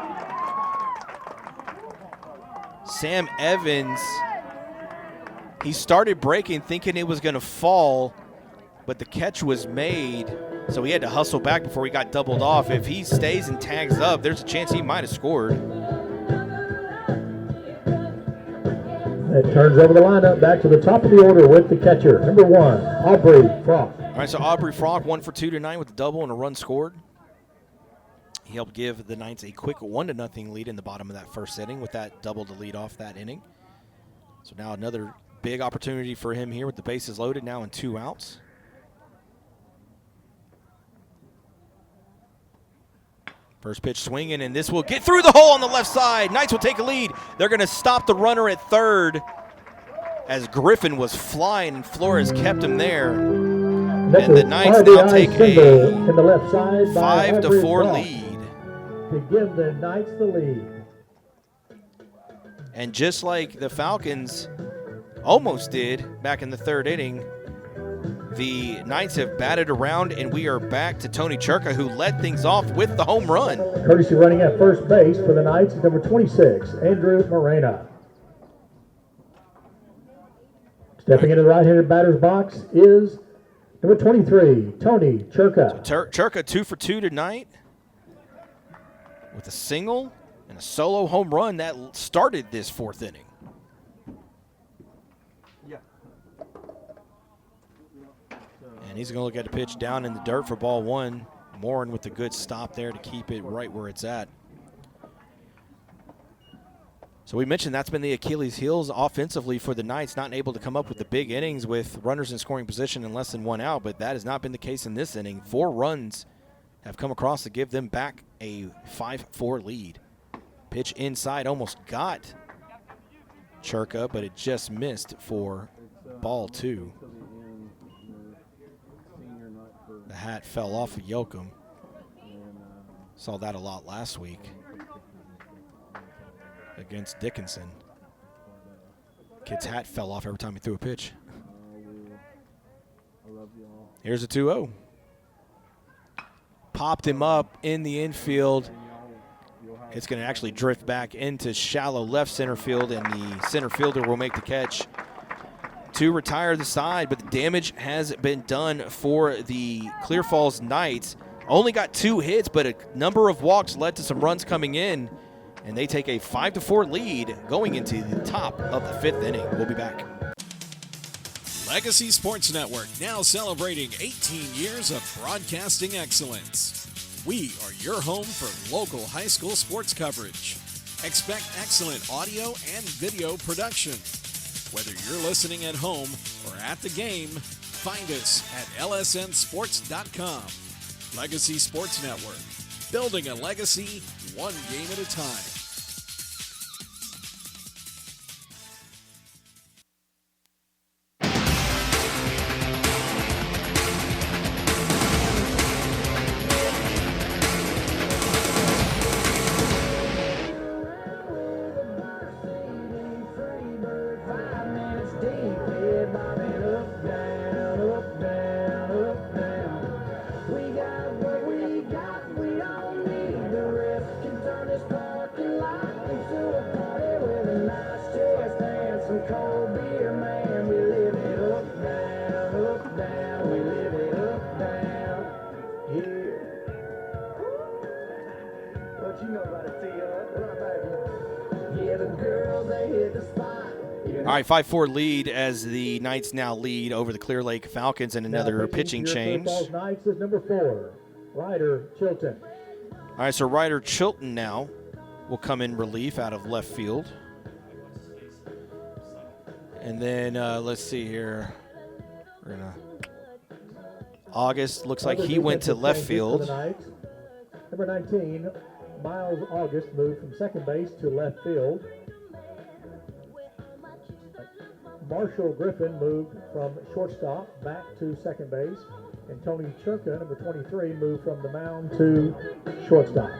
S2: Sam Evans, he started breaking thinking it was going to fall, but the catch was made, so he had to hustle back before he got doubled off. If he stays and tags up, there's a chance he might have scored.
S3: It turns over the lineup back to the top of the order with the catcher, number 1, Aubrey Frock.
S2: All right, so Aubrey Frock 1 for 2 tonight with a double and a run scored. He helped give the Knights a quick 1-0 lead in the bottom of that first inning with that double to lead off that inning. So now another big opportunity for him here with the bases loaded now and 2 outs. First pitch swinging, and this will get through the hole on the left side. Knights will take a lead. They're going to stop the runner at third as Griffin was flying and Flores kept him there. And the Knights now take a 5-4 lead.
S3: To give the Knights the lead.
S2: And just like the Falcons almost did back in the third inning, the Knights have batted around, and we are back to Tony Churka, who led things off with the home run.
S3: Courtesy running at first base for the Knights is number 26, Andrew Morena. Stepping into the right-handed batter's box is number 23, Tony Churka.
S2: So Churka 2 for 2 tonight with a single and a solo home run that started this fourth inning. And he's going to look at the pitch down in the dirt for ball 1. Morin with a good stop there to keep it right where it's at. So we mentioned that's been the Achilles heels offensively for the Knights, not able to come up with the big innings with runners in scoring position and less than 1 out, but that has not been the case in this inning. 4 runs have come across to give them back a 5-4 lead. Pitch inside almost got Churka, but it just missed for ball 2. The hat fell off of Yoakum. Saw that a lot last week against Dickinson. Kid's hat fell off every time he threw a pitch. Here's a 2-0. Popped him up in the infield. It's going to actually drift back into shallow left center field, and the center fielder will make the catch to retire the side, but the damage has been done for the Clear Falls Knights. Only got 2 hits, but a number of walks led to some runs coming in, and they take a 5-4 lead going into the top of the 5th inning. We'll be back.
S10: Legacy Sports Network, now celebrating 18 years of broadcasting excellence. We are your home for local high school sports coverage. Expect excellent audio and video production. Whether you're listening at home or at the game, find us at lsnsports.com. Legacy Sports Network, building a legacy one game at a time.
S2: All right, 5-4 lead as the Knights now lead over the Clear Lake Falcons, and another pitching change.
S3: Knights is number 4, Ryder Chilton.
S2: All right, so Ryder Chilton now will come in relief out of left field. And then let's see here. We're gonna. August looks like he went to left field.
S3: Number 19, Miles August moved from second base to left field. Marshall Griffin moved from shortstop back to second base. And Tony Churka, number 23, moved from the mound to shortstop.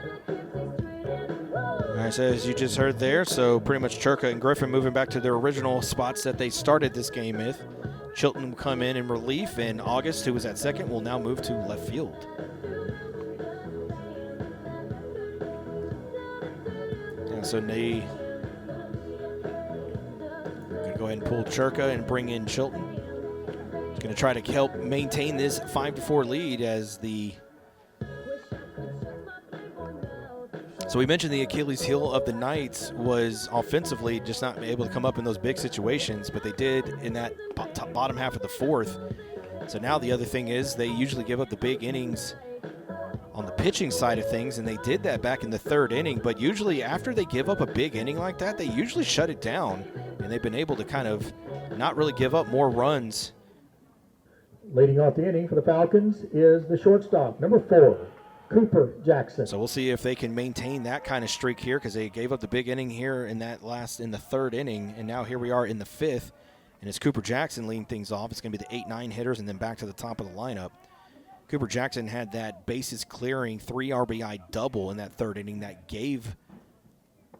S2: All right, so as you just heard there, so pretty much Churka and Griffin moving back to their original spots that they started this game with. Chilton will come in relief, and August, who was at second, will now move to left field. And so they going to go ahead and pull Churka and bring in Chilton. He's going to try to help maintain this 5-4 lead as the. So we mentioned the Achilles heel of the Knights was offensively just not able to come up in those big situations, but they did in that bottom half of the fourth. So now the other thing is they usually give up the big innings on the pitching side of things, and they did that back in the third inning. But usually after they give up a big inning like that, they usually shut it down, and they've been able to kind of not really give up more runs.
S3: Leading off the inning for the Falcons is the shortstop, number 4. Cooper Jackson.
S2: So we'll see if they can maintain that kind of streak here, because they gave up the big inning here in the third inning, and now here we are in the fifth, and it's Cooper Jackson leading things off. It's going to be the 8-9 hitters and then back to the top of the lineup. Cooper Jackson had that bases clearing 3 RBI double in that third inning that gave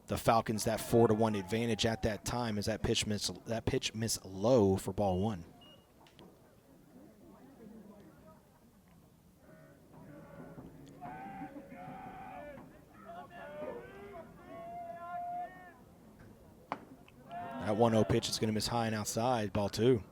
S2: the Falcons that 4-1 advantage at that time as that pitch missed low for ball 1. That 1-0 pitch is going to miss high and outside, ball 2.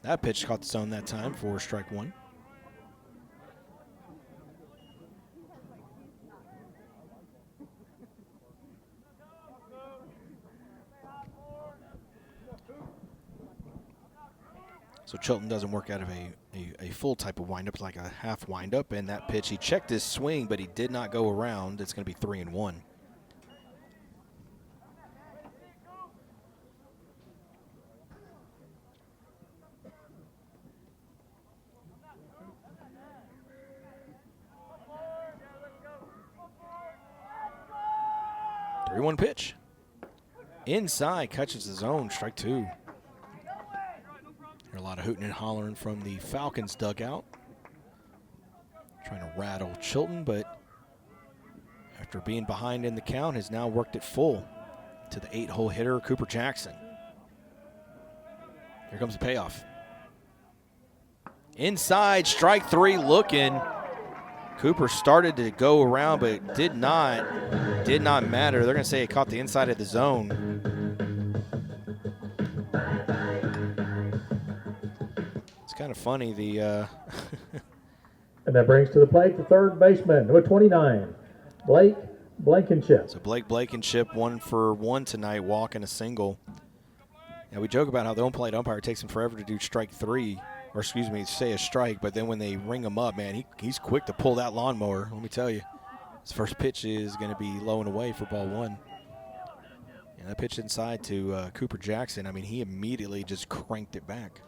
S2: That pitch caught the zone that time for strike 1. So Chilton doesn't work out of a full type of windup, like a half windup, and that pitch, he checked his swing, but he did not go around. It's going to be 3-1. One pitch. Inside, catches the zone, strike 2. Hear a lot of hooting and hollering from the Falcons dugout. Trying to rattle Chilton, but after being behind in the count, has now worked it full to the 8-hole hitter, Cooper Jackson. Here comes the payoff. Inside, strike 3 looking. Cooper started to go around, but it did not matter. They're going to say it caught the inside of the zone. It's kind of funny.
S3: And that brings to the plate the third baseman, number 29, Blake Blankenship.
S2: So Blake Blankenship 1-for-1 tonight, walking a single. Now we joke about how the home plate umpire takes him forever to do strike 3. Or excuse me, say a strike, but then when they ring him up, man, he's quick to pull that lawnmower. Let me tell you, his first pitch is going to be low and away for ball 1. And that pitch inside to Cooper Jackson, I mean, he immediately just cranked it back.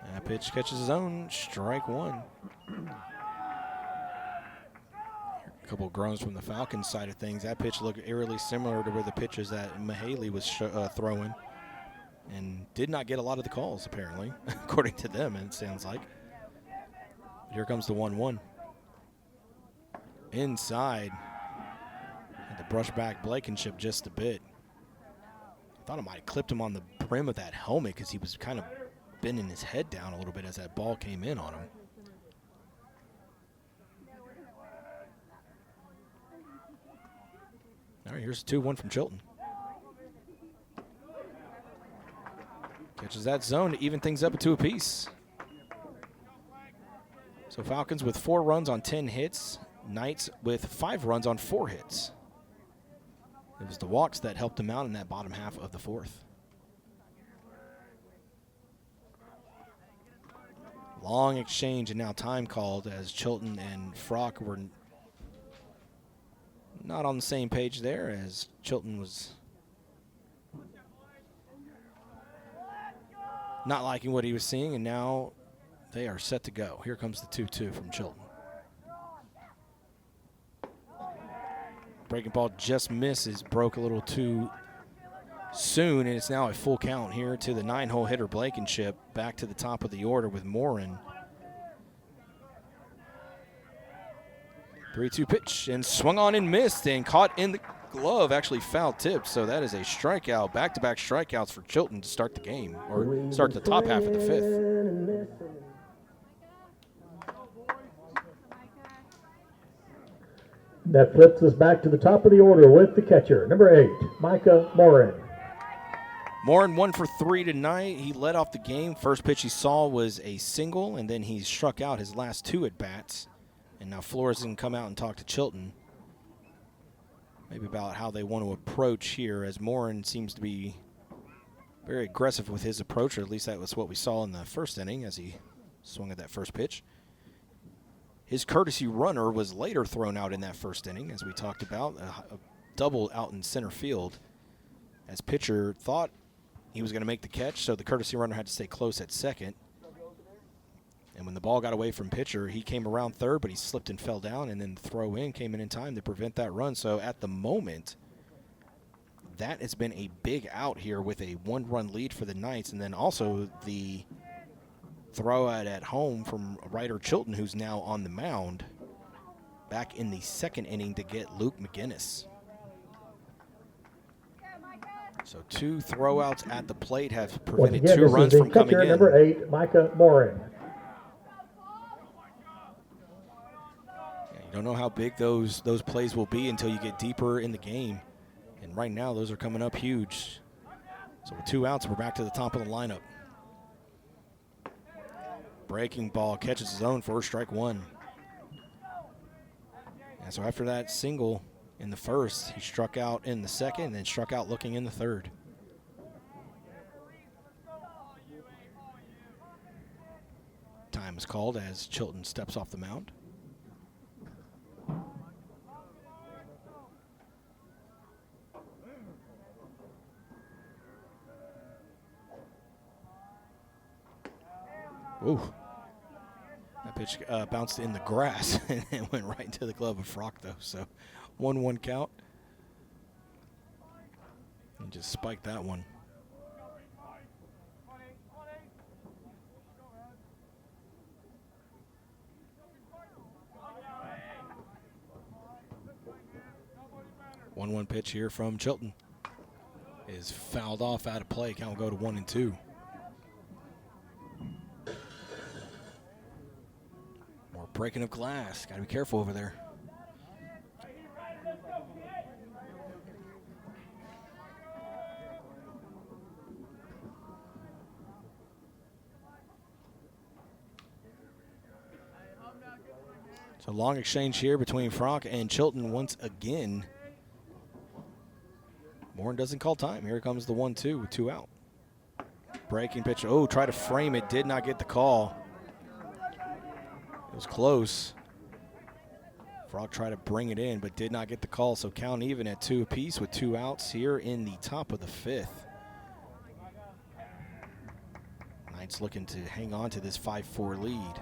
S2: And that pitch catches his own, strike 1. A couple of groans from the Falcons side of things. That pitch looked eerily similar to where the pitches that Mahaley was throwing, and did not get a lot of the calls, apparently, according to them, it sounds like. But here comes the 1-1. Inside. Had to brush back Blankenship just a bit. I thought it might have clipped him on the brim of that helmet because he was kind of bending his head down a little bit as that ball came in on him. All right, here's 2-1 from Chilton. Catches that zone to even things up at 2 apiece. So Falcons with 4 runs on 10 hits. Knights with 5 runs on 4 hits. It was the walks that helped them out in that bottom half of the 4th. Long exchange and now time called as Chilton and Frock were not on the same page there, as Chilton was not liking what he was seeing, and now they are set to go. Here comes the 2-2 from Chilton. Breaking ball just misses, broke a little too soon, and it's now a full count here to the 9-hole hitter Blankenship, back to the top of the order with Morin. 3-2 pitch, and swung on and missed, and caught in the glove, actually foul tipped, so that is a strikeout, back-to-back strikeouts for Chilton to start the game, or start the top half of the 5th.
S3: That flips us back to the top of the order with the catcher, number 8, Micah Morin.
S2: Morin 1 for 3 tonight. He led off the game. First pitch he saw was a single, and then he struck out his last 2 at-bats. And now Flores can come out and talk to Chilton, maybe about how they want to approach here, as Morin seems to be very aggressive with his approach, or at least that was what we saw in the first inning as he swung at that first pitch. His courtesy runner was later thrown out in that first inning, as we talked about, a double out in center field, as pitcher thought he was going to make the catch, so the courtesy runner had to stay close at second. And when the ball got away from pitcher, he came around third, but he slipped and fell down, and then the throw in came in time to prevent that run. So at the moment, that has been a big out here with a 1-run lead for the Knights, and then also the throw out at home from Ryder Chilton, who's now on the mound, back in the 2nd inning to get Luke McGinnis. So 2 throwouts at the plate have prevented
S3: Again,
S2: 2 runs from coming in.
S3: Number 8, Micah Morin.
S2: You don't know how big those plays will be until you get deeper in the game. And right now, those are coming up huge. So with 2 outs, we're back to the top of the lineup. Breaking ball catches his own for strike 1. And so after that single in the first, he struck out in the second and then struck out looking in the third. Time is called as Chilton steps off the mound. Ooh. That pitch bounced in the grass and it went right into the glove of Frock, though. So 1-1 count. And just spiked that one. One pitch here from Chilton is fouled off out of play. Count will go to 1-2. More breaking of glass. Got to be careful over there. So long exchange here between Frock and Chilton once again. Morin doesn't call time. Here comes the 1-2 with 2 out. Breaking pitch. Oh, try to frame it. Did not get the call. It was close. Frock tried to bring it in, but did not get the call. So count even at 2 apiece with 2 outs here in the top of the 5th. Knights looking to hang on to this 5-4 lead.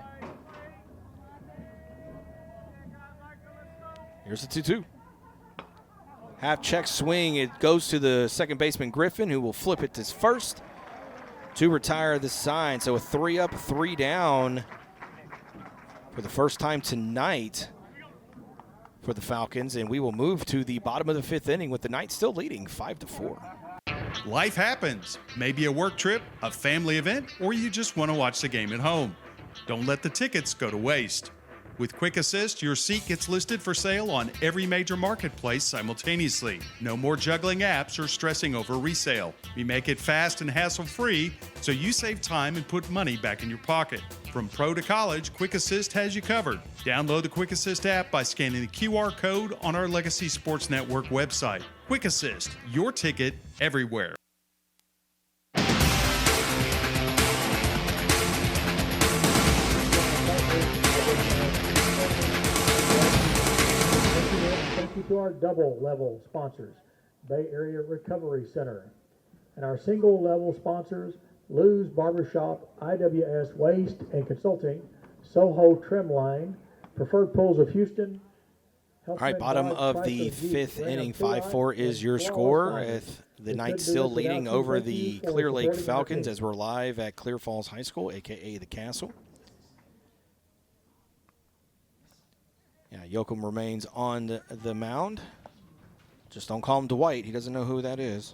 S2: Here's the 2-2. Half check swing. It goes to the second baseman Griffin, who will flip it to first to retire the sign. So a 3 up, 3 down for the first time tonight for the Falcons. And we will move to the bottom of the 5th inning with the Knights still leading 5-4.
S11: Life happens. Maybe a work trip, a family event, or you just want to watch the game at home. Don't let the tickets go to waste. With Quick Assist, your seat gets listed for sale on every major marketplace simultaneously. No more juggling apps or stressing over resale. We make it fast and hassle-free so you save time and put money back in your pocket. From pro to college, Quick Assist has you covered. Download the Quick Assist app by scanning the QR code on our Legacy Sports Network website. Quick Assist, your ticket everywhere.
S3: Thank you to our double-level sponsors, Bay Area Recovery Center, and our single-level sponsors, Lou's Barbershop, IWS Waste and Consulting, Soho Trim Line, Preferred Pools of Houston.
S2: All right, bottom of the fifth inning, 5-4 is your score. With the Knights still leading over the Clear Lake Falcons as we're live at Clear Falls High School, a.k.a. the Castle. Yeah, Yoakum remains on the mound. Just don't call him Dwight. He doesn't know who that is.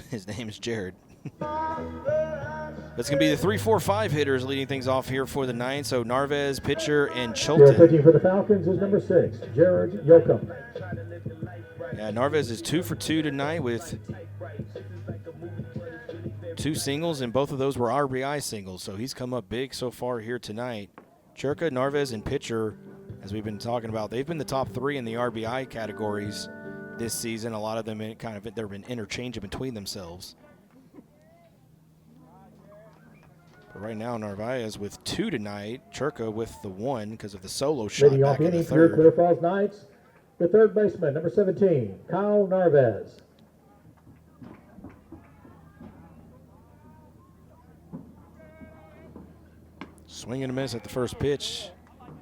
S2: His name is Jared. That's going to be the 3-4-5 hitters leading things off here for the Knights. So Narvez, pitcher, and Chilton.
S3: Pitching for the Falcons is number 6, Jared Yoakum.
S2: Yeah, Narvez is 2 for 2 tonight with 2 singles, and both of those were RBI singles. So he's come up big so far here tonight. Churka, Narvez, and pitcher, as we've been talking about, they've been the top 3 in the RBI categories this season. A lot of them they've been interchanging between themselves. But right now, Narvaez with 2 tonight. Churka with the 1 because of the solo shot
S3: Leading
S2: back
S3: off
S2: in the
S3: inning for
S2: third.
S3: Clear Falls Knights, the third baseman, number 17, Kyle Narvez.
S2: Swing and a miss at the first pitch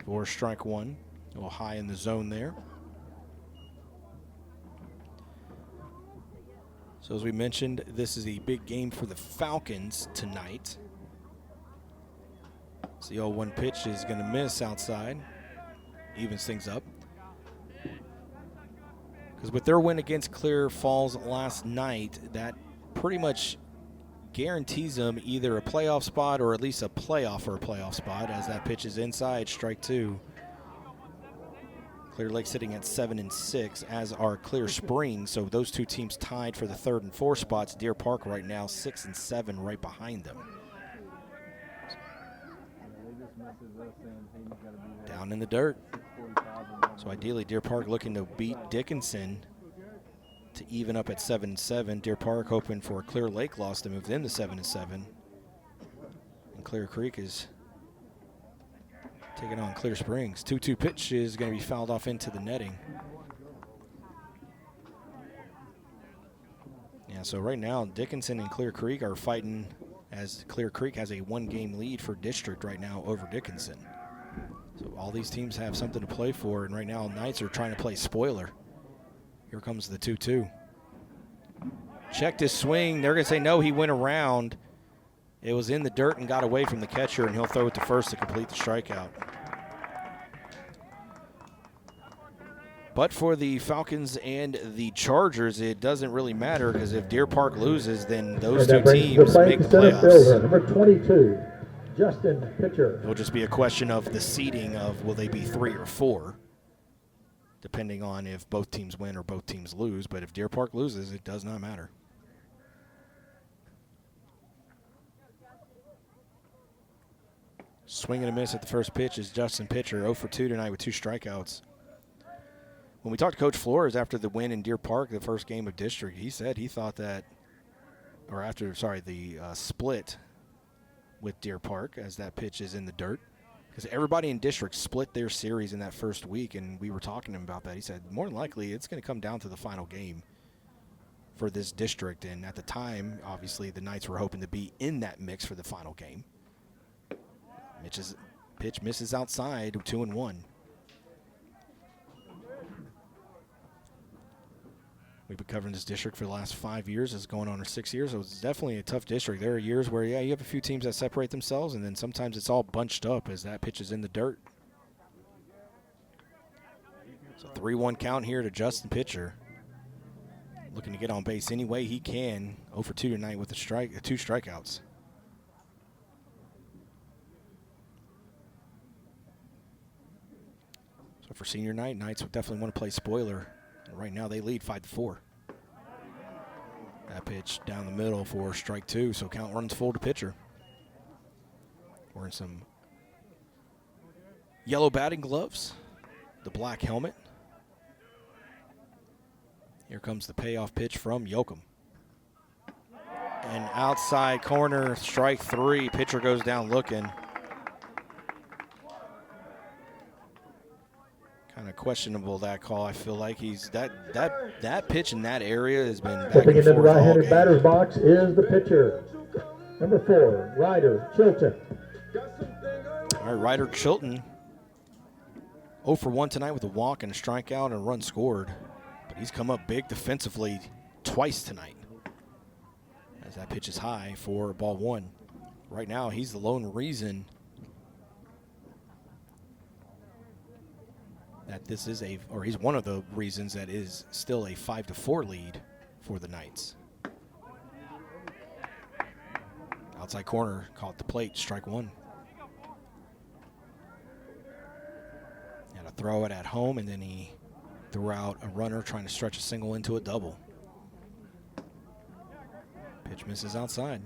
S2: for strike 1. A little high in the zone there. So as we mentioned, this is a big game for the Falcons tonight. So the 0-1 pitch is going to miss outside. Evens things up. Because with their win against Clear Falls last night, that pretty much guarantees them either a playoff spot or at least a playoff or a playoff spot, as that pitch is inside, strike 2. Clear Lake sitting at 7-6, as are Clear Springs. So those two teams tied for the 3rd and 4th spots. Deer Park right now 6-7, right behind them. Down in the dirt. So ideally, Deer Park looking to beat Dickinson to even up at 7-7. Deer Park hoping for a Clear Lake loss to move them to 7-7. And Clear Creek is taking on Clear Springs. 2-2 pitch is going to be fouled off into the netting. Yeah, so right now, Dickinson and Clear Creek are fighting, as Clear Creek has a 1-game lead for district right now over Dickinson. So all these teams have something to play for, and right now Knights are trying to play spoiler. Here comes the 2-2. Checked his swing. They're going to say no, he went around. It was in the dirt and got away from the catcher, and he'll throw it to first to complete the strikeout. But for the Falcons and the Chargers, it doesn't really matter, because if Deer Park loses, then those two teams make the playoffs.
S3: Number 22, Justin Pitcher.
S2: It'll just be a question of the seeding of will they be 3 or 4, depending on if both teams win or both teams lose. But if Deer Park loses, it does not matter. Swing and a miss at the first pitch is Justin Pitcher, 0 for 2 tonight with 2 strikeouts. When we talked to Coach Flores after the win in Deer Park, the first game of district, he said he thought that, or after, sorry, the split with Deer Park, as that pitch is in the dirt, because everybody in district split their series in that first week, and we were talking to him about that. He said more than likely it's going to come down to the final game for this district, and at the time, obviously, the Knights were hoping to be in that mix for the final game. Mitch's pitch misses outside, 2-1. We've been covering this district for the last 5 years. It's going on for 6 years. So it's definitely a tough district. There are years where, yeah, you have a few teams that separate themselves, and then sometimes it's all bunched up as that pitch is in the dirt. So 3-1 count here to Justin Pitcher. Looking to get on base any way he can. 0 for 2 tonight with 2 strikeouts. So for senior night, Knights would definitely want to play spoiler. And right now they lead 5-4. That pitch down the middle for strike 2, so count runs full to pitcher. Wearing some yellow batting gloves, the black helmet. Here comes the payoff pitch from Yoakum. And outside corner, strike 3. Pitcher goes down looking. Kind of questionable, that call. I feel like he's that pitch in that area has been back
S3: Stepping
S2: and
S3: into the
S2: forth all
S3: right-handed
S2: game.
S3: batter's box is the pitcher. Number 4, Ryder Chilton.
S2: All right, Ryder Chilton 0 for 1 tonight with a walk and a strikeout and a run scored. But he's come up big defensively twice tonight, as that pitch is high for ball 1. Right now, he's the lone reason that this is he's one of the reasons that is still a 5-4 lead for the Knights. Outside corner, caught the plate, strike 1. Had to throw it at home, and then he threw out a runner trying to stretch a single into a double. Pitch misses outside.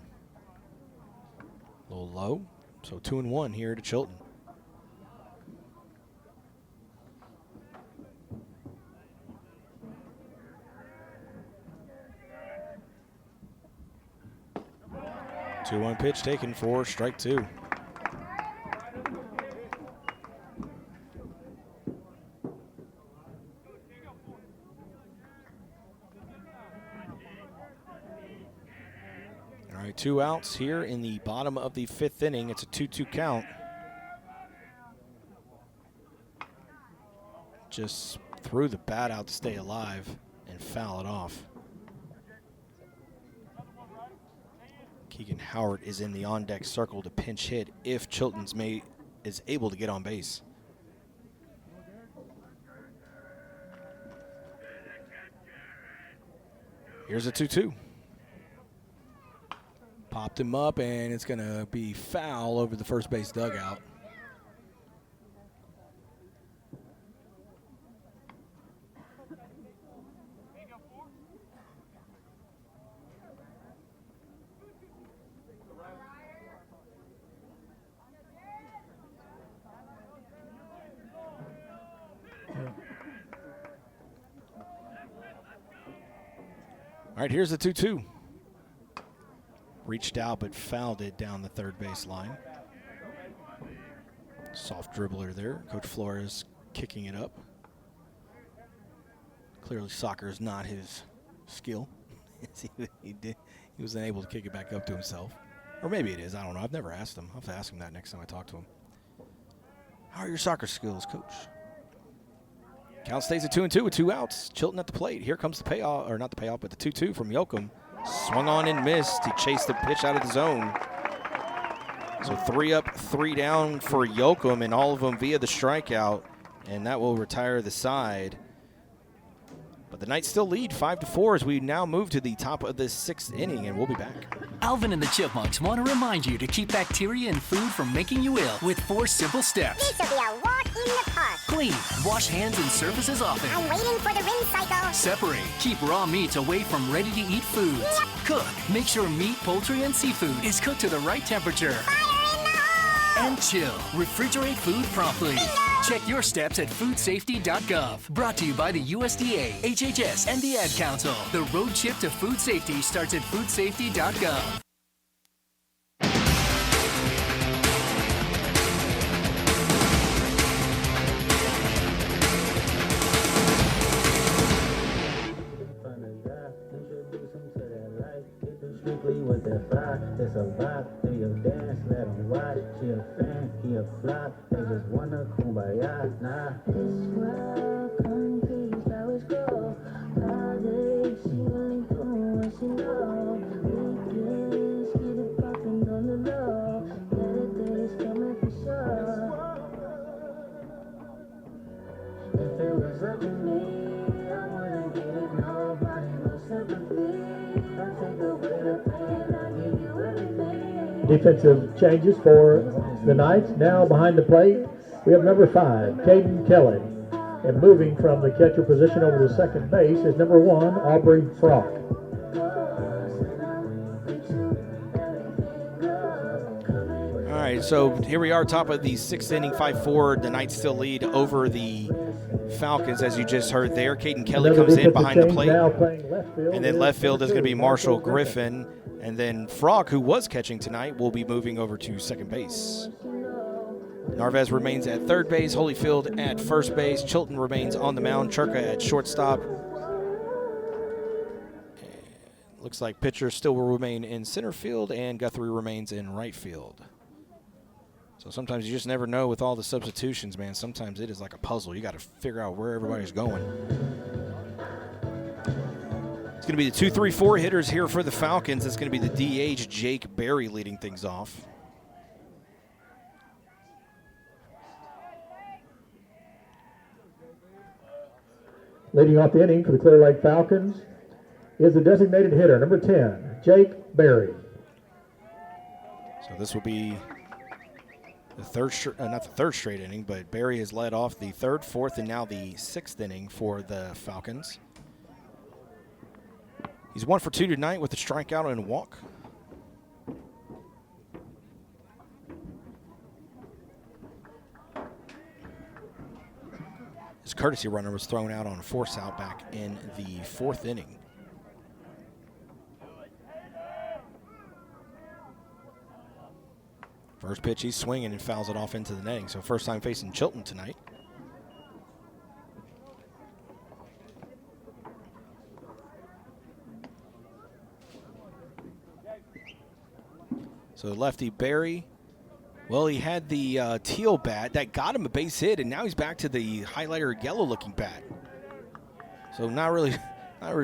S2: A little low, so 2-1 here to Chilton. Two-one pitch taken for strike 2. All right, 2 outs here in the bottom of the 5th inning. It's a 2-2 count. Just threw the bat out to stay alive and foul it off. Keegan Howard is in the on-deck circle to pinch hit if Chilton's is able to get on base. Here's a 2-2. Popped him up, and it's going to be foul over the first base dugout. All right, here's the 2-2. Reached out but fouled it down the third base line. Soft dribbler there. Coach Flores kicking it up. Clearly soccer is not his skill. he wasn't able to kick it back up to himself. Or maybe it is. I don't know. I've never asked him. I'll have to ask him that next time I talk to him. How are your soccer skills, Coach? Count stays at 2-2 with 2 outs. Chilton at the plate. Here comes the payoff, or not the payoff, but the 2-2 from Yoakum. Swung on and missed. He chased the pitch out of the zone. So 3 up, 3 down for Yoakum, and all of them via the strikeout, and that will retire the side. But the Knights still lead 5-4 as we now move to the top of the 6th inning, and we'll be back.
S12: Alvin and the Chipmunks want to remind you to keep bacteria in food from making you ill with 4 simple steps.
S13: This will be a walk in the park.
S12: Clean. Wash hands and surfaces often.
S13: I'm waiting for the rinse cycle.
S12: Separate. Keep raw meats away from ready-to-eat foods.
S13: Yep.
S12: Cook. Make sure meat, poultry, and seafood is cooked to the right temperature.
S13: Fire in the hole!
S12: And chill. Refrigerate food promptly.
S13: Bingo!
S12: Check your steps at foodsafety.gov. Brought to you by the USDA, HHS, and the Ad Council. The road trip to food safety starts at foodsafety.gov.
S16: With that fly, it's a vibe. Do your dance, let them watch. She a fan, he a flop. They just wanna kumbaya, nah. This world, concrete, flowers grow. Friday, she only doing what she know. Weekends, get it poppin' on the low. Better days coming for sure. If it was up to me, I wouldn't give it nobody no sympathy. I take away the pain, I give you everything.
S3: Defensive changes for the Knights. Now behind the plate, we have number 5, Caden Kelly. And moving from the catcher position over to second base is number 1, Aubrey Frock.
S2: All right, so here we are, top of the 6th inning, 5-4. The Knights still lead over the Falcons, as you just heard there. Caden Kelly comes in behind the plate. And then left field is going to be Marshall Griffin. And then Frock, who was catching tonight, will be moving over to second base. Narvaez remains at third base, Holyfield at first base, Chilton remains on the mound, Churka at shortstop. Looks like pitchers still will remain in center field, and Guthrie remains in right field. So sometimes you just never know with all the substitutions, man. Sometimes it is like a puzzle. You got to figure out where everybody's going. It's going to be the 2-3-4 hitters here for the Falcons. It's going to be the DH, Jake Berry, leading things off.
S3: Leading off the inning for the Clear Lake Falcons is the designated hitter, number 10, Jake Berry.
S2: So this will be the third, not the third straight inning, but Berry has led off the 3rd, 4th, and now the 6th inning for the Falcons. He's 1 for 2 tonight with a strikeout and a walk. His courtesy runner was thrown out on a force out back in the 4th inning. First pitch, he's swinging and fouls it off into the netting. So first time facing Chilton tonight. So lefty Berry, well, he had the teal bat that got him a base hit, and now he's back to the highlighter yellow-looking bat. So not really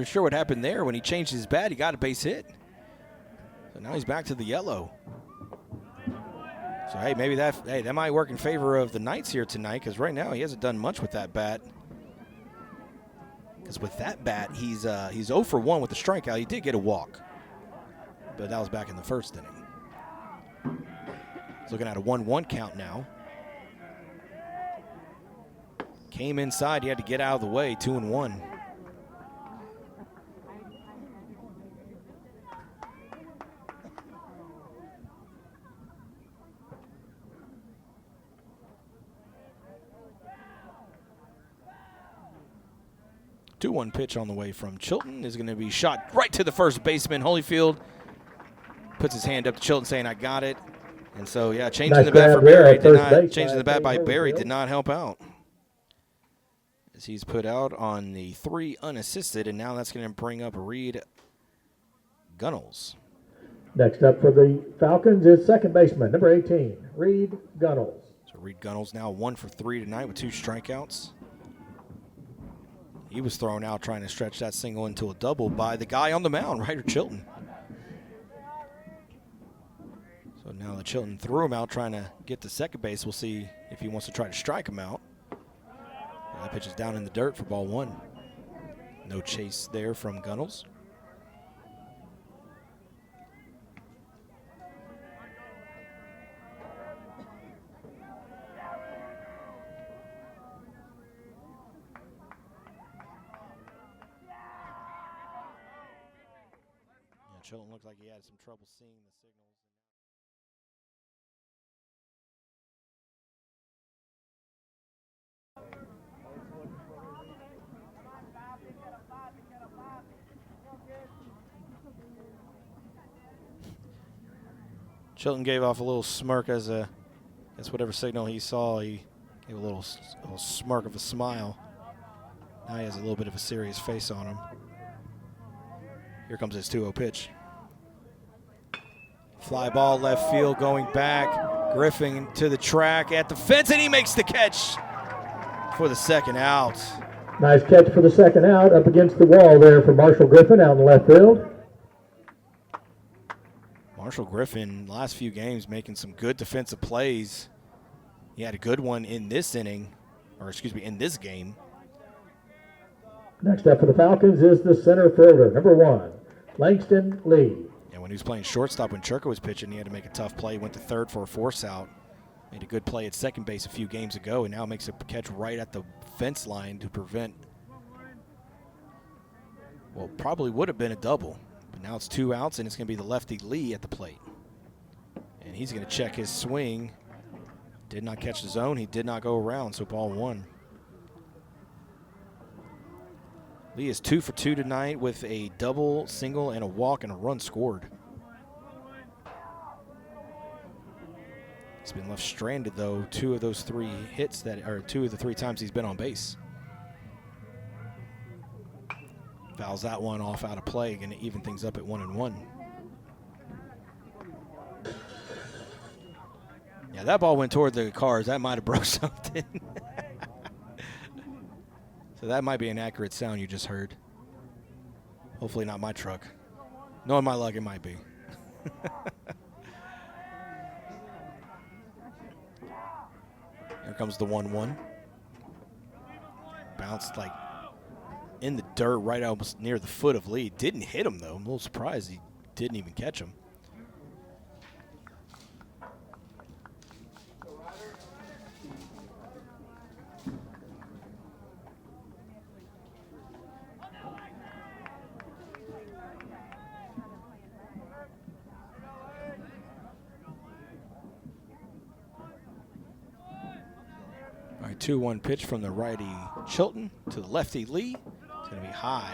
S2: sure what happened there. When he changed his bat, he got a base hit. So now he's back to the yellow. So hey, maybe that might work in favor of the Knights here tonight, because right now he hasn't done much with that bat. Because with that bat, he's 0 for 1 with the strikeout. He did get a walk, but that was back in the 1st inning. He's looking at a 1-1 count now. Came inside, he had to get out of the way, 2-1. Two-one pitch on the way from Chilton is going to be shot right to the first baseman. Holyfield puts his hand up to Chilton saying, I got it. And so, yeah, changing the bat for Berry changing the bat by Berry did not help out. As he's put out on the 3 unassisted, and now that's going to bring up Reed Gunnels.
S3: Next up for the Falcons is second baseman, number 18, Reed Gunnels.
S2: So Reed Gunnels now 1 for 3 tonight with 2 strikeouts. He was thrown out trying to stretch that single into a double by the guy on the mound, Ryder Chilton. So now that Chilton threw him out trying to get to second base, we'll see if he wants to try to strike him out. That pitch is down in the dirt for ball 1. No chase there from Gunnels. Chilton looked like he had some trouble seeing the signals. Chilton gave off a little smirk as whatever signal he saw, he gave a little smirk of a smile. Now he has a little bit of a serious face on him. Here comes his 2-0 pitch. Fly ball left field going back. Griffin to the track at the fence, and he makes the catch for the second out.
S3: Nice catch for the second out up against the wall there for Marshall Griffin out in the left field.
S2: Marshall Griffin, last few games, making some good defensive plays. He had a good one in this inning, in this game.
S3: Next up for the Falcons is the center fielder, number 1, Langston Lee.
S2: And when he was playing shortstop when Churka was pitching, he had to make a tough play. He went to third for a force out. Made a good play at second base a few games ago, and now makes a catch right at the fence line to prevent, well, probably would have been a double. But now it's 2 outs, and it's going to be the lefty Lee at the plate. And he's going to check his swing. Did not catch the zone. He did not go around, so ball 1. Lee is 2 for 2 tonight with a double, single, and a walk and a run scored. He's been left stranded, though, 2 of those 3 hits that are 2 of the 3 times he's been on base. Fouls that one off out of play, going to even things up at 1-1. Yeah, that ball went toward the cars. That might have broke something. So that might be an accurate sound you just heard. Hopefully not my truck. Knowing my luck, it might be. Here comes the 1-1. Bounced like in the dirt right almost near the foot of Lee. Didn't hit him, though. I'm a little surprised he didn't even catch him. All right, 2-1 pitch from the righty Chilton to the lefty Lee. It's going to be high,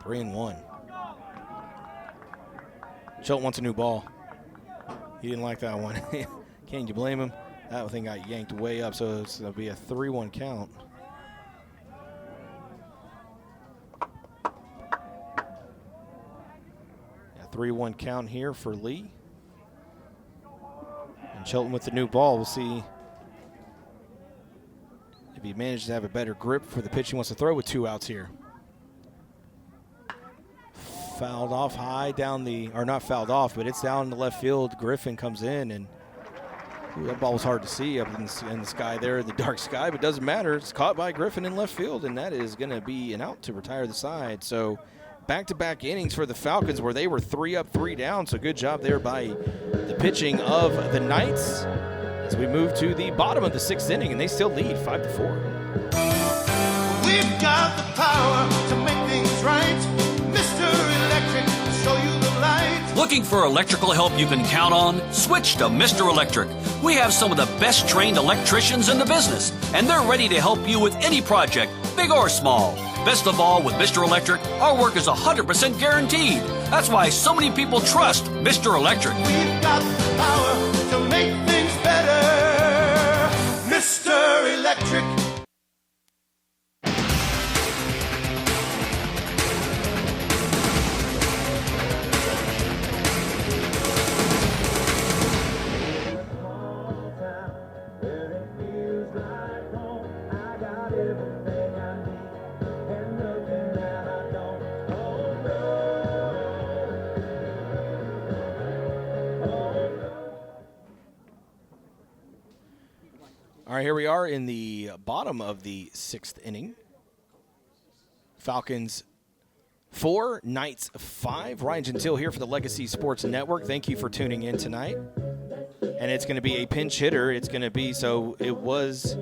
S2: 3-1. Chilton wants a new ball. He didn't like that one. Can't you blame him? That thing got yanked way up, so it's going to be a 3-1 count. Yeah, 3-1 count here for Lee. And Chilton with the new ball. We'll see if he manages to have a better grip for the pitch he wants to throw with 2 outs here. Fouled off high down the, or not fouled off, but it's down in the left field. Griffin comes in, and that ball was hard to see up in the sky there, in the dark sky, but doesn't matter. It's caught by Griffin in left field, and that is going to be an out to retire the side. So back-to-back innings for the Falcons where they were 3 up, 3 down. So good job there by the pitching of the Knights as we move to the bottom of the 6th inning, and they still lead 5-4.
S14: We've got the power to make things right. Mr. Electric, show you the light.
S15: Looking for electrical help you can count on? Switch to Mr. Electric. We have some of the best trained electricians in the business, and they're ready to help you with any project, big or small. Best of all, with Mr. Electric, our work is 100% guaranteed. That's why so many people trust Mr. Electric.
S14: We've got the power to make things better. Mr. Electric.
S2: All right, here we are in the bottom of the 6th inning. Falcons 4, Knights 5. Ryan Gentile here for the Legacy Sports Network. Thank you for tuning in tonight. And it's going to be a pinch hitter. It's going to be, so it was.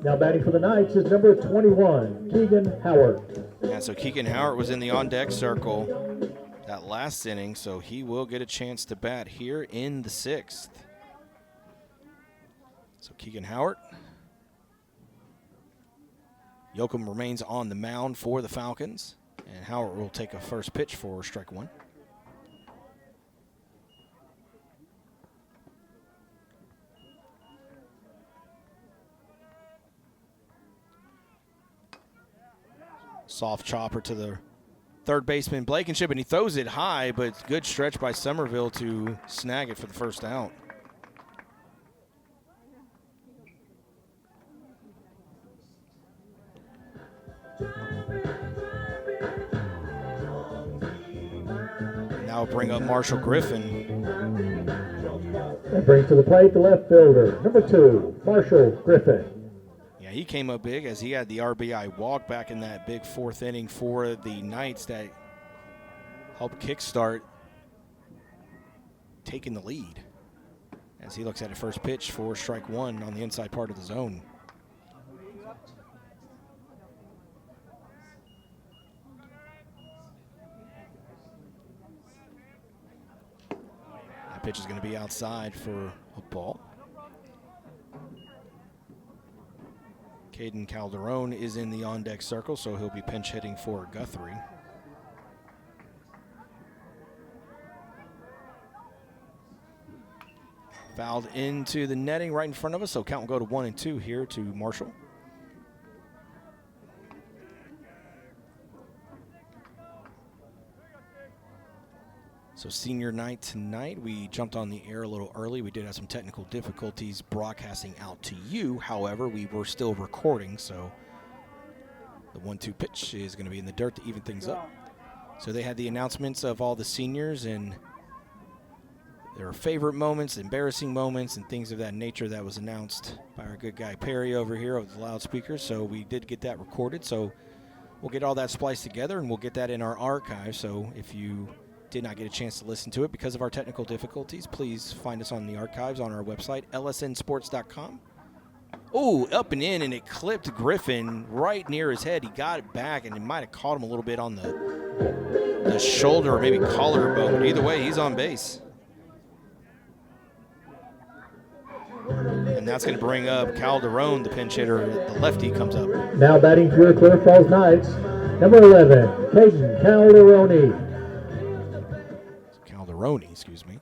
S3: Now batting for the Knights is number 21, Keegan Howard.
S2: Yeah, so Keegan Howard was in the on-deck circle that last inning, so he will get a chance to bat here in the 6th. So Keegan Howard. Yoakum remains on the mound for the Falcons, and Howard will take a first pitch for strike 1. Soft chopper to the third baseman Blankenship, and he throws it high, but good stretch by Somerville to snag it for the first out. Now bring up Marshall Griffin.
S3: That brings to the plate the left fielder, number 2, Marshall Griffin.
S2: Yeah, he came up big as he had the RBI walk back in that big 4th inning for the Knights that helped kickstart taking the lead. as he looks at a first pitch for strike one on the inside part of the zone. That pitch is going to be outside for a ball. Caden Calderon is in the on-deck circle, so he'll be pinch hitting for Guthrie. Fouled into the netting right in front of us, so count will go to 1 and 2 here to Marshall. So senior night tonight, we jumped on the air a little early. We did have some technical difficulties broadcasting out to you. However, we were still recording, so the 1-2 pitch is going to be in the dirt to even things up. So they had the announcements of all the seniors and their favorite moments, embarrassing moments, and things of that nature that was announced by our good guy Perry over here over the loudspeakers. So we did get that recorded. So we'll get all that spliced together, and we'll get that in our archive. So if you did not get a chance to listen to it because of our technical difficulties, please find us on the archives on our website, lsnsports.com. Oh, up and in, and it clipped Griffin right near his head. He got it back, and it might have caught him a little bit on the shoulder or maybe collarbone. But either way, he's on base. And that's going to bring up Calderon, the pinch hitter. The lefty comes up.
S3: Now batting for the Clear Falls Knights, number 11, Caden Calderoni.
S2: Calderoni, excuse me.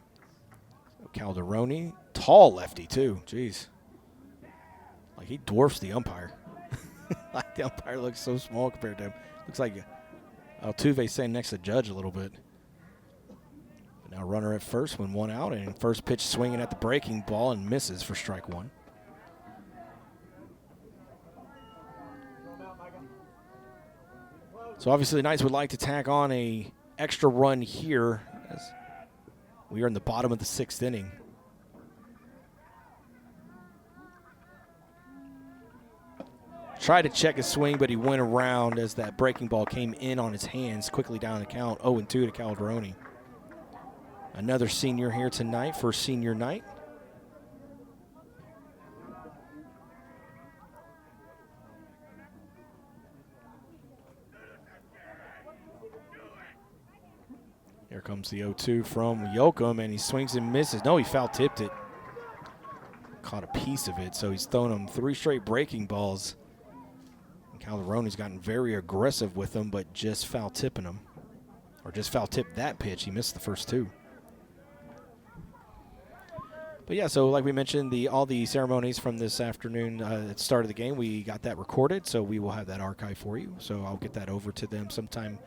S2: Calderoni, tall lefty too. Jeez. Like he dwarfs the umpire. Like the umpire looks so small compared to him. Looks like Altuve standing next to Judge a little bit. But now runner at first when one out, and first pitch swinging at the breaking ball and misses for strike one. So obviously the Knights would like to tack on a extra run here as we are in the bottom of the 6th inning. Tried to check his swing, but he went around as that breaking ball came in on his hands, quickly down the count, 0-2 to Calderoni. Another senior here tonight for senior night. Here comes the 0-2 from Yoakum, and he swings and misses. No, he foul-tipped it. Caught a piece of it, so he's thrown him 3 straight breaking balls. And Calderoni's gotten very aggressive with them, but just foul-tipping them. Or just foul-tipped that pitch. He missed the first 2. But yeah, so like we mentioned, all the ceremonies from this afternoon at the start of the game, we got that recorded, so we will have that archive for you. So I'll get that over to them sometime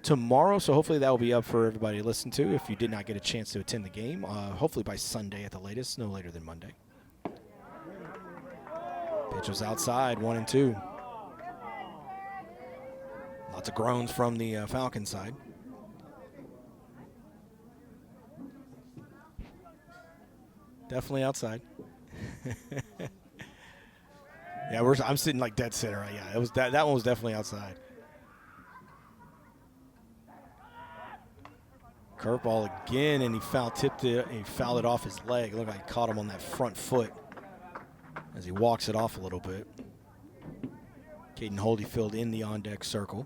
S2: tomorrow, so hopefully that will be up for everybody to listen to if you did not get a chance to attend the game. Hopefully by Sunday at the latest, no later than Monday. Pitch was outside, 1-2. Lots of groans from the Falcon side. Definitely outside. Yeah, I'm sitting like dead center. Yeah, it was that one was definitely outside. Curveball again, and he foul-tipped it. He fouled it off his leg. It looked like he caught him on that front foot as he walks it off a little bit. Caden Holyfield in the on-deck circle.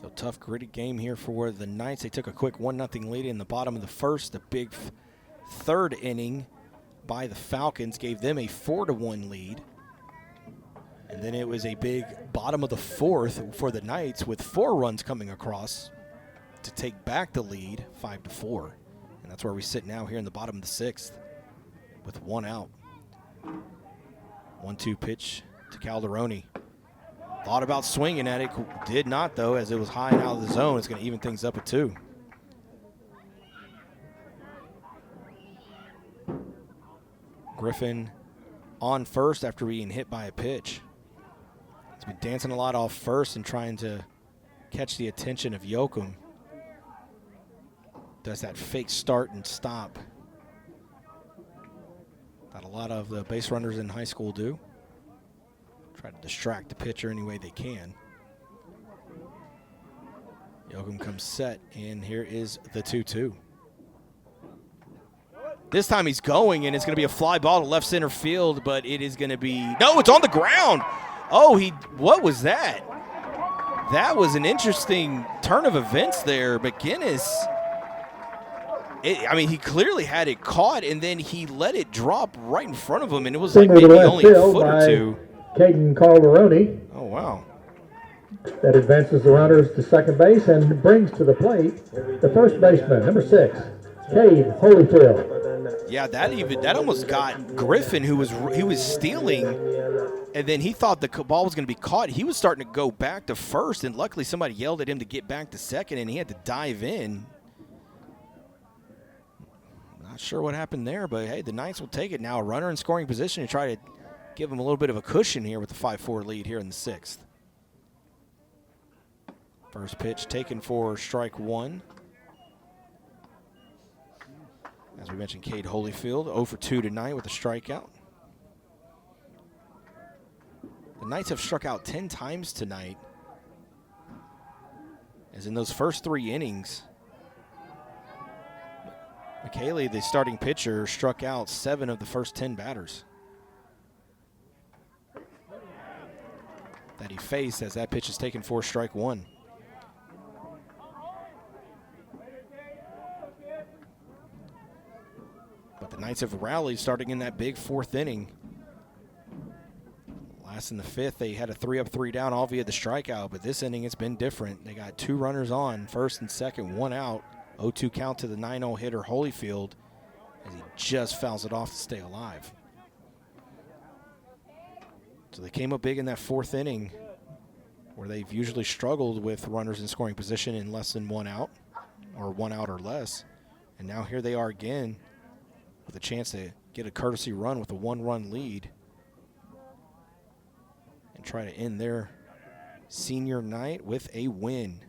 S2: So tough, gritty game here for the Knights. They took a quick 1-0 lead in the bottom of the first. The big third inning by the Falcons gave them a 4-1 lead. And then it was a big bottom of the fourth for the Knights with 4 runs coming across to take back the lead, 5-4. And that's where we sit now here in the bottom of the 6th with 1 out. 1-2 pitch to Calderoni. Thought about swinging at it, did not though, as it was high and out of the zone. It's going to even things up at 2. Griffin on first after being hit by a pitch. He's been dancing a lot off first and trying to catch the attention of Yoakum. Does that fake start and stop that a lot of the base runners in high school do. Try to distract the pitcher any way they can. Yoakum comes set, and here is the 2-2. This time he's going, and it's going to be a fly ball to left center field, but it is going to be – no, it's on the ground. Oh, what was that? That was an interesting turn of events there. McGinnis – he clearly had it caught, and then he let it drop right in front of him, and it was like maybe only a foot or two.
S3: Caden Calderoni.
S2: Oh, wow.
S3: That advances the runners to second base and brings to the plate the first baseman, number 6, Cade Holyfield.
S2: Yeah, that almost got Griffin, who was stealing, and then he thought the ball was going to be caught. He was starting to go back to first, and luckily somebody yelled at him to get back to second, and he had to dive in. Not sure what happened there, but hey, the Knights will take it now. A runner in scoring position to try to give them a little bit of a cushion here with the 5-4 lead here in the 6th. First pitch taken for strike 1. As we mentioned, Cade Holyfield 0 for 2 tonight with a strikeout. The Knights have struck out 10 times tonight, as in those first 3 innings, McKaylee, the starting pitcher, struck out 7 of the first 10 batters that he faced, as that pitch is taken for strike 1. But the Knights have rallied starting in that big 4th inning. Last in the 5th, they had a 3-up, 3-down, all via the strikeout, but this inning it's been different. They got 2 runners on, first and second, 1 out. 0-2 count to the 9-0 hitter Holyfield, as he just fouls it off to stay alive. So they came up big in that 4th inning, where they've usually struggled with runners in scoring position in less than 1 out, or 1 out or less. And now here they are again with a chance to get a courtesy run with a 1-run lead and try to end their senior night with a win.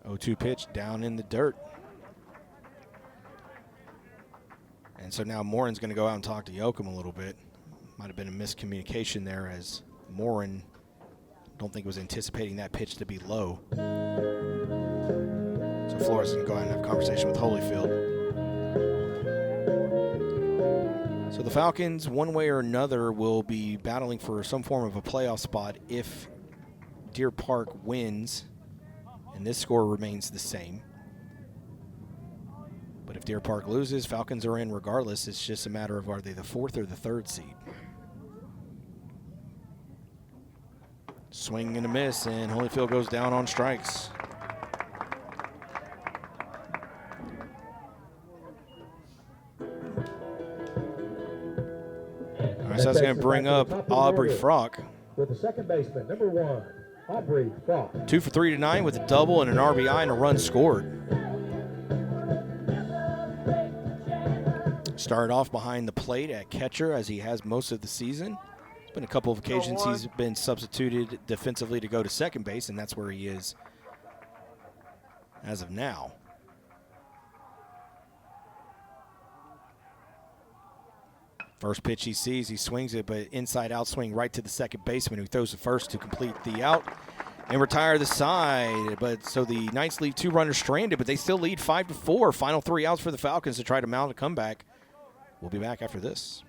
S2: 0-2 pitch down in the dirt. And so now Morin's going to go out and talk to Yoakum a little bit. Might have been a miscommunication there, as Morin, don't think was anticipating that pitch to be low. So Flores can go out and have a conversation with Holyfield. So the Falcons, one way or another, will be battling for some form of a playoff spot if Deer Park wins and this score remains the same. But if Deer Park loses, Falcons are in regardless. It's just a matter of are they the 4th or the 3rd seed. Swing and a miss, and Holyfield goes down on strikes. All right, so that's going to bring up Aubrey Frock.
S3: With the second baseman, number 1, Aubrey Frock.
S2: 2 for 3 tonight with a double and an RBI and a run scored. Started off behind the plate at catcher, as he has most of the season. There's been a couple of occasions he's been substituted defensively to go to second base, and that's where he is as of now. First pitch he sees, he swings it, but inside out swing right to the second baseman, who throws the first to complete the out and retire the side. But so the Knights leave 2 runners stranded, but they still lead 5-4. Final 3 outs for the Falcons to try to mount a comeback. We'll be back after this.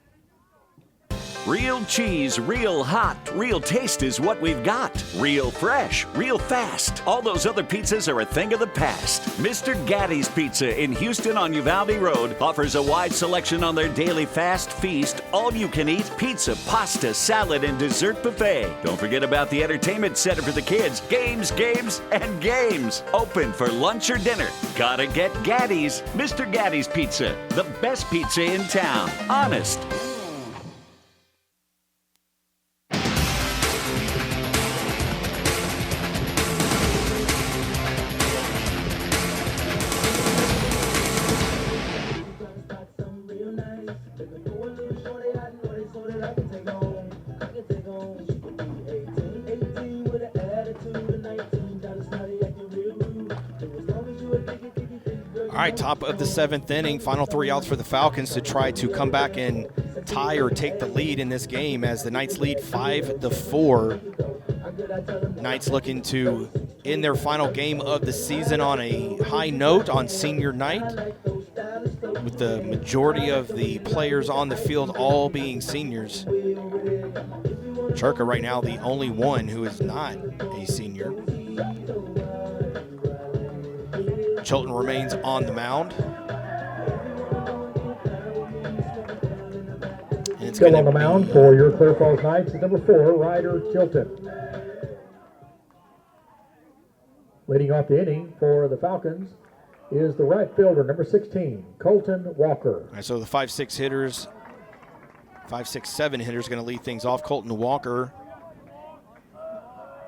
S1: Real cheese, real hot, real taste is what we've got. Real fresh, real fast. All those other pizzas are a thing of the past. Mr. Gatti's Pizza in Houston on Uvalde Road offers a wide selection on their daily fast feast, all-you-can-eat pizza, pasta, salad, and dessert buffet. Don't forget about the entertainment center for the kids. Games, games, and games. Open for lunch or dinner. Gotta get Gatti's. Mr. Gatti's Pizza, the best pizza in town. Honest.
S2: All right, top of the 7th inning, final 3 outs for the Falcons to try to come back and tie or take the lead in this game, as the Knights lead 5-4. Knights looking to end their final game of the season on a high note on senior night, with the majority of the players on the field all being seniors. Churka right now the only one who is not a senior. Chilton remains on the mound. And it's
S3: Still on the mound for your Clear Falls Knights, number 4, Ryder Chilton. Leading off the inning for the Falcons is the right fielder, number 16, Colton Walker.
S2: All right, so the 5-6 hitters, 5-6-7 hitters going to lead things off. Colton Walker,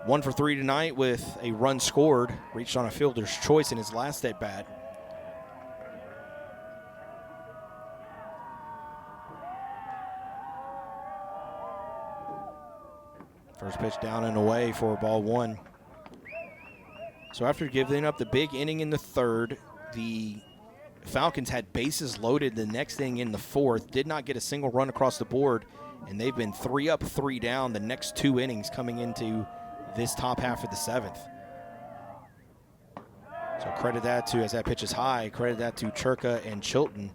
S2: 1 for 3 tonight with a run scored, reached on a fielder's choice in his last at bat. First pitch down and away for ball 1. So after giving up the big inning in the third, the Falcons had bases loaded the next inning in the fourth, did not get a single run across the board, and they've been 3 up, 3 down the next 2 innings coming into this top half of the 7th. So credit that to, as that pitch is high, credit that to Churka and Chilton.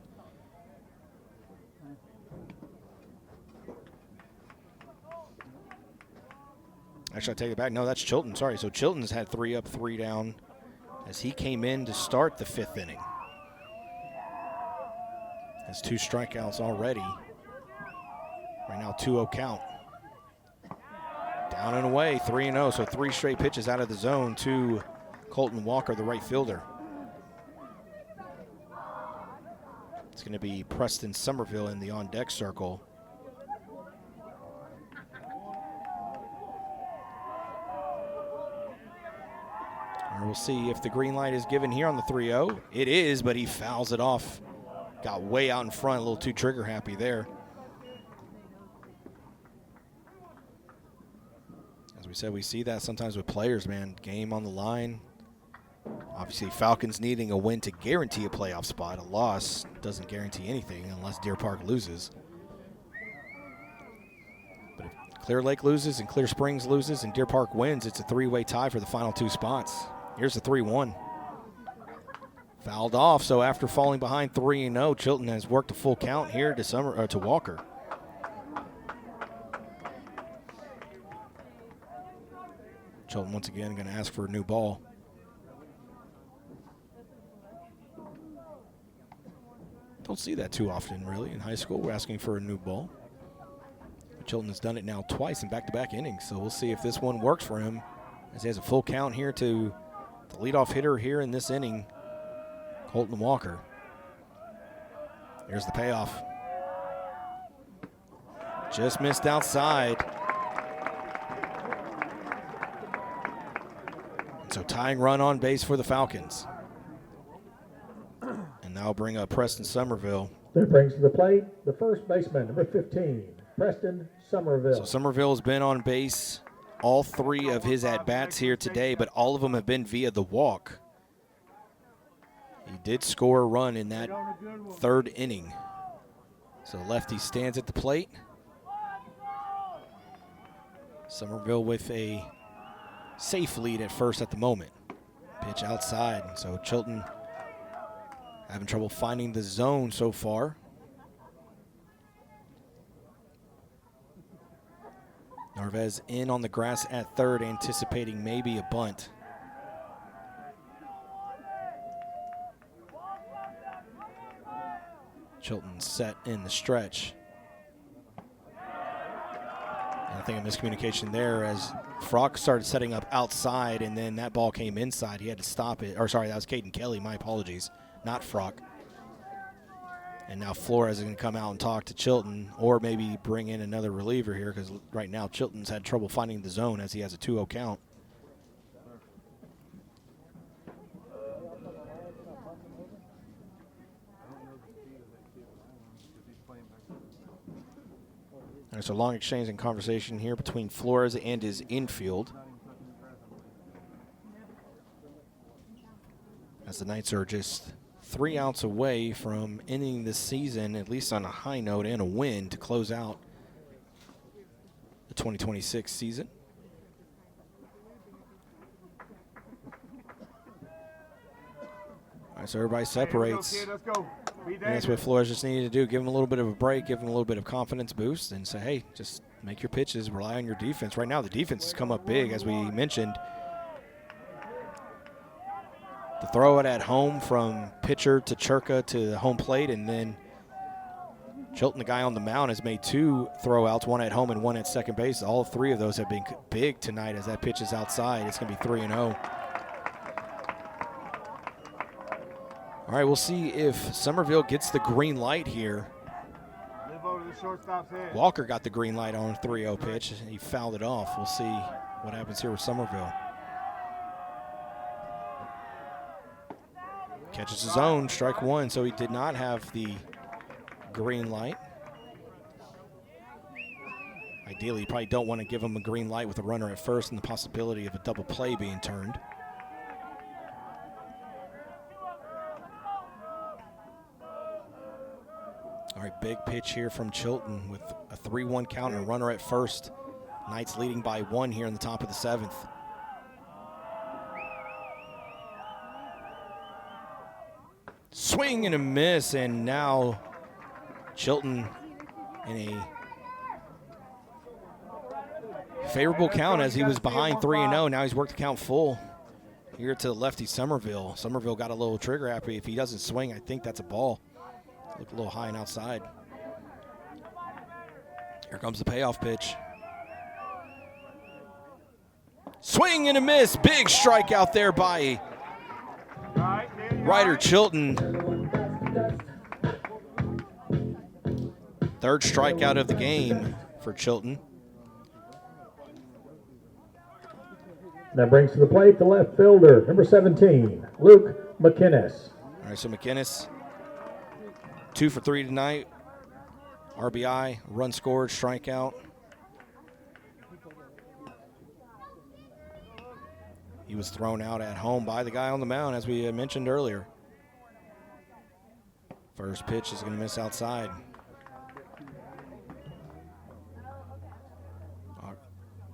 S2: Actually, I take it back. No, that's Chilton. Sorry. So Chilton's had 3 up, 3 down as he came in to start the 5th inning. Has 2 strikeouts already. Right now, 2-0 count. Down and away, 3-0. So 3 straight pitches out of the zone to Colton Walker, the right fielder. It's going to be Preston Somerville in the on-deck circle. And we'll see if the green light is given here on the 3-0. It is, but he fouls it off. Got way out in front, a little too trigger happy there. As we said, we see that sometimes with players, man. Game on the line. Obviously, Falcons needing a win to guarantee a playoff spot. A loss doesn't guarantee anything unless Deer Park loses. But if Clear Lake loses and Clear Springs loses and Deer Park wins, it's a 3-way tie for the final 2 spots. Here's the 3-1. Fouled off, so after falling behind 3-0, Chilton has worked a full count here to Walker. Chilton once again going to ask for a new ball. Don't see that too often, really, in high school. We're asking for a new ball. Chilton has done it now twice in back-to-back innings, so we'll see if this one works for him, as he has a full count here to the leadoff hitter here in this inning, Colton Walker. Here's the payoff. Just missed outside. So tying run on base for the Falcons. And now bring up Preston Somerville.
S3: That brings to the plate the first baseman, number 15, Preston Somerville.
S2: So Somerville has been on base all 3 of his at-bats here today, but all of them have been via the walk. He did score a run in that 3rd inning. So lefty stands at the plate. Somerville with a safe lead at first at the moment. Pitch outside, so Chilton having trouble finding the zone so far. Narvaez in on the grass at 3rd, anticipating maybe a bunt. Chilton set in the stretch. And I think a miscommunication there as Frock started setting up outside and then that ball came inside. He had to stop it. Or sorry, that was Caden Kelly. My apologies. Not Frock. And now Flores is going to come out and talk to Chilton or maybe bring in another reliever here because right now Chilton's had trouble finding the zone as he has a 2-0 count. There's a long exchange and conversation here between Flores and his infield. As the Knights are just 3 outs away from ending the season, at least on a high note and a win to close out the 2026 season. right, so everybody separates.
S19: Hey, let's go. Be
S2: And that's what Flores just needed to do. Give him a little bit of a break, give him a little bit of confidence boost, and say, hey, just make your pitches, rely on your defense. Right now, the defense has come up big, as we mentioned. The throw it at home from pitcher to Churka to the home plate, and then Chilton, the guy on the mound, has made 2 throwouts, one at home and one at second base. All 3 of those have been big tonight as that pitch is outside. It's going to be 3-0. All right, we'll see if Somerville gets the green light here.
S19: Live over the shortstop's head.
S2: Walker got the green light on a 3-0 pitch. He fouled it off. We'll see what happens here with Somerville. Catches his own, strike 1, so he did not have the green light. Ideally, you probably don't want to give him a green light with a runner at first and the possibility of a double play being turned. All right, big pitch here from Chilton with a 3-1 count and a runner at first. Knights leading by 1 here in the top of the 7th. Swing and a miss, and now Chilton in a favorable count as he was behind 3-0. Now he's worked the count full. Here to the lefty, Somerville. Somerville got a little trigger happy. If he doesn't swing, I think that's a ball. Look a little high and outside. Here comes the payoff pitch. Swing and a miss. Big strikeout there by Ryder Chilton. 3rd strikeout of the game for Chilton.
S3: That brings to the plate the left fielder, number 17, Luke McInnes.
S2: All right, so McInnes, 2 for 3 tonight. RBI, run scored, strikeout. He was thrown out at home by the guy on the mound, as we mentioned earlier. First pitch is going to miss outside.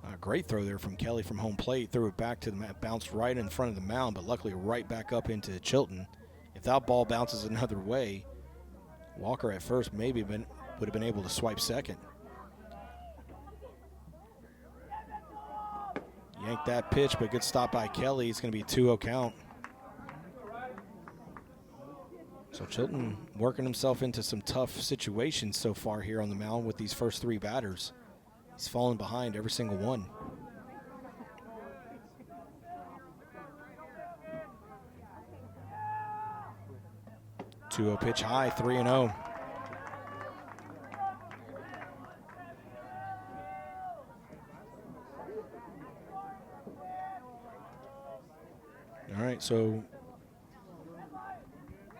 S2: A great throw there from Kelly from home plate. Threw it back to the mat, bounced right in front of the mound, but luckily right back up into Chilton. If that ball bounces another way, Walker at first maybe would have been able to swipe second. Yanked that pitch, but good stop by Kelly. It's going to be a 2-0 count. So Chilton working himself into some tough situations so far here on the mound with these first 3 batters. He's fallen behind every single one. Two-0 pitch high, 3-0. All right, so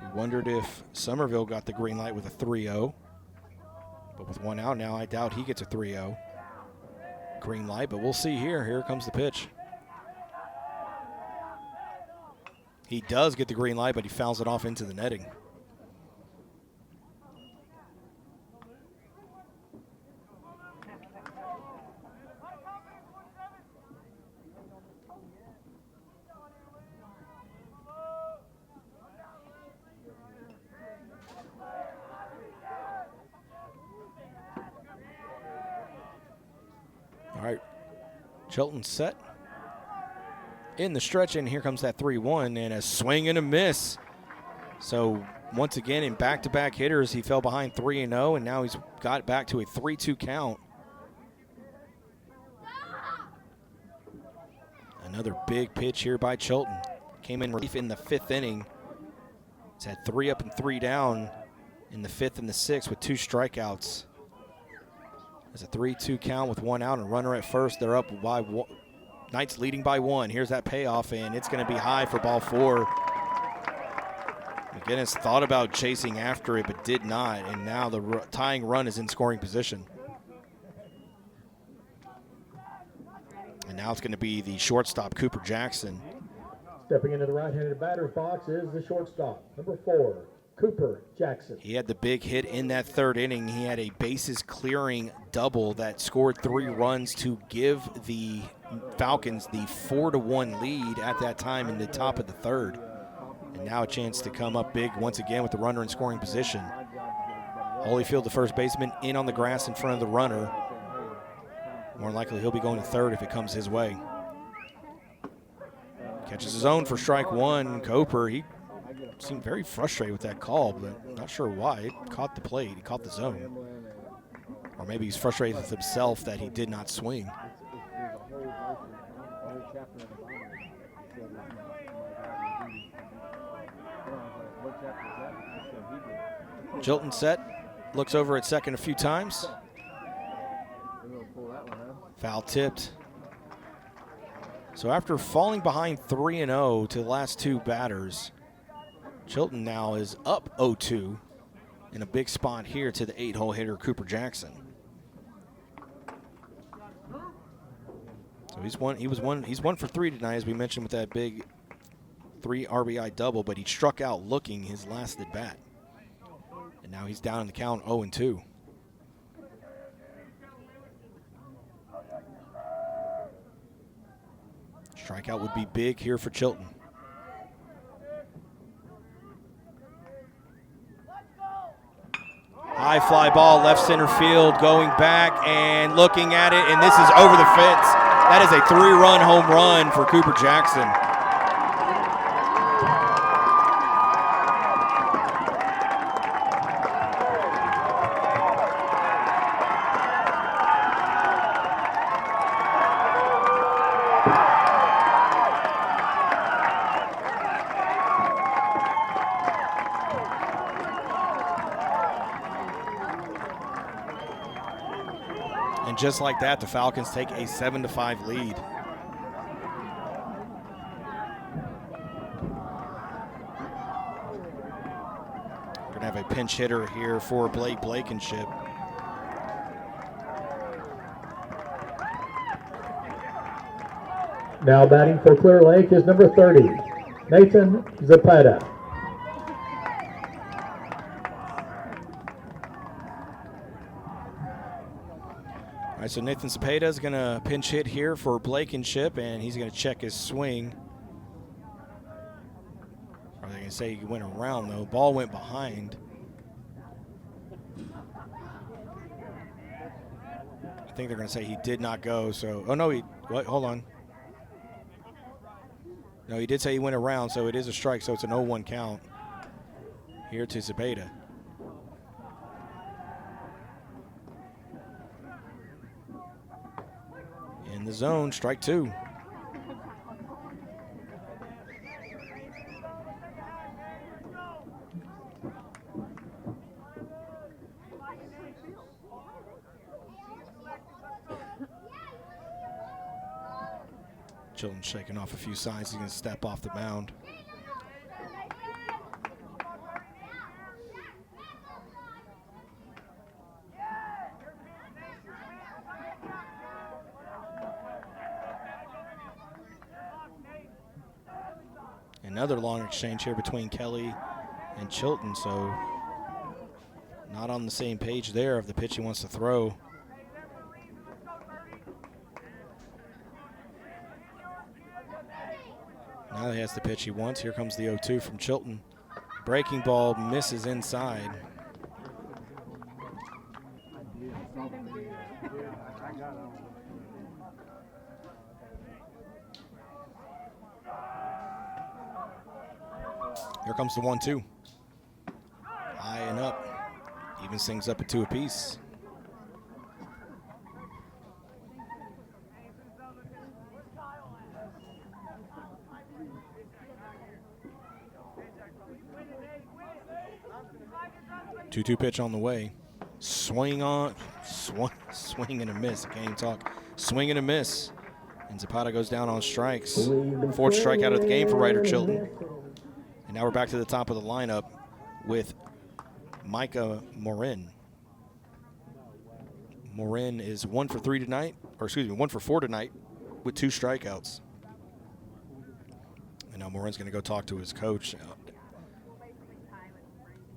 S2: we wondered if Somerville got the green light with a 3-0. But with 1 out now, I doubt he gets a 3-0 green light, but we'll see here. Here comes the pitch. He does get the green light, but he fouls it off into the netting. All right, Chilton set in the stretch, and here comes that 3-1, and a swing and a miss. So once again, in back-to-back hitters, he fell behind 3-0, and now he's got back to a 3-2 count. Another big pitch here by Chilton. Came in relief in the 5th inning. He's had 3 up and 3 down in the 5th and the 6th with 2 strikeouts. There's a 3-2 count with 1 out and a runner at first. They're up by 1. Knights leading by 1. Here's that payoff, and it's going to be high for ball 4. McGinnis thought about chasing after it, but did not, and now the tying run is in scoring position. And now it's going to be the shortstop, Cooper Jackson.
S3: Stepping into the right-handed batter's box is the shortstop, number 4, Cooper Jackson.
S2: He had the big hit in that 3rd inning. He had a bases-clearing double that scored 3 runs to give the Falcons the 4-1 lead at that time in the top of the 3rd. And And now a chance to come up big once again with the runner in scoring position. Holyfield, the first baseman, in on the grass in front of the runner. More than likely, he'll be going to third if it comes his way. Catches his own for strike one. Coper, he seemed very frustrated with that call, but not sure why. It caught the plate. He caught the zone. Or maybe he's frustrated with himself that he did not swing. Chilton set, looks over at second a few times. Foul tipped. So after falling behind 3-0 to the last two batters, Chilton now is up 0-2 in a big spot here to the 8-hole hitter Cooper Jackson. So he's one for three tonight, as we mentioned, with that big 3 RBI double, but he struck out looking his last at bat. And now he's down in the count 0-2. Strikeout would be big here for Chilton. High fly ball, left center field, going back and looking at it, and this is over the fence. That is a 3-run home run for Cooper Jackson. And just like that, the Falcons take a 7-5 lead. We're going to have a pinch hitter here for Blake Blankenship.
S3: Now batting for Clear Lake is number 30, Nathan Zapata.
S2: All right, so Nathan Zapata is going to pinch hit here for Blankenship, and he's going to check his swing. Are they going to say he went around, though? Ball went behind. I think they're going to say he did not go, so. Oh, no, what? Hold on. No, he did say he went around, so it is a strike, so it's an 0-1 count here to Zapata. In the zone, strike two. Chilton's shaking off a few signs. He's going to step off the mound. Another long exchange here between Kelly and Chilton, so not on the same page there of the pitch he wants to throw. Now he has the pitch he wants. Here comes the 0-2 from Chilton. Breaking ball misses inside. Here comes the 1-2. High and up. Evens things up at 2 apiece. Two-two pitch on the way. Swing and a miss. I can't even talk. Swing and a miss. And Zapata goes down on strikes. 4th strikeout of the game for Ryder Chilton. And now we're back to the top of the lineup with Micah Morin. Morin is 1 for 4 tonight with 2 strikeouts. And now Morin's going to go talk to his coach.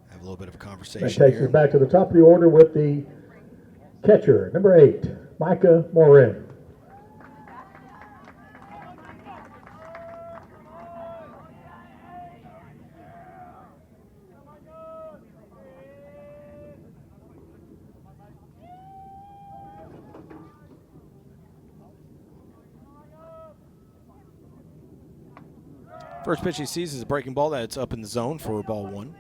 S2: Have a little bit of a conversation.
S3: That takes us back to the top of the order with the catcher, number 8, Micah Morin.
S2: First pitch he sees is a breaking ball that's up in the zone for ball 1.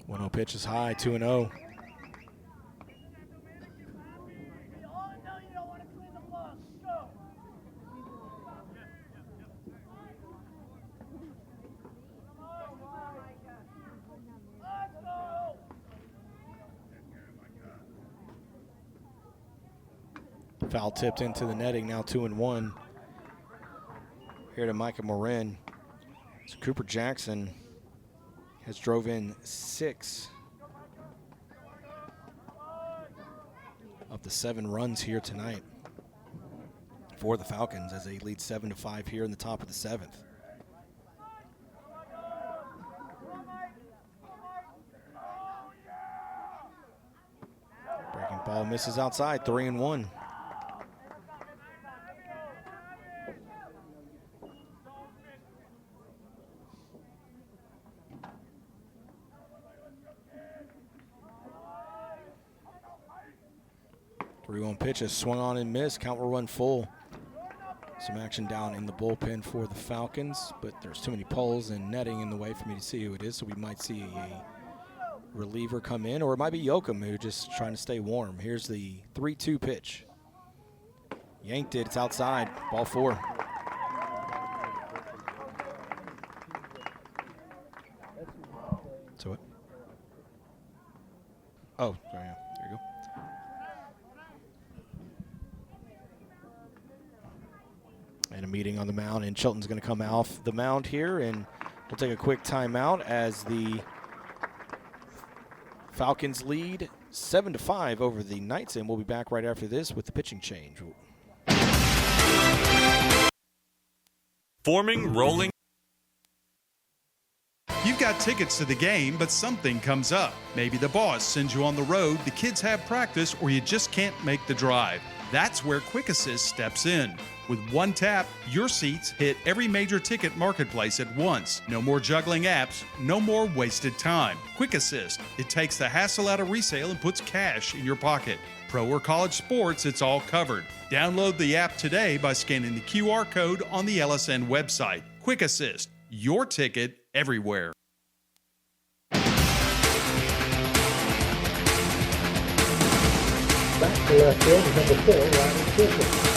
S2: One 0 pitch is high, 2-0. Foul tipped into the netting, now 2-1. Here to Micah Morin. So Cooper Jackson has drove in 6 of the 7 runs here tonight for the Falcons as they lead 7-5 here in the top of the 7th. Breaking ball misses outside, 3-1. Pitch is swung on and missed. Count will run full. Some action down in the bullpen for the Falcons, but there's too many poles and netting in the way for me to see who it is, so we might see a reliever come in, or it might be Yoakum who just trying to stay warm. Here's the 3-2 pitch. Yanked it. It's outside. Ball 4. So what? Oh, sorry. Yeah. There you go. And a meeting on the mound, and Chilton's going to come off the mound here, and we'll take a quick timeout as the Falcons lead 7-5 over the Knights, and we'll be back right after this with the pitching change.
S20: Forming, rolling.
S11: You've got tickets to the game, but something comes up. Maybe the boss sends you on the road, the kids have practice, or you just can't make the drive. That's where Quick Assist steps in. With one tap, your seats hit every major ticket marketplace at once. No more juggling apps, no more wasted time. Quick Assist, it takes the hassle out of resale and puts cash in your pocket. Pro or college sports, it's all covered. Download the app today by scanning the QR code on the LSN website. Quick Assist, your ticket everywhere.
S3: Back to left field is number 4, Ryan Chilton.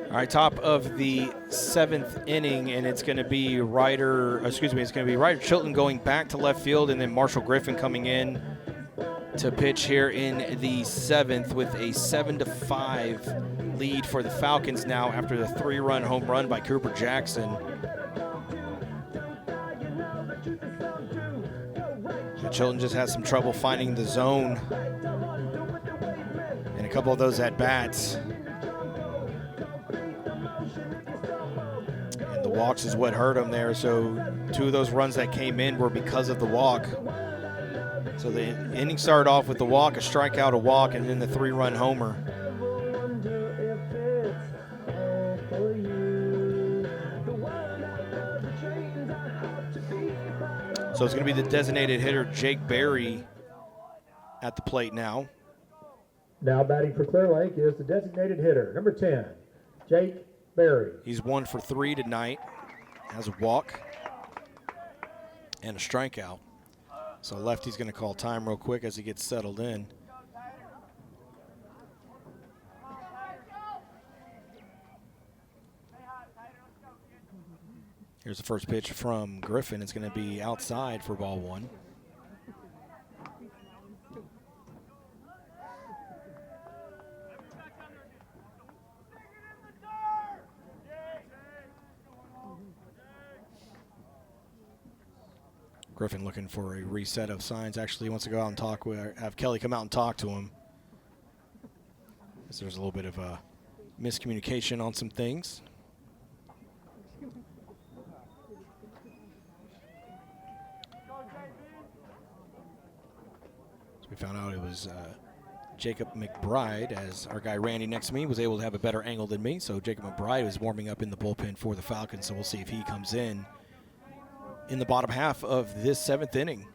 S2: All right, top of the 7th inning, and it's going to be Ryder Chilton going back to left field, and then Marshall Griffin coming in to pitch here in the 7th with a 7-5 lead for the Falcons now after the 3-run home run by Cooper Jackson. So Chilton just has some trouble finding the zone in a couple of those at-bats. Walks is what hurt him there, so 2 of those runs that came in were because of the walk. So the inning started off with the walk, a strikeout, a walk, and then the 3-run homer. So it's going to be the designated hitter, Jake Berry, at the plate now.
S3: Now batting for Clear Lake is the designated hitter, number 10, Jake Berry.
S2: He's 1 for 3 tonight, has a walk and a strikeout. So lefty's going to call time real quick as he gets settled in. Here's the first pitch from Griffin. It's going to be outside for ball 1. Griffin looking for a reset of signs. Actually, he wants to go out and talk with, have Kelly come out and talk to him. Because there's a little bit of a miscommunication on some things. found out it was Jacob McBride, as our guy Randy next to me was able to have a better angle than me. So Jacob McBride was warming up in the bullpen for the Falcons. So we'll see if he comes in the bottom half of this 7th inning.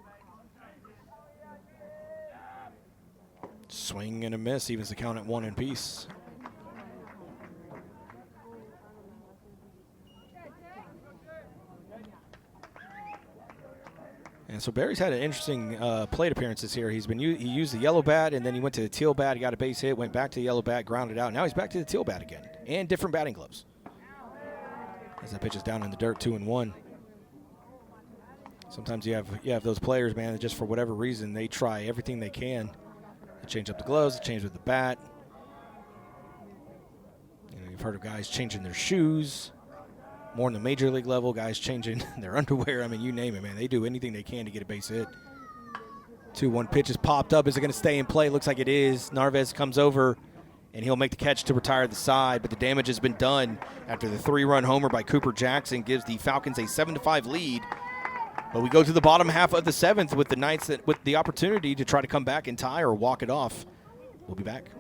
S2: Swing and a miss, evens the count at 1 apiece. And so Barry's had an interesting plate appearances here. He used the yellow bat, and then he went to the teal bat. He got a base hit, went back to the yellow bat, grounded out. Now he's back to the teal bat again, and different batting gloves. As that pitch is down in the dirt, 2-1. Sometimes you have those players, man, that just for whatever reason they try everything they can. They change up the gloves, they change with the bat. You've heard of guys changing their shoes. More on the major league level, guys changing their underwear. I mean, you name it, man. They do anything they can to get a base hit. 2-1 pitch is popped up. Is it going to stay in play? Looks like it is. Narvaez comes over, and he'll make the catch to retire the side, but the damage has been done after the 3-run homer by Cooper Jackson gives the Falcons a 7-5 lead. But we go to the bottom half of the 7th with the Knights with the opportunity to try to come back and tie or walk it off. We'll be back.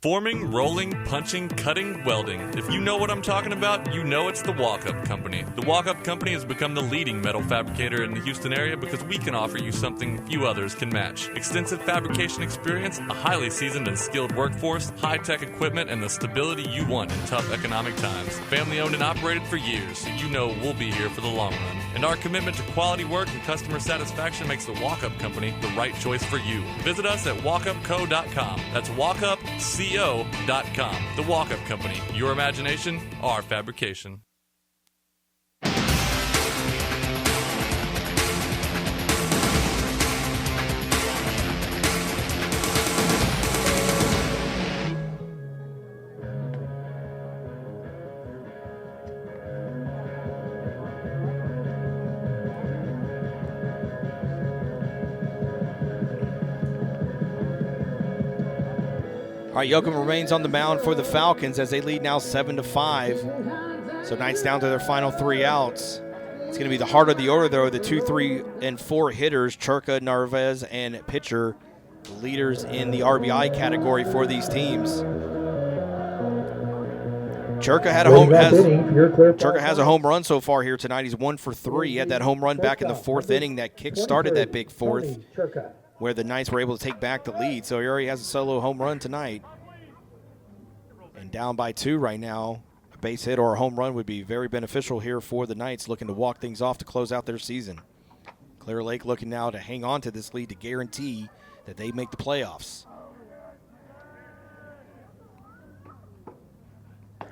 S20: Forming, rolling, punching, cutting, welding. If you know what I'm talking about, you know it's the Walk-Up Company. The Walk-Up Company has become the leading metal fabricator in the Houston area because we can offer you something few others can match. Extensive fabrication experience, a highly seasoned and skilled workforce, high-tech equipment, and the stability you want in tough economic times. Family owned and operated for years, so you know we'll be here for the long run. And our commitment to quality work and customer satisfaction makes the Walk-Up Company the right choice for you. Visit us at walkupco.com. That's walkupco.com. The Walk-Up Company. Your imagination, our fabrication.
S2: All right, Yoakum remains on the mound for the Falcons as they lead now 7-5. So Knights down to their final 3 outs. It's going to be the heart of the order, though. The 2, 3, and 4 hitters, Churka, Narvaez, and pitcher, the leaders in the RBI category for these teams. Churka has a home run so far here tonight. He's 1 for 3. He had that home run back in the 4th inning that kick-started that big 4th, where the Knights were able to take back the lead. So he already has a solo home run tonight. And down by 2 right now, a base hit or a home run would be very beneficial here for the Knights, looking to walk things off to close out their season. Clear Lake looking now to hang on to this lead to guarantee that they make the playoffs.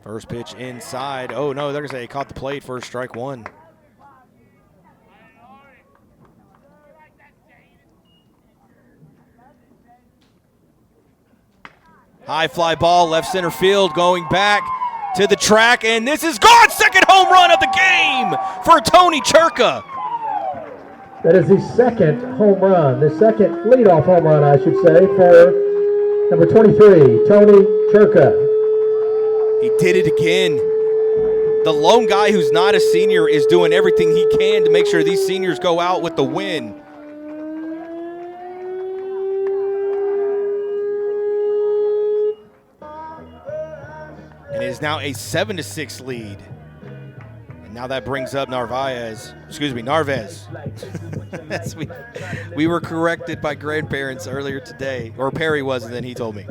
S2: First pitch inside. Oh, no, they're going to say he caught the plate for strike 1. High fly ball, left center field, going back to the track, and this is gone! Second home run of the game for Tony Churka.
S3: That is the second home run, the second leadoff home run, I should say, for number 23, Tony Churka.
S2: He did it again. The lone guy who's not a senior is doing everything he can to make sure these seniors go out with the win. And it is now a 7-6 lead. And now that brings up Narvaez. we were corrected by grandparents earlier today, or Perry was, and then he told me.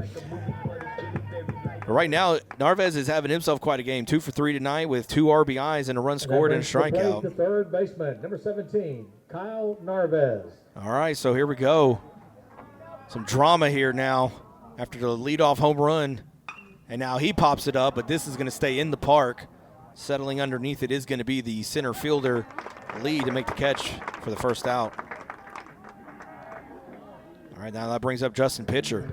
S2: But right now, Narvaez is having himself quite a game. 2 for 3 tonight with 2 RBIs and a run scored and a strikeout.
S3: The third baseman, number 17, Kyle Narvaez.
S2: All right, so here we go. Some drama here now after the leadoff home run. And now he pops it up, but this is going to stay in the park. Settling underneath it is going to be the center fielder, Lee, to make the catch for the first out. All right, now that brings up Justin Pitcher.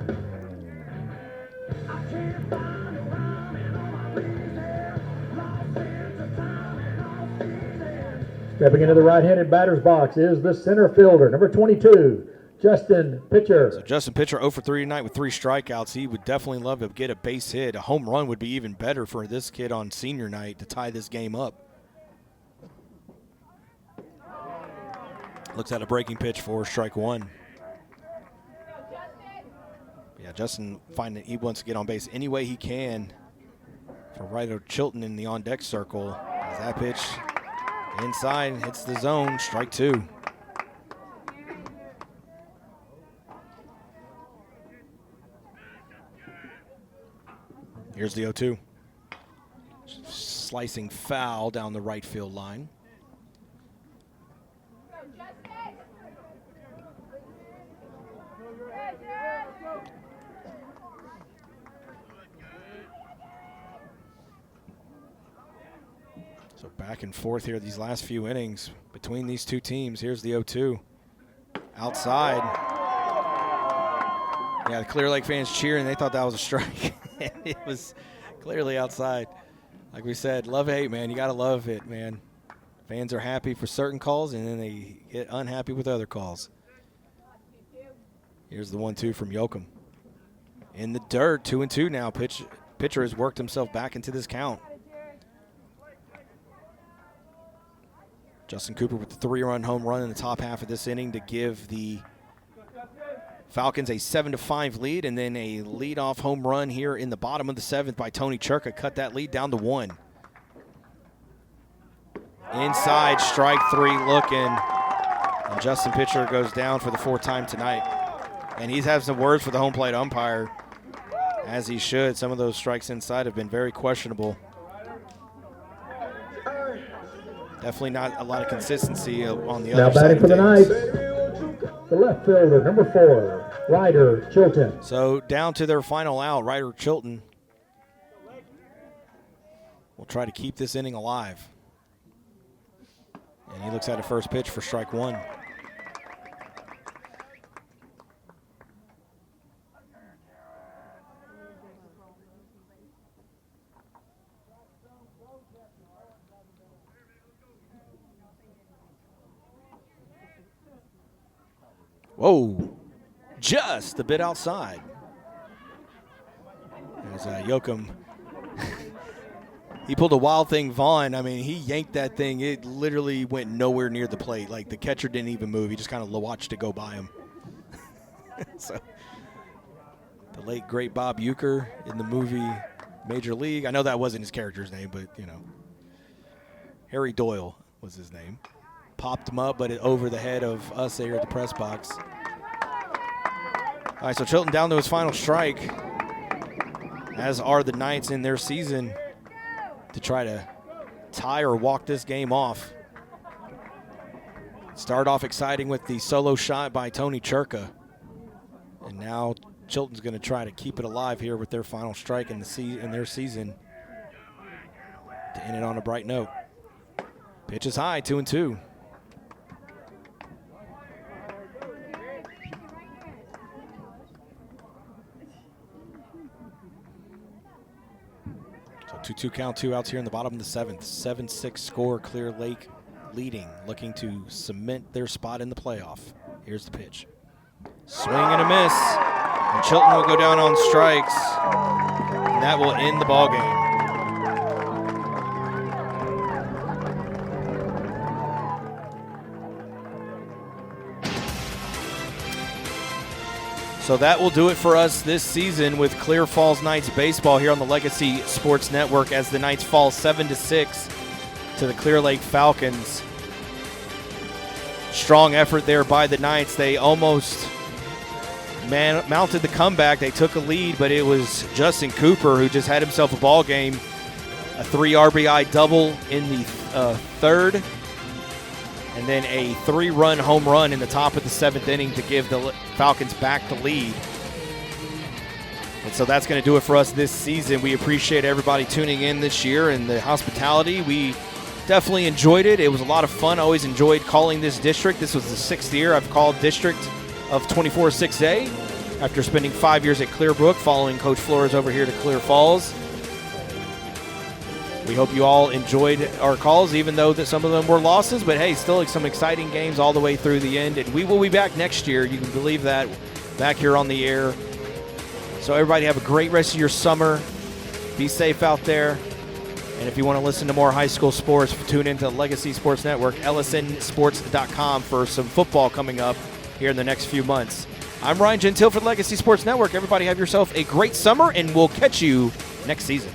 S3: Stepping into the right-handed batter's box is the center fielder, number 22, Justin Pitcher.
S2: So Justin Pitcher 0 for 3 tonight with 3 strikeouts. He would definitely love to get a base hit. A home run would be even better for this kid on senior night to tie this game up. Looks at a breaking pitch for strike 1. Yeah, Justin finding he wants to get on base any way he can for Ryder Chilton in the on-deck circle. As that pitch inside hits the zone, strike 2. Here's the 0-2. Slicing foul down the right field line. So back and forth here these last few innings between these two teams. Here's the 0-2. Outside. Yeah, the Clear Lake fans cheering. They thought that was a strike. It was clearly outside. Like we said, love-hate, man. You got to love it, man. Fans are happy for certain calls, and then they get unhappy with other calls. Here's the 1-2 from Yoakum. In the dirt, 2-2 now. Pitcher has worked himself back into this count. Justin Cooper with the 3-run home run in the top half of this inning to give the Falcons a 7-5 lead, and then a leadoff home run here in the bottom of the 7th by Tony Churka. Cut that lead down to 1. Inside, strike 3 looking. And Justin Pitcher goes down for the 4th time tonight. And he's had some words for the home plate umpire, as he should. Some of those strikes inside have been very questionable. Definitely not a lot of consistency on the other side.
S3: Now batting for the Knights, the left fielder, number 4, Ryder Chilton.
S2: So down to their final out, Ryder Chilton will try to keep this inning alive. And he looks at a first pitch for strike 1. Whoa, just a bit outside. As Yoakum, he pulled a wild thing, Vaughn. I mean, he yanked that thing. It literally went nowhere near the plate. Like, the catcher didn't even move. He just kind of watched it go by him. So, the late, great Bob Uecker in the movie Major League. I know that wasn't his character's name, but, you know, Harry Doyle was his name. Popped him up, but over the head of us here at the press box. All right, so Chilton down to his final strike, as are the Knights in their season, to try to tie or walk this game off. Start off exciting with the solo shot by Tony Churka. And now Chilton's going to try to keep it alive here with their final strike in their season to end it on a bright note. Pitch is high, 2-2. So 2-2 count, 2 outs here in the bottom of the 7th. 7-6 score, Clear Lake leading, looking to cement their spot in the playoff. Here's the pitch. Swing and a miss. And Chilton will go down on strikes. And that will end the ball game. So that will do it for us this season with Clear Falls Knights baseball here on the Legacy Sports Network, as the Knights fall 7-6 to the Clear Lake Falcons. Strong effort there by the Knights. They almost mounted the comeback. They took a lead, but it was Justin Cooper who just had himself a ball game. A 3 RBI double in the 3rd. And then a 3-run home run in the top of the 7th inning to give the Falcons back the lead. And so that's going to do it for us this season. We appreciate everybody tuning in this year and the hospitality. We definitely enjoyed it. It was a lot of fun. I always enjoyed calling this district. This was the 6th year I've called District of 24-6A after spending 5 years at Clearbrook, following Coach Flores over here to Clear Falls. We hope you all enjoyed our calls, even though that some of them were losses. But, hey, still some exciting games all the way through the end. And we will be back next year. You can believe that, back here on the air. So, everybody have a great rest of your summer. Be safe out there. And if you want to listen to more high school sports, tune into Legacy Sports Network, lsnsports.com, for some football coming up here in the next few months. I'm Ryan Gentile for the Legacy Sports Network. Everybody have yourself a great summer, and we'll catch you next season.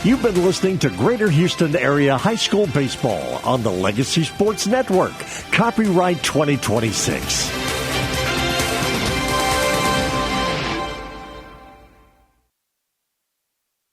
S4: You've been listening to Greater Houston Area High School Baseball on the Legacy Sports Network. Copyright 2026.